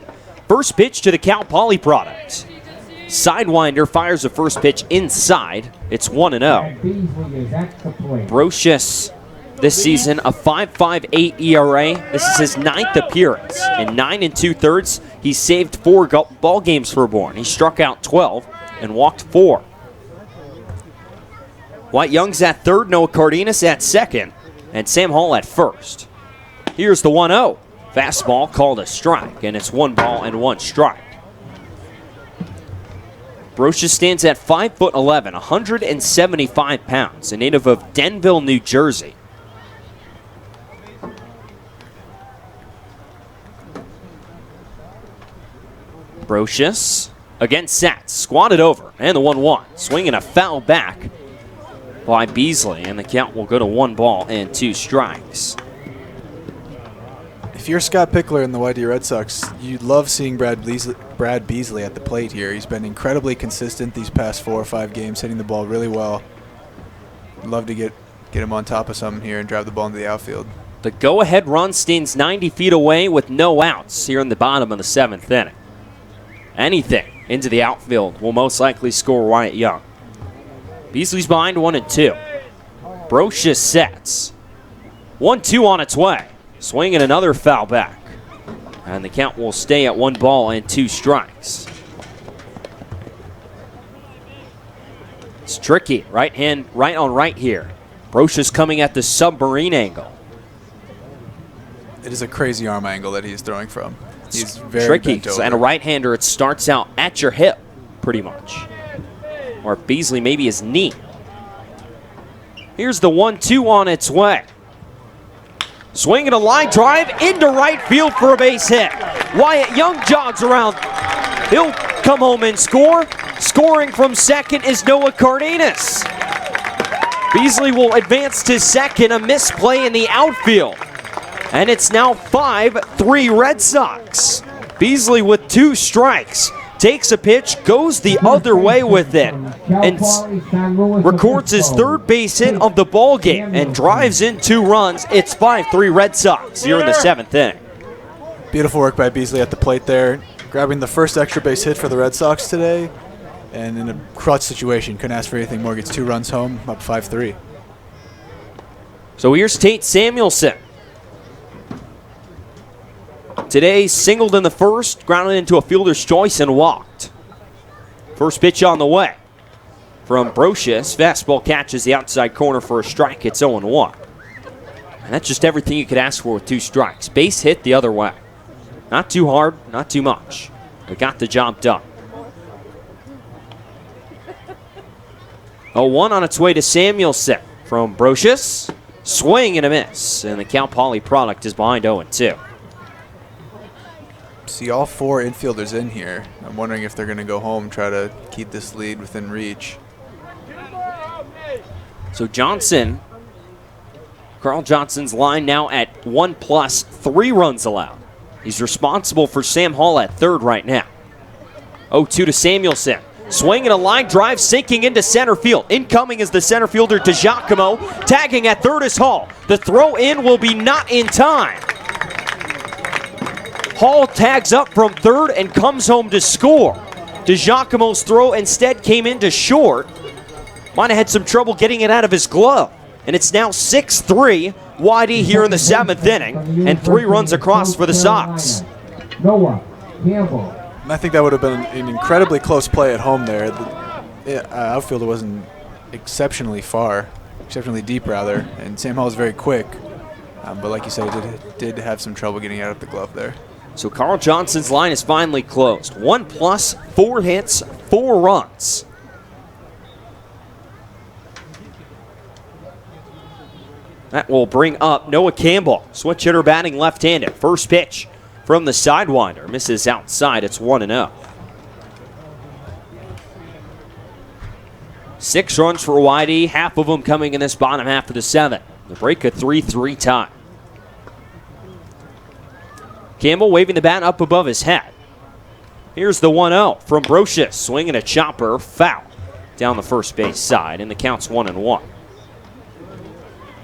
First pitch to the Cal Poly product. Sidewinder fires the first pitch inside. It's 1-0. Brocious this season, a 5.58 ERA. This is his 9th appearance. In 9 2/3, he saved 4 ball games for Bourne. He struck out 12 and walked 4. White Young's at third, Noah Cardenas at second, and Sam Hall at first. Here's the 1-0. Fastball called a strike, and it's 1-1 strike. Brocious stands at 5'11", 175 pounds, a native of Denville, New Jersey. Brocious again set, squatted over, and the 1-1. Swinging a foul back by Beasley, and the count will go to 1-2 strikes. If you're Scott Pickler in the YD Red Sox, you'd love seeing Brad Beasley at the plate here. He's been incredibly consistent these past 4 or 5 games, hitting the ball really well. Love to get him on top of something here and drive the ball into the outfield. The go-ahead run stands 90 feet away with no outs here in the bottom of the 7th inning. Anything into the outfield will most likely score Wyatt Young. Beasley's behind 1-2. Brocious sets. 1-2 on its way. Swinging another foul back. And the count will stay at 1-2 strikes. It's tricky. Right hand, right on right here. Brocious coming at the submarine angle. It is a crazy arm angle that he's throwing from. He's very tricky. bent over. And a right-hander, it starts out at your hip, pretty much. Or Beasley, maybe his knee. Here's the 1-2 on its way. Swinging a line drive into right field for a base hit. Wyatt Young jogs around. He'll come home and score. Scoring from second is Noah Cardenas. Beasley will advance to second, a misplay in the outfield. And it's now 5-3 Red Sox. Beasley with 2 strikes. Takes a pitch, goes the other way with it, and records his 3rd base hit of the ball game and drives in 2 runs. It's 5-3 Red Sox here in the 7th inning. Beautiful work by Beasley at the plate there, grabbing the first extra base hit for the Red Sox today, and in a crutch situation, couldn't ask for anything more. Gets 2 runs home, up 5-3. So here's Tate Samuelson. Today singled in the first, grounded into a fielder's choice and walked. First pitch on the way from Brocious. Fastball catches the outside corner for a strike. It's 0-1. And that's just everything you could ask for with 2 strikes. Base hit the other way. Not too hard, not too much. But got the job done. 0-1 on its way to Samuelson from Brocious. Swing and a miss. And the Cal Poly product is behind 0-2. See all 4 infielders in here. I'm wondering if they're going to go home, try to keep this lead within reach. So Johnson, Carl Johnson's line now at 1+ 3 runs allowed. He's responsible for Sam Hall at 3rd right now. 0-2 to Samuelson. Swinging a line drive, sinking into center field. Incoming is the center fielder DiGiacomo. Tagging at 3rd is Hall. The throw in will be not in time. Hall tags up from 3rd and comes home to score. DiGiacomo's throw instead came into short. Might have had some trouble getting it out of his glove. And it's now 6-3 YD here in the 7th inning, and 3 runs across for the Sox. Noah Campbell. I think that would have been an incredibly close play at home there. The outfielder wasn't exceptionally deep rather, and Sam Hall is very quick. But like you said, he did have some trouble getting out of the glove there. So Carl Johnson's line is finally closed. 1+ 4 hits, 4 runs. That will bring up Noah Campbell. Switch hitter batting left-handed. First pitch from the sidewinder. Misses outside. It's 1-0. 6 runs for YD, half of them coming in this bottom half of the 7th. The break a 3-3 tie. Campbell waving the bat up above his head. Here's the 1-0 from Brocious. Swinging a chopper, foul down the first base side, and the count's 1-1.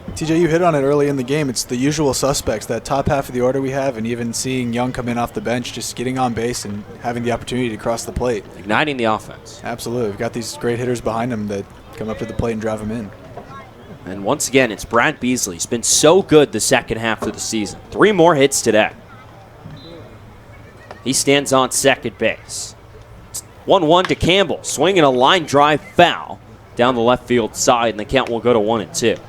TJ, you hit on it early in the game. It's the usual suspects, that top half of the order we have, and even seeing Young come in off the bench, just getting on base and having the opportunity to cross the plate. Igniting the offense. Absolutely. We've got these great hitters behind him that come up to the plate and drive them in. And once again, it's Brad Beasley. He's been so good the second half of the season. 3 more hits today. He stands on second base. 1-1 to Campbell. Swinging a line drive foul down the left field side, and the count will go to 1-2.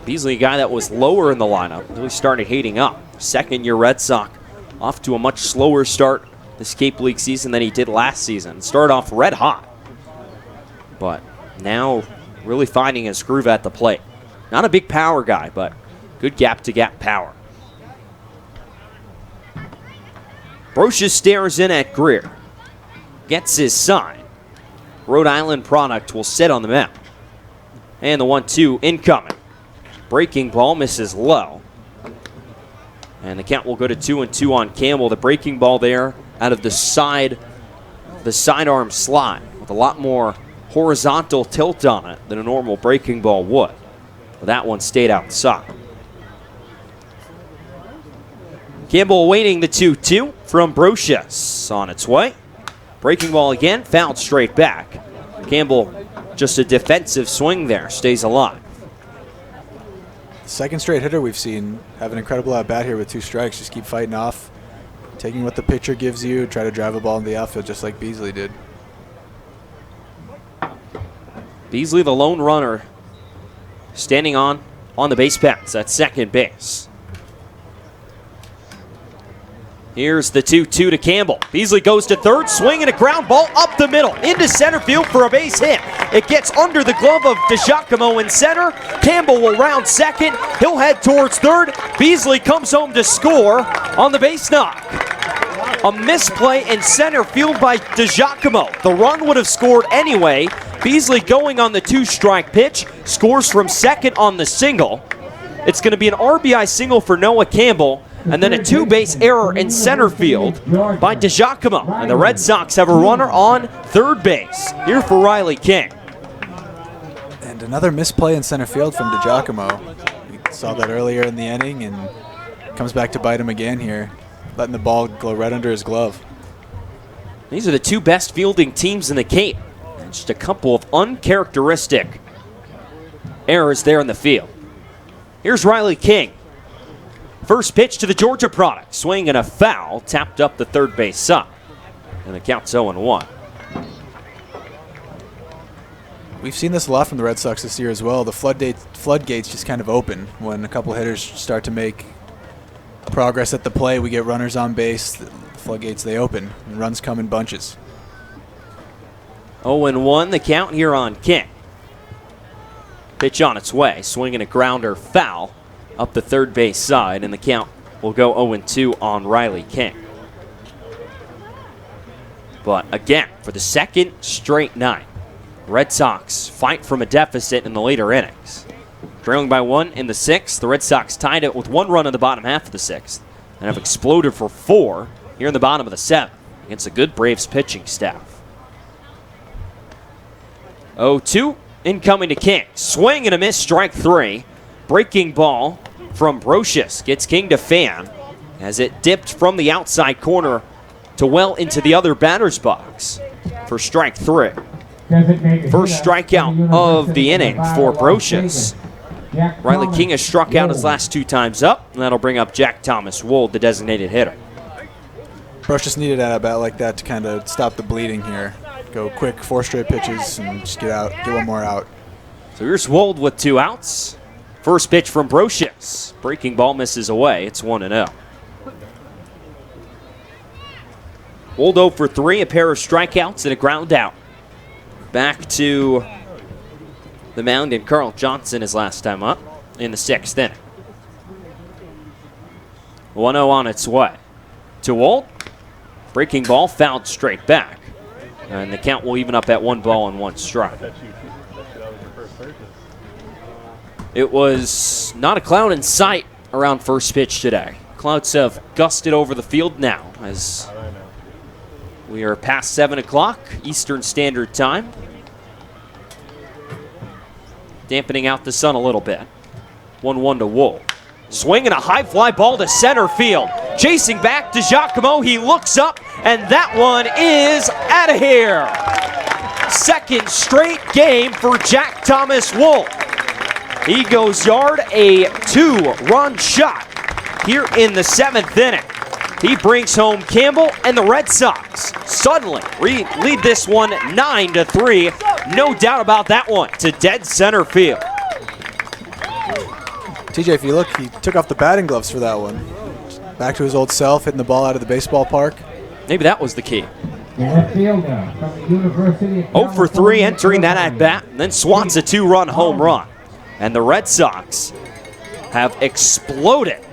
Beasley, a guy that was lower in the lineup, really started heating up. Second-year Red Sox, off to a much slower start this Cape League season than he did last season. Started off red hot, but now really finding his groove at the plate. Not a big power guy, but good gap-to-gap power. Brocious stares in at Greer. Gets his sign. Rhode Island product will sit on the mound. And the 1-2 incoming. Breaking ball misses low. And the count will go to 2-2 on Campbell. The breaking ball there out of the sidearm slide with a lot more horizontal tilt on it than a normal breaking ball would. But that one stayed outside. Campbell awaiting the 2-2 from Brocious on its way. Breaking ball again, fouled straight back. Campbell, just a defensive swing there, stays alive. Second straight hitter we've seen have an incredible at-bat here with 2 strikes. Just keep fighting off, taking what the pitcher gives you, try to drive a ball in the outfield just like Beasley did. Beasley, the lone runner, standing on the base paths at second base. Here's the 2-2 to Campbell. Beasley goes to third, swinging a ground ball up the middle, into center field for a base hit. It gets under the glove of DiGiacomo in center. Campbell will round second. He'll head towards third. Beasley comes home to score on the base knock. A misplay in center field by DiGiacomo. The run would have scored anyway. Beasley going on the 2-strike pitch, scores from second on the single. It's going to be an RBI single for Noah Campbell, and then a 2-base error in center field by DiGiacomo. And the Red Sox have a runner on third base. Here for Riley King. And another misplay in center field from DiGiacomo. We saw that earlier in the inning and comes back to bite him again here, letting the ball go right under his glove. These are the 2 best fielding teams in the Cape. And just a couple of uncharacteristic errors there in the field. Here's Riley King. First pitch to the Georgia product. Swing and a foul. Tapped up the third base side. And the count's 0-1. We've seen this a lot from the Red Sox this year as well. The floodgates just kind of open when a couple hitters start to make progress at the plate. We get runners on base. The floodgates, they open. And runs come in bunches. 0-1 the count here on King. Pitch on its way. Swinging a grounder foul up the third base side, and the count will go 0-2 on Riley King. But again, for the second straight night, Red Sox fight from a deficit in the later innings. Trailing by 1 in the 6th, the Red Sox tied it with 1 run in the bottom half of the 6th and have exploded for 4 here in the bottom of the 7th against a good Braves pitching staff. 0-2 incoming to King. Swing and a miss, strike 3. Breaking ball from Brocious gets King to fan as it dipped from the outside corner to well into the other batter's box for strike 3. First strikeout of the inning for Brocious. Riley King has struck out his last 2 times up, and that'll bring up Jack Thomas Wold, the designated hitter. Brocious needed an at-bat like that to kind of stop the bleeding here. Go quick, 4 straight pitches, and just get out, get 1 more out. So here's Wold with 2 outs. First pitch from Brocious. Breaking ball misses away. It's 1-0. Wold 0 for 3, a pair of strikeouts and a ground out. Back to the mound, and Carl Johnson his last time up in the 6th inning. 1-0 on its way. To Wold. Breaking ball fouled straight back. And the count will even up at 1 ball and 1 strike. It was not a cloud in sight around first pitch today. Clouds have gusted over the field now as we are past 7 o'clock Eastern Standard Time. Dampening out the sun a little bit. 1-1 to Wold. Swinging a high fly ball to center field. Chasing back to DiGiacomo. He looks up, and that one is out of here. Second straight game for Jack Thomas Wold. He goes yard, a 2-run shot here in the 7th inning. He brings home Campbell, and the Red Sox suddenly lead this one 9-3. No doubt about that one, to dead center field. TJ, if you look, he took off the batting gloves for that one. Back to his old self, hitting the ball out of the baseball park. Maybe that was the key. The left fielder from the University of 0 for 3 California, entering that at bat, and then swats a 2-run home run. And the Red Sox have exploded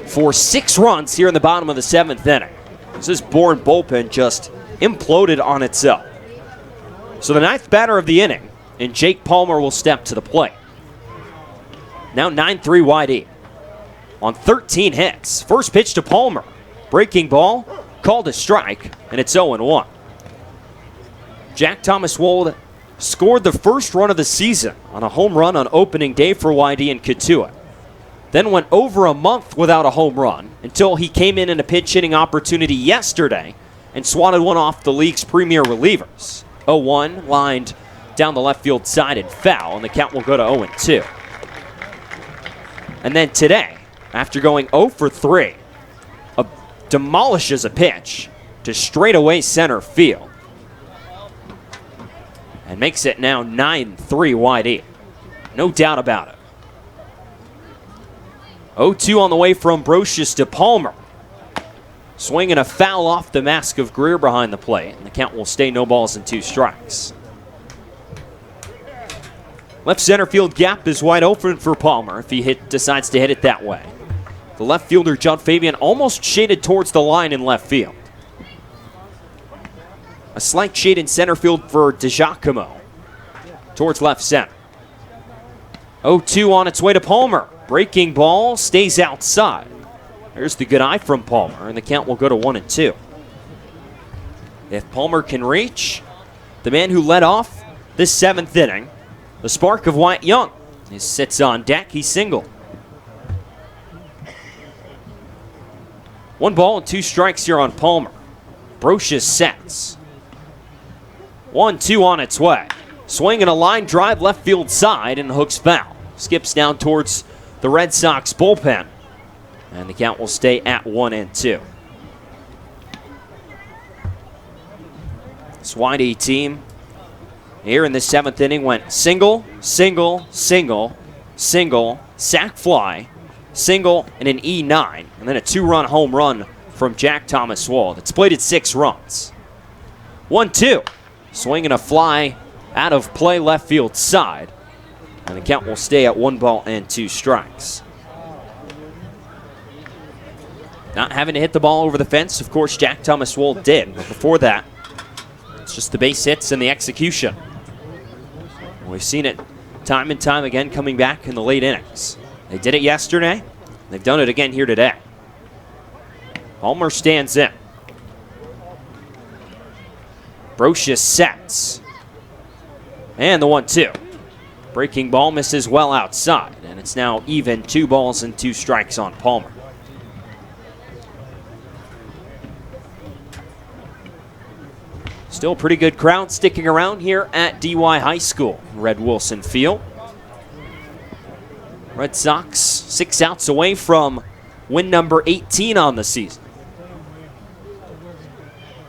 for 6 runs here in the bottom of the 7th inning. This Bourne bullpen just imploded on itself. So the 9th batter of the inning, and Jake Palmer will step to the plate. Now 9-3 wide E. On 13 hits. First pitch to Palmer. Breaking ball, called a strike, and it's 0-1. Jack Thomas Wold scored the first run of the season on a home run on opening day for YD in Katua. Then went over a month without a home run until he came in a pinch hitting opportunity yesterday and swatted one off the league's premier relievers. 0-1 lined down the left field side and foul, and the count will go to 0-2. And then today, after going 0 for 3, demolishes a pitch to straightaway center field and makes it now 9-3 wide E. No doubt about it. 0-2 on the way from Brocious to Palmer. Swinging a foul off the mask of Greer behind the plate, and the count will stay no balls and 2 strikes. Left center field gap is wide open for Palmer if he decides to hit it that way. The left fielder, Judd Fabian, almost shaded towards the line in left field. A slight shade in center field for DiGiacomo towards left center. 0-2 on its way to Palmer. Breaking ball stays outside. There's the good eye from Palmer, and the count will go to 1-2. If Palmer can reach, the man who led off this 7th inning, the spark of Wyatt Young, he sits on deck. He's single. 1 ball and 2 strikes here on Palmer. Brocious sets. 1-2 on its way. Swinging a line drive left field side and hooks foul. Skips down towards the Red Sox bullpen. And the count will stay at 1-2. This Wide team here in the 7th inning went single, single, single, single, sac fly, single, and an E9, and then a 2-run home run from Jack Thomas Wold. It's played at 6 runs. 1-2. Swinging a fly out of play left field side, and the count will stay at 1 ball and 2 strikes. Not having to hit the ball over the fence, of course, Jack Thomas Wold did, but before that, it's just the base hits and the execution. We've seen it time and time again coming back in the late innings. They did it yesterday. They've done it again here today. Palmer stands in. Brocious sets. And the 1-2. Breaking ball misses well outside, and it's now even 2 balls and 2 strikes on Palmer. Still a pretty good crowd sticking around here at DY High School, Red Wilson Field. Red Sox 6 outs away from win number 18 on the season.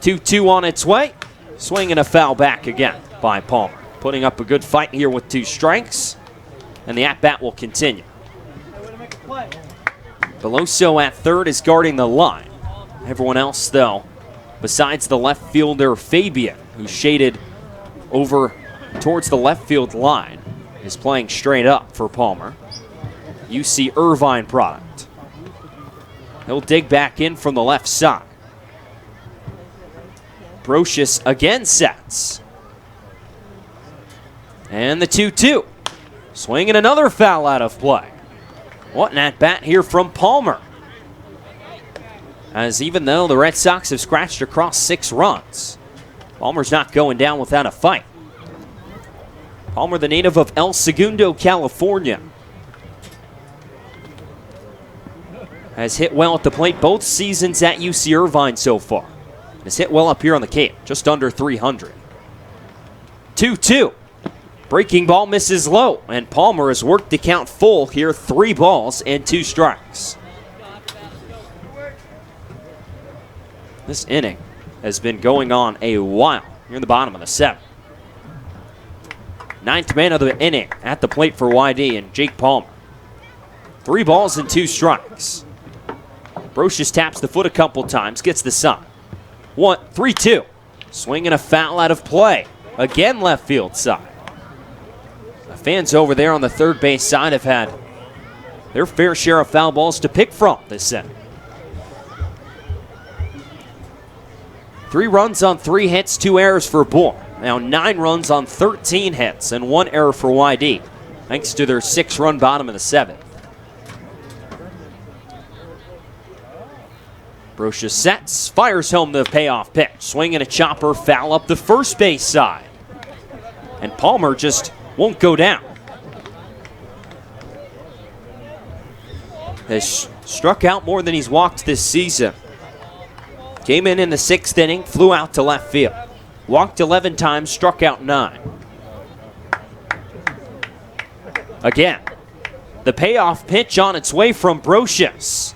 2-2 on its way. Swinging a foul back again by Palmer. Putting up a good fight here with 2 strikes. And the at-bat will continue. Veloso at third is guarding the line. Everyone else, though, besides the left fielder Fabian, who shaded over towards the left field line, is playing straight up for Palmer. UC Irvine product. He'll dig back in from the left side. Brocious again sets. And the 2-2. Swinging another foul out of play. What an at-bat here from Palmer. As even though the Red Sox have scratched across 6 runs, Palmer's not going down without a fight. Palmer, the native of El Segundo, California, has hit well at the plate both seasons at UC Irvine so far. Has hit well up here on the Cape, just under 300. 2-2. Breaking ball misses low, and Palmer has worked the count full here, 3 balls and 2 strikes. This inning has been going on a while here in the bottom of the 7th. 9th man of the inning at the plate for YD and Jake Palmer. 3 balls and 2 strikes. Brocious taps the foot a couple times, gets the sign. 3-2. Swing and a foul out of play. Again, left field side. The fans over there on the third base side have had their fair share of foul balls to pick from this inning. 3 runs on 3 hits, 2 errors for Bourne. Now 9 runs on 13 hits and 1 error for YD, thanks to their 6-run bottom of the 7th. Brocious sets, fires home the payoff pitch. Swing and a chopper, foul up the first base side. And Palmer just won't go down. Has struck out more than he's walked this season. Came in the 6th inning, flew out to left field. Walked 11 times, struck out 9. Again, the payoff pitch on its way from Brocious.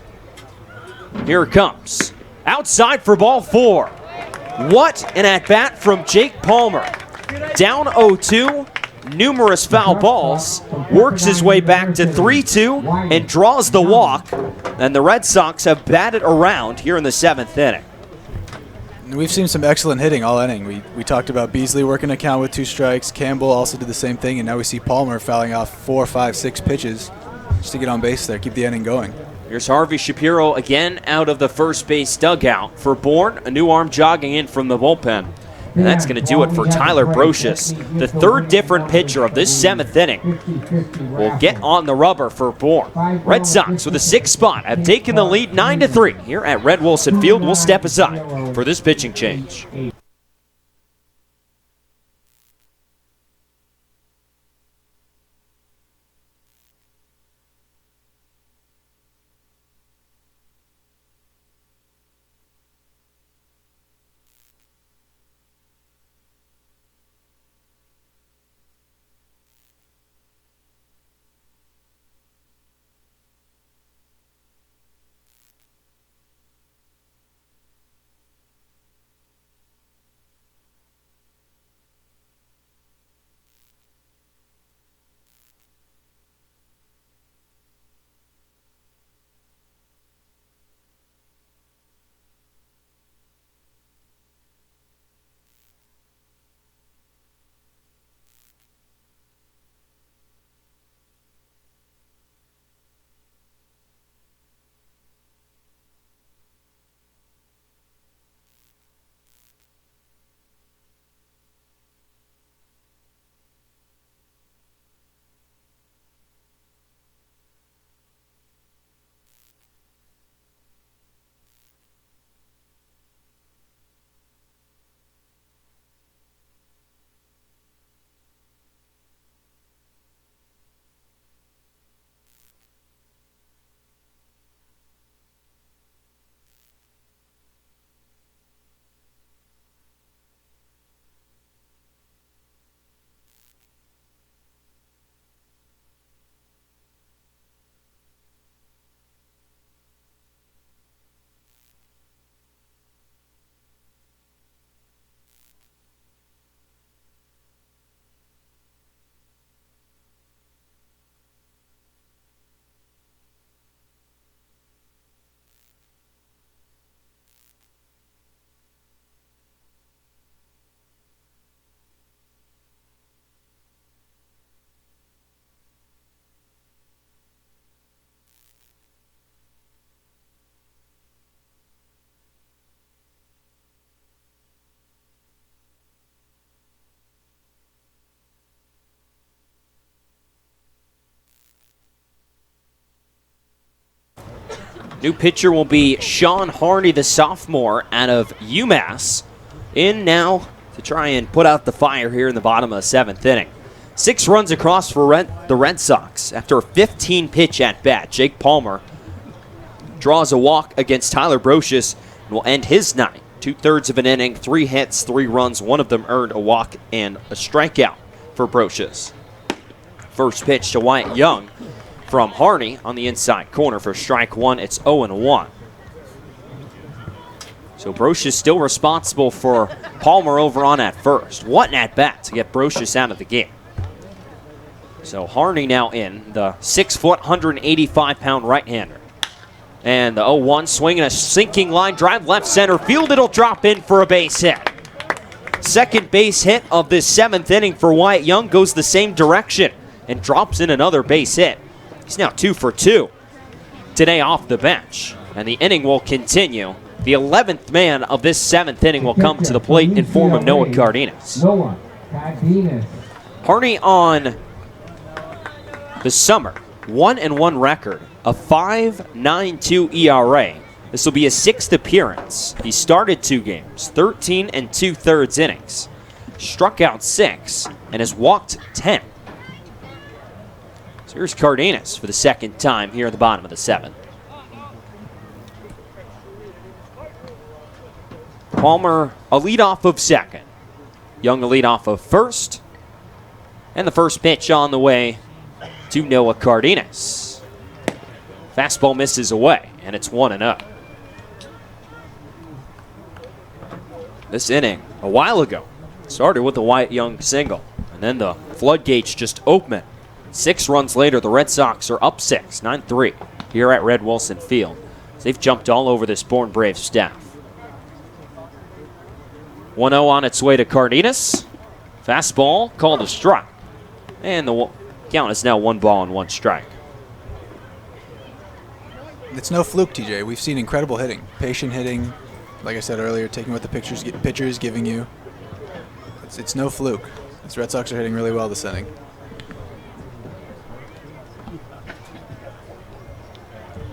Here it comes. Outside for ball 4. What an at-bat from Jake Palmer. Down 0-2, numerous foul balls, works his way back to 3-2 and draws the walk. And the Red Sox have batted around here in the 7th inning. We've seen some excellent hitting all inning. We talked about Beasley working a count with 2 strikes. Campbell also did the same thing, and now we see Palmer fouling off 4, 5, 6 pitches just to get on base there, keep the inning going. Here's Harvey Shapiro again out of the first base dugout. For Bourne, a new arm jogging in from the bullpen. And that's going to do it for Tyler Brocious. The 3rd different pitcher of this 7th inning will get on the rubber for Bourne. Red Sox with a 6th spot have taken the lead 9-3 here at Red Wilson Field. We'll step aside for this pitching change. New pitcher will be Sean Harney, the sophomore out of UMass, in now to try and put out the fire here in the bottom of the 7th inning. 6 runs across for the Red Sox after a 15-pitch at-bat. Jake Palmer draws a walk against Tyler Brocious and will end his night. 2/3 of an inning, 3 hits, 3 runs. One of them earned a walk and a strikeout for Brocious. First pitch to Wyatt Young from Harney on the inside corner for strike 1. It's 0-1. So Brocious still responsible for Palmer over on at first. What an at-bat to get Brocious out of the game. So Harney now in, the 6 foot, 185-pound right-hander. And the 0-1 swinging a sinking line drive left center field. It'll drop in for a base hit. Second base hit of this 7th inning for Wyatt Young goes the same direction and drops in another base hit. He's now 2 for 2 today off the bench. And the inning will continue. The 11th man of this 7th inning will come to the plate in form of Noah Cardenas. Noah Cardenas. Harney on the summer, 1-1 record, a 5.92 ERA. This will be his 6th appearance. He started 2 games, 13 2/3 innings, struck out 6, and has walked 10. So here's Cardenas for the 2nd time here at the bottom of the 7th. Palmer a leadoff of 2nd. Young a leadoff of 1st. And the first pitch on the way to Noah Cardenas. Fastball misses away, and it's 1-0. This inning, a while ago, started with a Wyatt Young single, and then the floodgates just open. 6 runs later, the Red Sox are up 6, 9-3 here at Red Wilson Field. They've jumped all over this Bourne Braves staff. 1-0 on its way to Cardenas. Fastball called a strike. And the count is now 1 ball and 1 strike. It's no fluke, TJ. We've seen incredible hitting, patient hitting. Like I said earlier, taking what the pitcher is giving you. It's no fluke. These Red Sox are hitting really well this inning.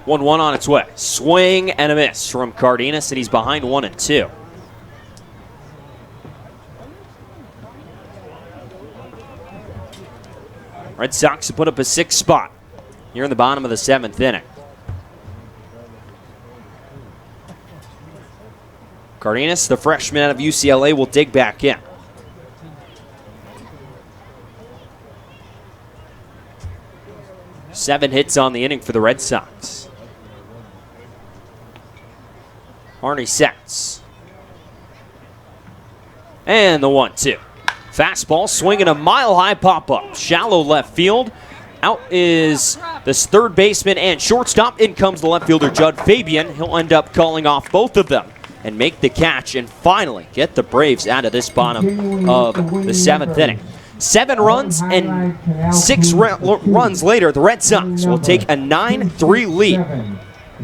One on its way. Swing and a miss from Cardenas, and he's behind 1-2. Red Sox have put up a 6th spot here in the bottom of the 7th inning. Cardenas, the freshman out of UCLA, will dig back in. Seven hits on the inning for the Red Sox. Harney sets. And the 1-2. Fastball swinging a mile-high pop-up. Shallow left field. Out is this 3rd baseman and shortstop. In comes the left fielder, Judd Fabian. He'll end up calling off both of them and make the catch and finally get the Braves out of this bottom of the 7th inning. 7 runs and 6 runs later, the Red Sox will take a 9-3 lead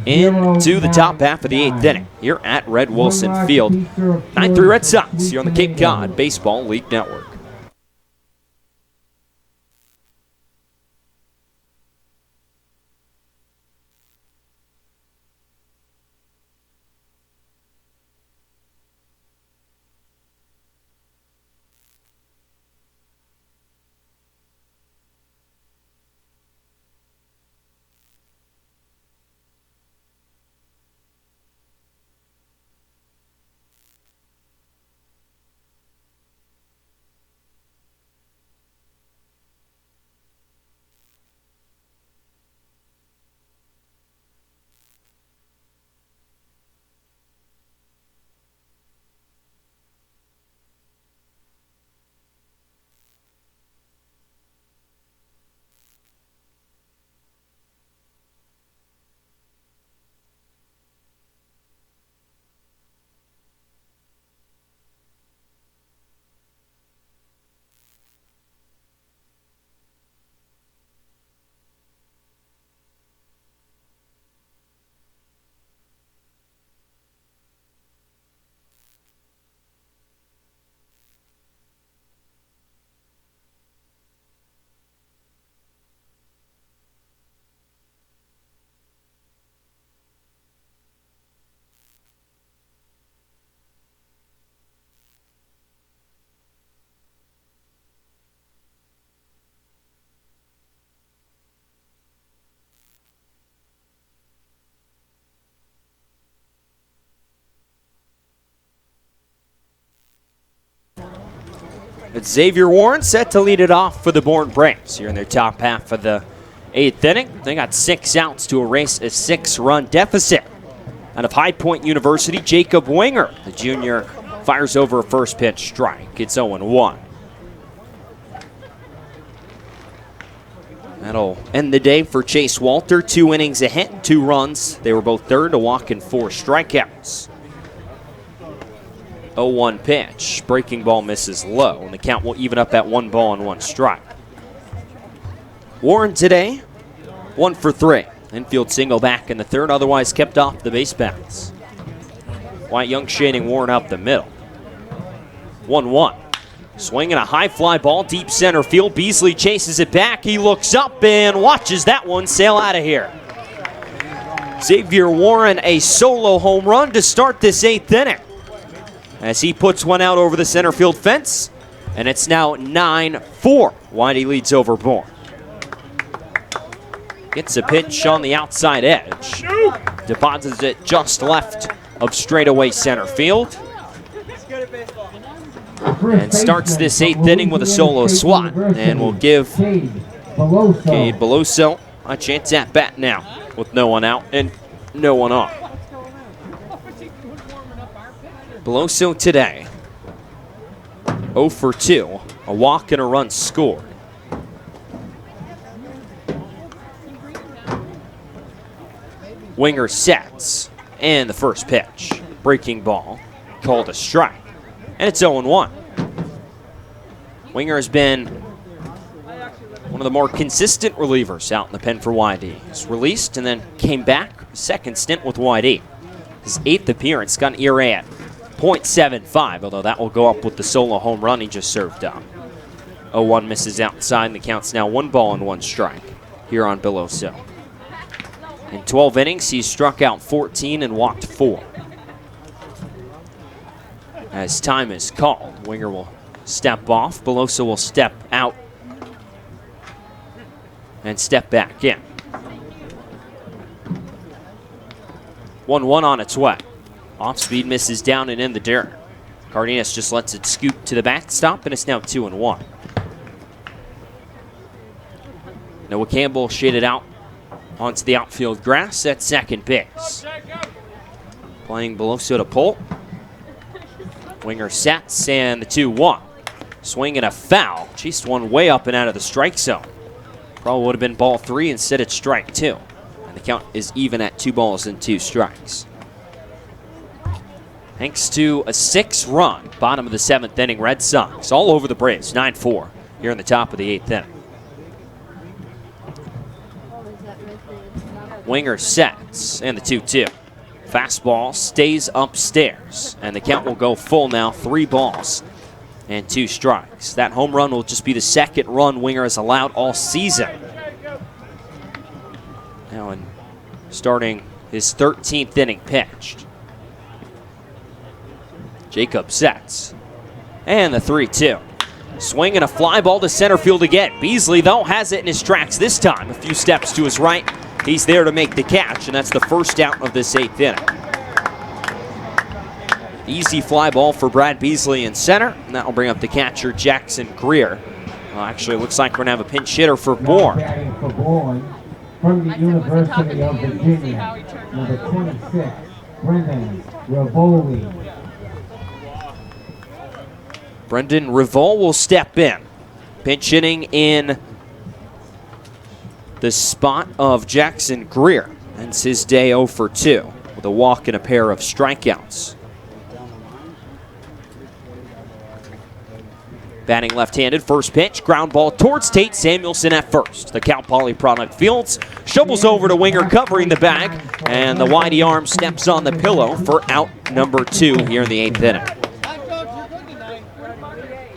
into the top half of the 8th inning here at Red Wilson Field. 9-3 Red Sox here on the Cape Cod Baseball League Network. It's Xavier Warren set to lead it off for the Bourne Braves here in their top half of the 8th inning. They got 6 outs to erase a 6-run deficit. Out of High Point University, Jacob Winger, the junior, fires over a first pitch strike. It's 0-1. That'll end the day for Chase Walter. 2 innings, a hit, 2 runs. They were both third, a walk, and 4 strikeouts. 0-1 pitch. Breaking ball misses low, and the count will even up at 1 ball and 1 strike. Warren today, 1 for 3. Infield single back in the third, otherwise kept off the base paths. Wyatt Young shading Warren up the middle. 1-1. Swinging a high fly ball, deep center field. Beasley chases it back. He looks up and watches that one sail out of here. Xavier Warren, a solo home run to start this 8th inning, as he puts one out over the center field fence, and it's now 9-4. Whitey leads over Bourne. Gets a pitch on the outside edge. Deposits it just left of straightaway center field. And starts this 8th inning with a solo swat. And will give Cade Beloso a chance at bat now with no one out and no one on. Beloso today, 0 for 2, a walk and a run scored. Winger sets, and the first pitch. Breaking ball, called a strike, and it's 0-1. Winger has been one of the more consistent relievers out in the pen for YD. He's released and then came back, second stint with YD. His 8th appearance, got an ERA at .75, although that will go up with the solo home run he just served up. 0-1 misses outside, and the count's now 1 ball and 1 strike here on Beloso. In 12 innings, he's struck out 14 and walked 4. As time is called, Winger will step off. Beloso will step out and step back in. 1-1 on its way. Off speed misses down and in the dirt. Cardenas just lets it scoop to the backstop, and it's now 2-1. Noah Campbell shaded out onto the outfield grass at second base. Playing Beloso to pull. Winger sets, and the 2-1. Swing and a foul. Chased one way up and out of the strike zone. Probably would have been ball 3, instead it's strike 2. And the count is even at 2 balls and 2 strikes. Thanks to a 6-run bottom of the 7th inning, Red Sox all over the Braves, 9-4 here in the top of the 8th inning. Winger sets, and the 2-2. Fastball stays upstairs, and the count will go full now, 3 balls and 2 strikes. That home run will just be the 2nd run Winger has allowed all season. Now in starting his 13th inning pitched. Jacob sets, and the 3-2. Swing and a fly ball to center field again. Beasley, though, has it in his tracks this time. A few steps to his right. He's there to make the catch, and that's the first out of this 8th inning. Easy fly ball for Brad Beasley in center, and that will bring up the catcher, Jackson Greer. Well, actually, it looks like we're going to have a pinch hitter for Bourne. Batting for Bourne from the University of Virginia, number 26, Brendan Rivoli. Brendan Rivol will step in. Pinch hitting in the spot of Jackson Greer. Ends his day 0 for 2 with a walk and a pair of strikeouts. Batting left-handed, first pitch, ground ball towards Tate Samuelson at first. The Cal Poly Product Fields shovels over to Winger covering the bag, and the Whitey arm steps on the pillow for out number 2 here in the 8th inning.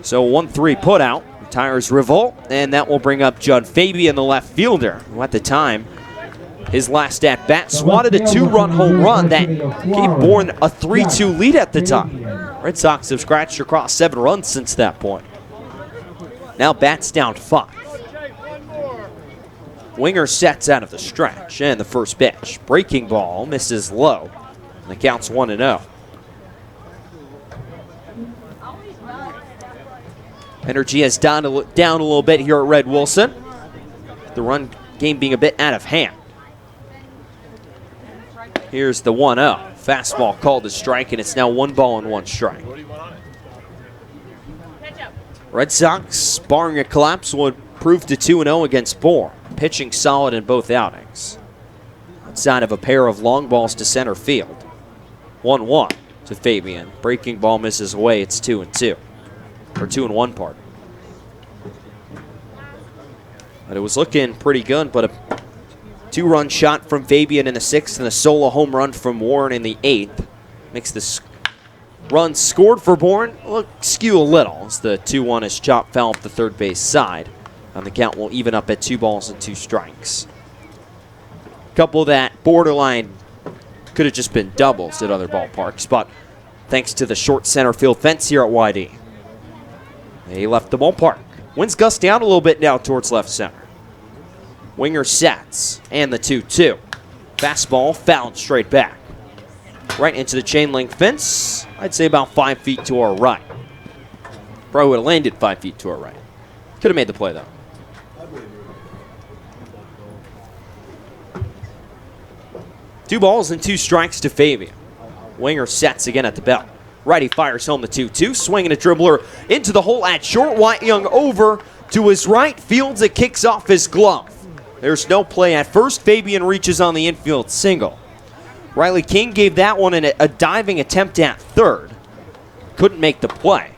So 1-3 put out, retires Rivol, and that will bring up Judd Fabian, the left fielder, who at the time, his last at-bat, swatted a 2-run home run that gave Bourne a 3-2 lead at the time. Red Sox have scratched across 7 runs since that point. Now bats down 5. Winger sets out of the stretch, and the first pitch. Breaking ball misses low, and the count's 1-0. Energy has down a little bit here at Red Wilson. The run game being a bit out of hand. Here's the 1-0. Fastball called a strike, and it's now 1 ball and 1 strike. Red Sox, barring a collapse, would prove to 2-0 against Bourne. pitching solid in both outings. Outside of a pair of long balls to center field. 1-1 to Fabian. Breaking ball misses away. It's 2-2. Or 2-1, pardon. But it was looking pretty good, but a 2-run shot from Fabian in the 6th and a solo home run from Warren in the 8th makes this run scored for Bourne look skew a little as the 2-1 is chopped foul up the third base side. And the count will even up at 2-2 strikes. Couple that borderline could have just been doubles at other ballparks, but thanks to the short center field fence here at YD, he left the ballpark. Winds gust down a little bit now towards left center. Winger sets, and the 2-2. Fastball fouled straight back. Right into the chain link fence, I'd say about 5 feet to our right. Probably would have landed 5 feet to our right. Could have made the play though. 2-2 strikes to Fabian. Winger sets again at the belt. Righty fires home the 2-2, swinging a dribbler into the hole at short. White Young over to his right, fields it, kicks off his glove. There's no play at first. Fabian reaches on the infield single. Riley King gave that one a diving attempt at third. Couldn't make the play.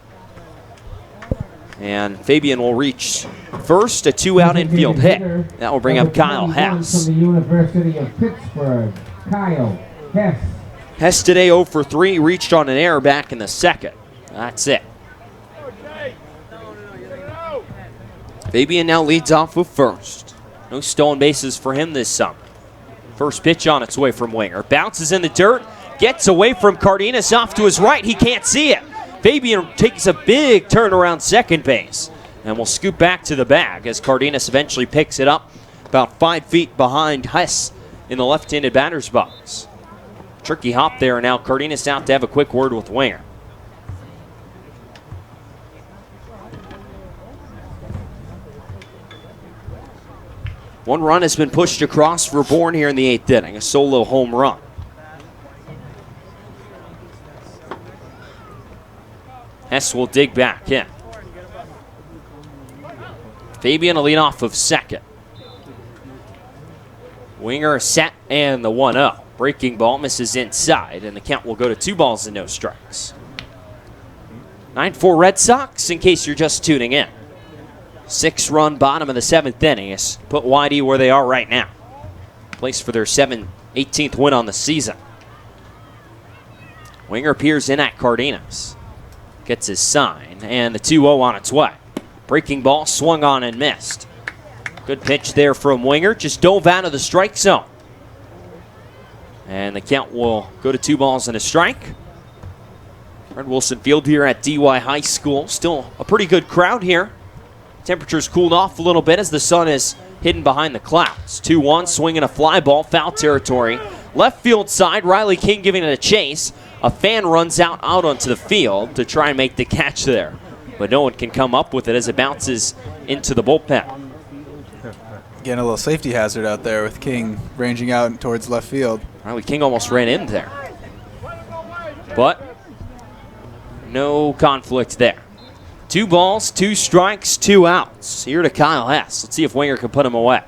And Fabian will reach first, a 2-out infield hit. That will bring up Kyle Hess. From the University of Pittsburgh, Kyle Hess. Hess today 0 for 3, reached on an error back in the 2nd. That's it. Fabian now leads off with first. No stolen bases for him this summer. First pitch on its way from Winger. Bounces in the dirt, gets away from Cardenas off to his right. He can't see it. Fabian takes a big turn around second base and will scoop back to the bag as Cardenas eventually picks it up about 5 feet behind Hess in the left-handed batter's box. Tricky hop there, and now Cardenas out to have a quick word with Winger. One run has been pushed across for Bourne here in the 8th inning, a solo home run. Hess will dig back in. Fabian will lead off of second. Winger set and the 1-0. Breaking ball misses inside, and the count will go to 2-0 strikes. 9-4 Red Sox, in case you're just tuning in. 6-run bottom of the 7th inning has put YD where they are right now. Place for their 18th win on the season. Winger appears in at Cardenas. Gets his sign, and the 2-0 on its way. Breaking ball swung on and missed. Good pitch there from Winger, just dove out of the strike zone. And the count will go to 2-1. Red Wilson Field here at DY High School. Still a pretty good crowd here. Temperatures cooled off a little bit as the sun is hidden behind the clouds. 2-1, swinging a fly ball, foul territory. Left field side, Riley King giving it a chase. A fan runs out onto the field to try and make the catch there. But no one can come up with it as it bounces into the bullpen. Getting a little safety hazard out there with King ranging out towards left field. Riley King almost ran in there. But no conflict there. 2-2, 2 outs. Here to Kyle Hess. Let's see if Winger can put him away.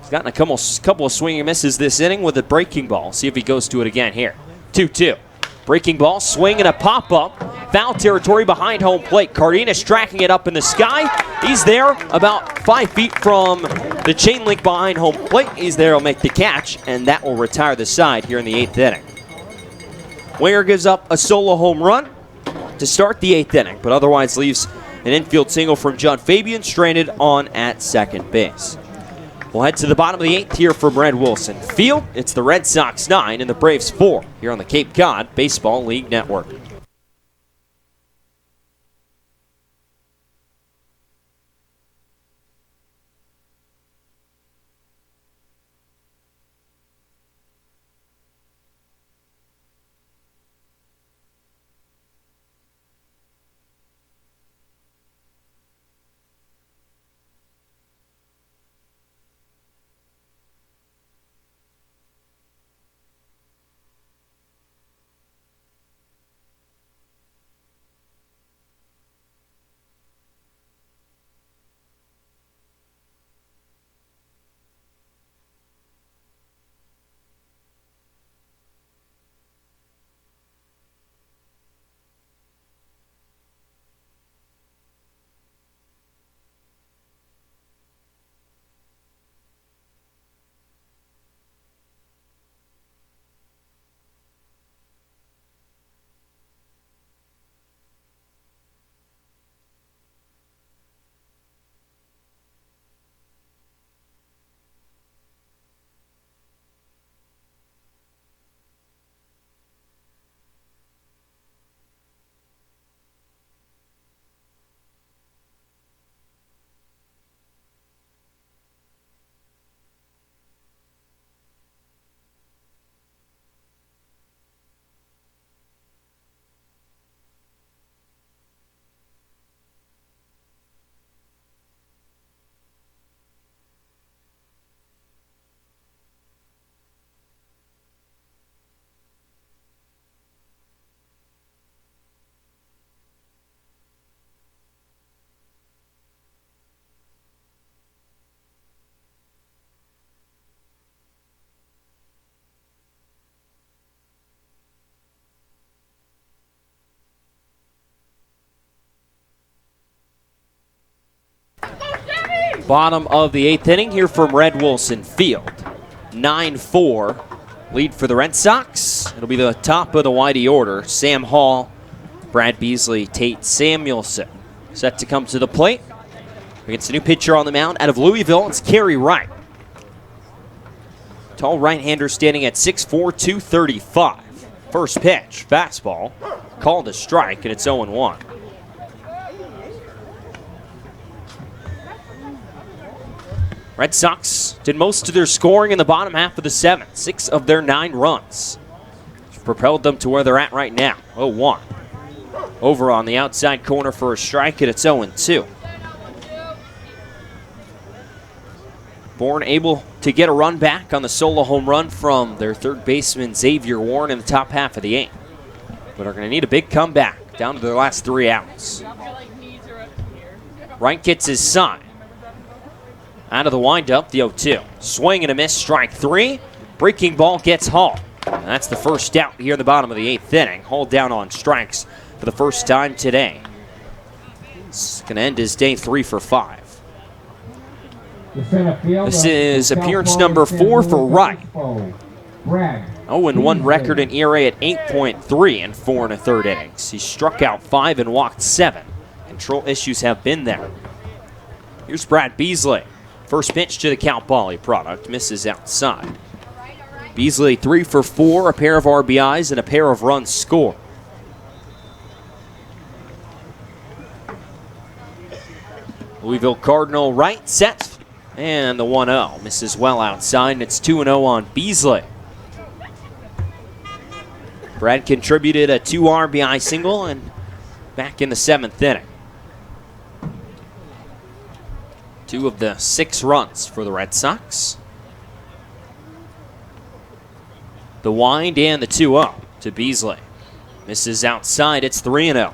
He's gotten a couple of swinging misses this inning with a breaking ball. See if he goes to it again here. 2-2. Breaking ball, swing and a pop-up. Foul territory behind home plate. Cardenas tracking it up in the sky. He's there about 5 feet from the chain link behind home plate. He's there to make the catch, and that will retire the side here in the 8th inning. Winger gives up a solo home run to start the 8th inning, but otherwise leaves an infield single from John Fabian stranded on at second base. We'll head to the bottom of the 8th here from Red Wilson Field. It's the Red Sox 9 and the Braves 4 here on the Cape Cod Baseball League Network. Bottom of the 8th inning here from Red Wilson Field. 9-4 lead for the Red Sox. It'll be the top of the Whitey order. Sam Hall, Brad Beasley, Tate Samuelson set to come to the plate. Against a new pitcher on the mound out of Louisville, it's Kerry Wright. Tall right-hander standing at 6'4", 235. First pitch, fastball, called a strike, and it's 0-1. Red Sox did most of their scoring in the bottom half of the 7th. 6 of their 9 runs propelled them to where they're at right now. 0-1. Over on the outside corner for a strike, and it's 0-2. Bourne able to get a run back on the solo home run from their third baseman Xavier Warren in the top half of the 8th. But are going to need a big comeback down to their last 3 outs. Wright gets his sign. Out of the windup, the 0-2. Swing and a miss, strike 3. Breaking ball gets Hall. And that's the first out here in the bottom of the 8th inning. Hall down on strikes for the first time today. It's going to end his day 3 for 5. This is appearance number 4 for Wright. 0-1 record in ERA at 8.3 in 4 1/3 innings. He struck out 5 and walked 7. Control issues have been there. Here's Brad Beasley. First pitch to the Count Bolly product, misses outside. Beasley 3 for 4, a pair of RBIs and a pair of runs scored. Louisville Cardinal Wright set, and the 1-0 misses well outside, and it's 2-0 on Beasley. Brad contributed a 2 RBI single and back in the 7th inning. 2 of the 6 runs for the Red Sox. The wind and the 2-0 to Beasley. Misses outside, it's 3-0.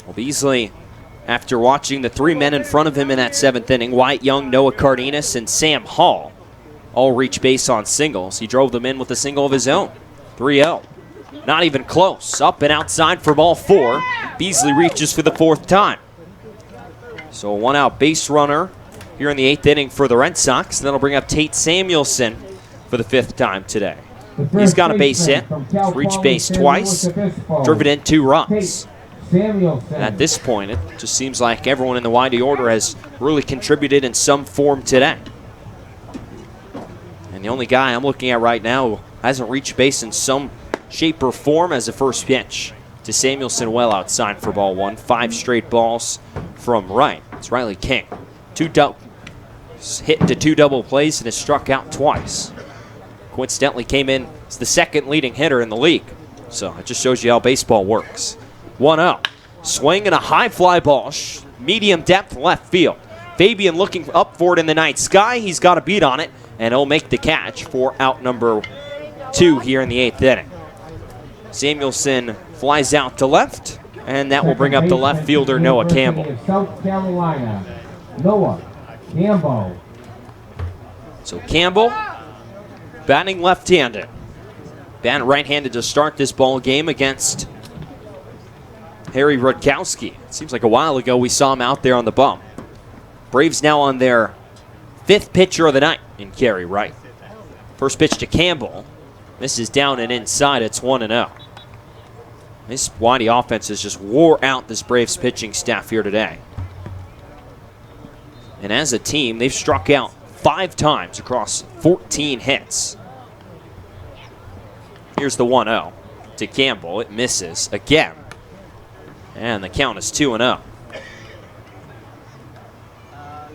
Well, Beasley, after watching the 3 men in front of him in that 7th inning, Wyatt Young, Noah Cardenas, and Sam Hall, all reach base on singles. He drove them in with a single of his own. 3-0. Not even close. Up and outside for ball 4. Beasley reaches for the 4th time. So a 1-out base runner here in the 8th inning for the Red Sox. And that'll bring up Tate Samuelson for the 5th time today. He's got a base hit. He's reached base twice. Driven in 2 runs. And at this point, it just seems like everyone in the Whitey order has really contributed in some form today. And the only guy I'm looking at right now who hasn't reached base in some shape or form as a first pitch to Samuelson well outside for ball 1. 5 straight balls from Wright. It's Riley King. Hit into 2 double plays and has struck out twice. Coincidentally came in as the 2nd leading hitter in the league. So it just shows you how baseball works. 1-0. Swing and a high fly ball. Medium depth left field. Fabian looking up for it in the night sky. He's got a beat on it, and he'll make the catch for out number 2 here in the 8th inning. Samuelson flies out to left, and that will bring up the left fielder, Noah Campbell. South Carolina, Noah Campbell. So Campbell, batting left-handed. Batting right-handed to start this ball game against Harry Rudkowski. It seems like a while ago we saw him out there on the bump. Braves now on their 5th pitcher of the night in Kerry Wright. First pitch to Campbell. Misses down and inside. It's 1-0. This Whitey offense has just wore out this Braves pitching staff here today. And as a team, they've struck out 5 times across 14 hits. Here's the 1-0 to Campbell. It misses again. And the count is 2-0.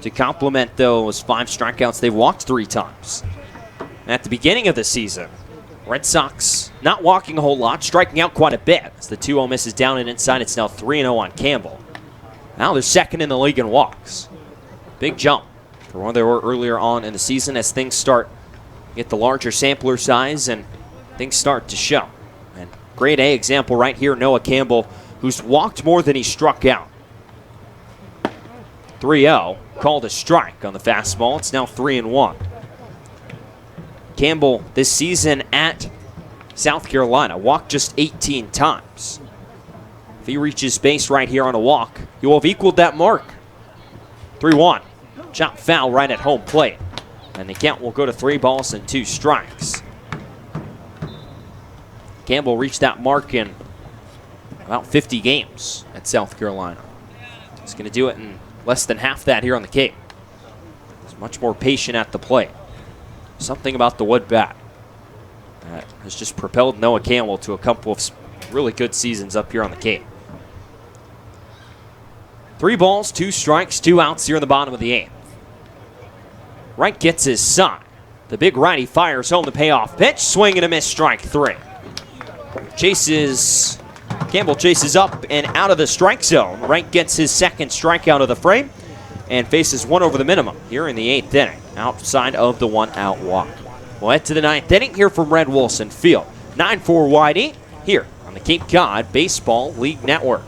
To complement those 5 strikeouts, they've walked 3 times. At the beginning of the season, Red Sox not walking a whole lot, striking out quite a bit. As the 2-0 misses down and inside, it's now 3-0 on Campbell. Now they're 2nd in the league in walks. Big jump from where they were earlier on in the season as things start get the larger sampler size and things start to show. And grade A example right here, Noah Campbell, who's walked more than he struck out. 3-0, called a strike on the fastball. It's now 3-1. Campbell this season at South Carolina walked just 18 times. If he reaches base right here on a walk, he will have equaled that mark. 3-1. Chop foul right at home plate. And the count will go to 3 balls and 2 strikes. Campbell reached that mark in about 50 games at South Carolina. He's going to do it in less than half that here on the Cape. He's much more patient at the plate. Something about the wood bat that has just propelled Noah Campbell to a couple of really good seasons up here on the Cape. 3 balls, 2 strikes, 2 outs here in the bottom of the 8th. Wright gets his sign. The big righty fires home the payoff pitch. Swing and a miss, strike 3. Campbell chases up and out of the strike zone. Wright gets his second strikeout of the frame and faces 1 over the minimum here in the 8th inning, outside of the 1-out walk. We'll head to the 9th inning here from Red Wilson Field. 9-4 Whitey here on the Cape Cod Baseball League Network.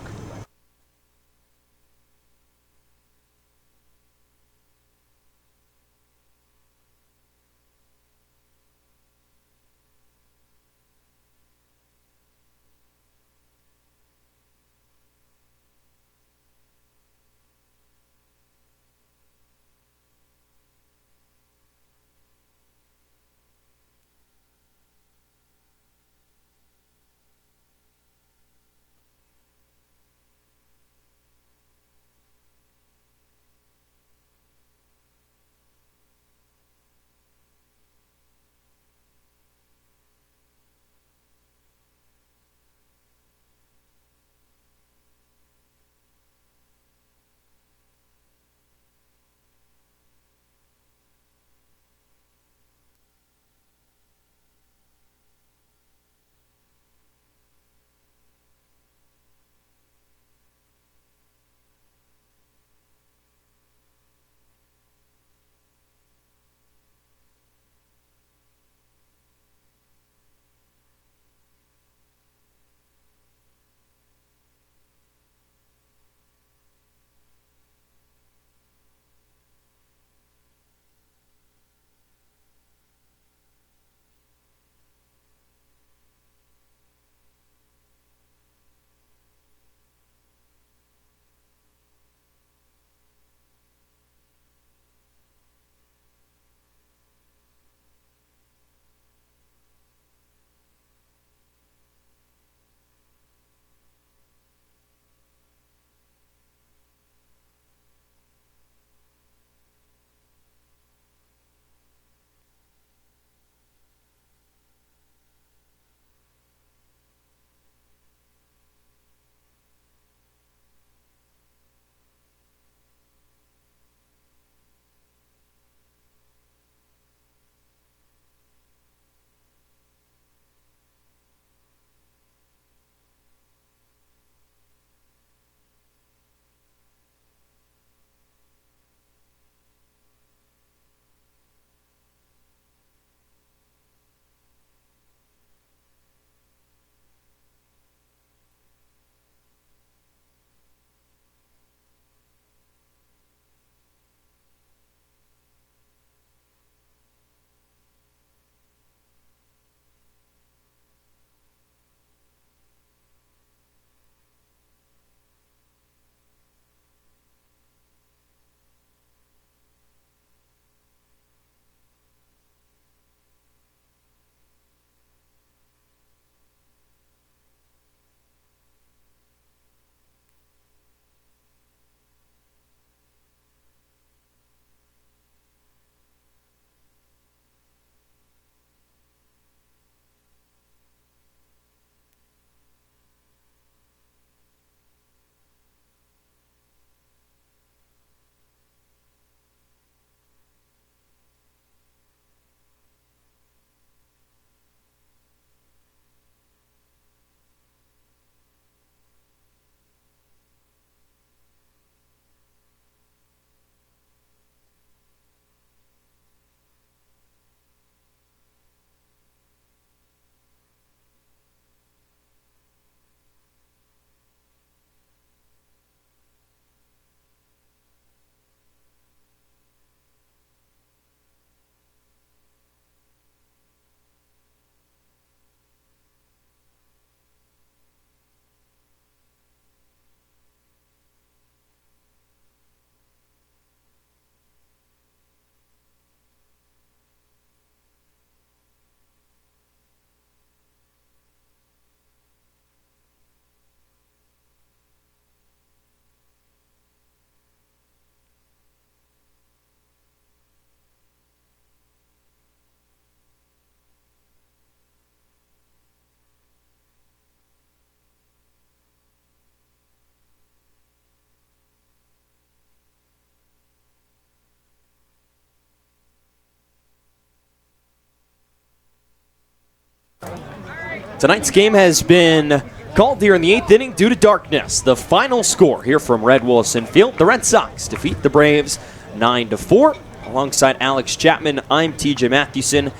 Tonight's game has been called here in the 8th inning due to darkness. The final score here from Red Wilson Field, the Red Sox defeat the Braves 9-4. Alongside Alex Chapman, I'm TJ Mathewson.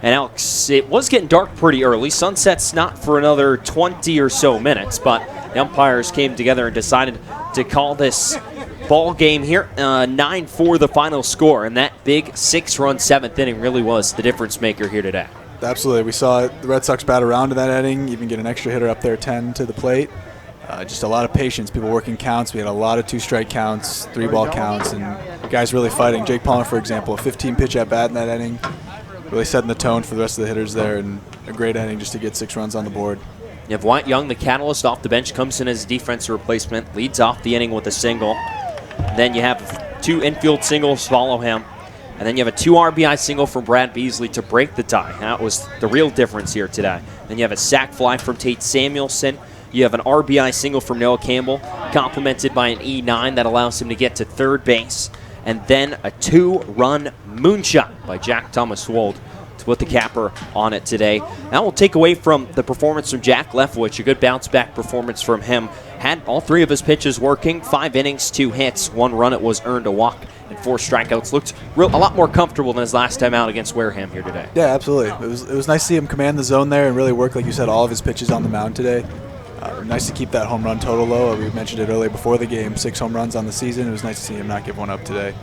And Alex, it was getting dark pretty early. Sunset's not for another 20 or so minutes, but the umpires came together and decided to call this ball game here. 9-4 the final score, and that big 6-run 7th inning really was the difference maker here today. Absolutely. We saw the Red Sox bat around in that inning, even get an extra hitter up there, 10 to the plate. Just a lot of patience, people working counts. We had a lot of 2-strike counts, 3-ball counts, and guys really fighting. Jake Palmer, for example, a 15-pitch at-bat in that inning, really setting the tone for the rest of the hitters there, and a great inning just to get 6 runs on the board. You have Wyatt Young, the catalyst, off the bench, comes in as defensive replacement, leads off the inning with a single. Then you have 2 infield singles follow him. And then you have a 2 RBI single from Brad Beasley to break the tie. That was the real difference here today. Then you have a sac fly from Tate Samuelson. You have an RBI single from Noah Campbell, complemented by an E9 that allows him to get to third base. And then a 2-run moonshot by Jack Thomas Wold to put the capper on it today. That will take away from the performance from Jack Leftwich, a good bounce-back performance from him. Had all 3 of his pitches working, 5 innings, 2 hits, 1 run. It was earned, a walk, and 4 strikeouts. Looked a lot more comfortable than his last time out against Wareham here today. Yeah, absolutely. It was nice to see him command the zone there and really work, like you said, all of his pitches on the mound today. Nice to keep that home run total low. We mentioned it earlier before the game, 6 home runs on the season. It was nice to see him not give one up today.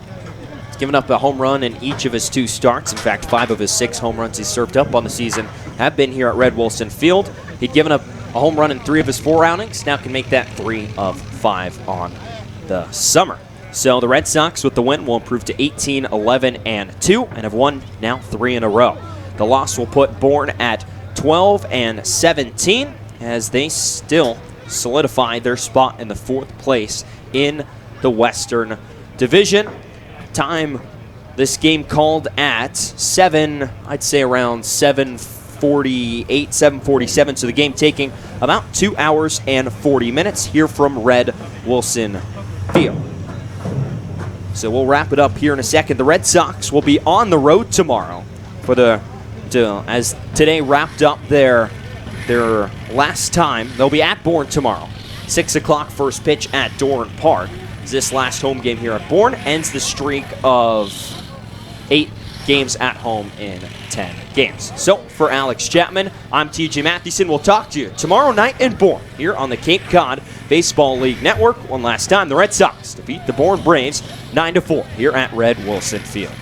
He's given up a home run in each of his 2 starts. In fact, 5 of his 6 home runs he's served up on the season have been here at Red Wilson Field. He'd given up a home run in 3 of his 4 outings. Now can make that 3 of 5 on the summer. So the Red Sox with the win will improve to 18-11-2 and have won now 3 in a row. The loss will put Bourne at 12-17 as they still solidify their spot in the 4th place in the Western Division. Time this game called at 7, I'd say around 7:48, 7:47. So the game taking about 2 hours and 40 minutes here from Red Wilson Field. So we'll wrap it up here in a second. The Red Sox will be on the road tomorrow as today wrapped up their last time. They'll be at Bourne tomorrow. 6 o'clock first pitch at Dorn Park. This last home game here at Bourne ends the streak of 8 games at home in 10 games. So for Alex Chapman, I'm TJ Mathewson. We'll talk to you tomorrow night in Bourne here on the Cape Cod Baseball League Network. One last time, the Red Sox defeat the Bourne Braves 9-4 here at Red Wilson Field.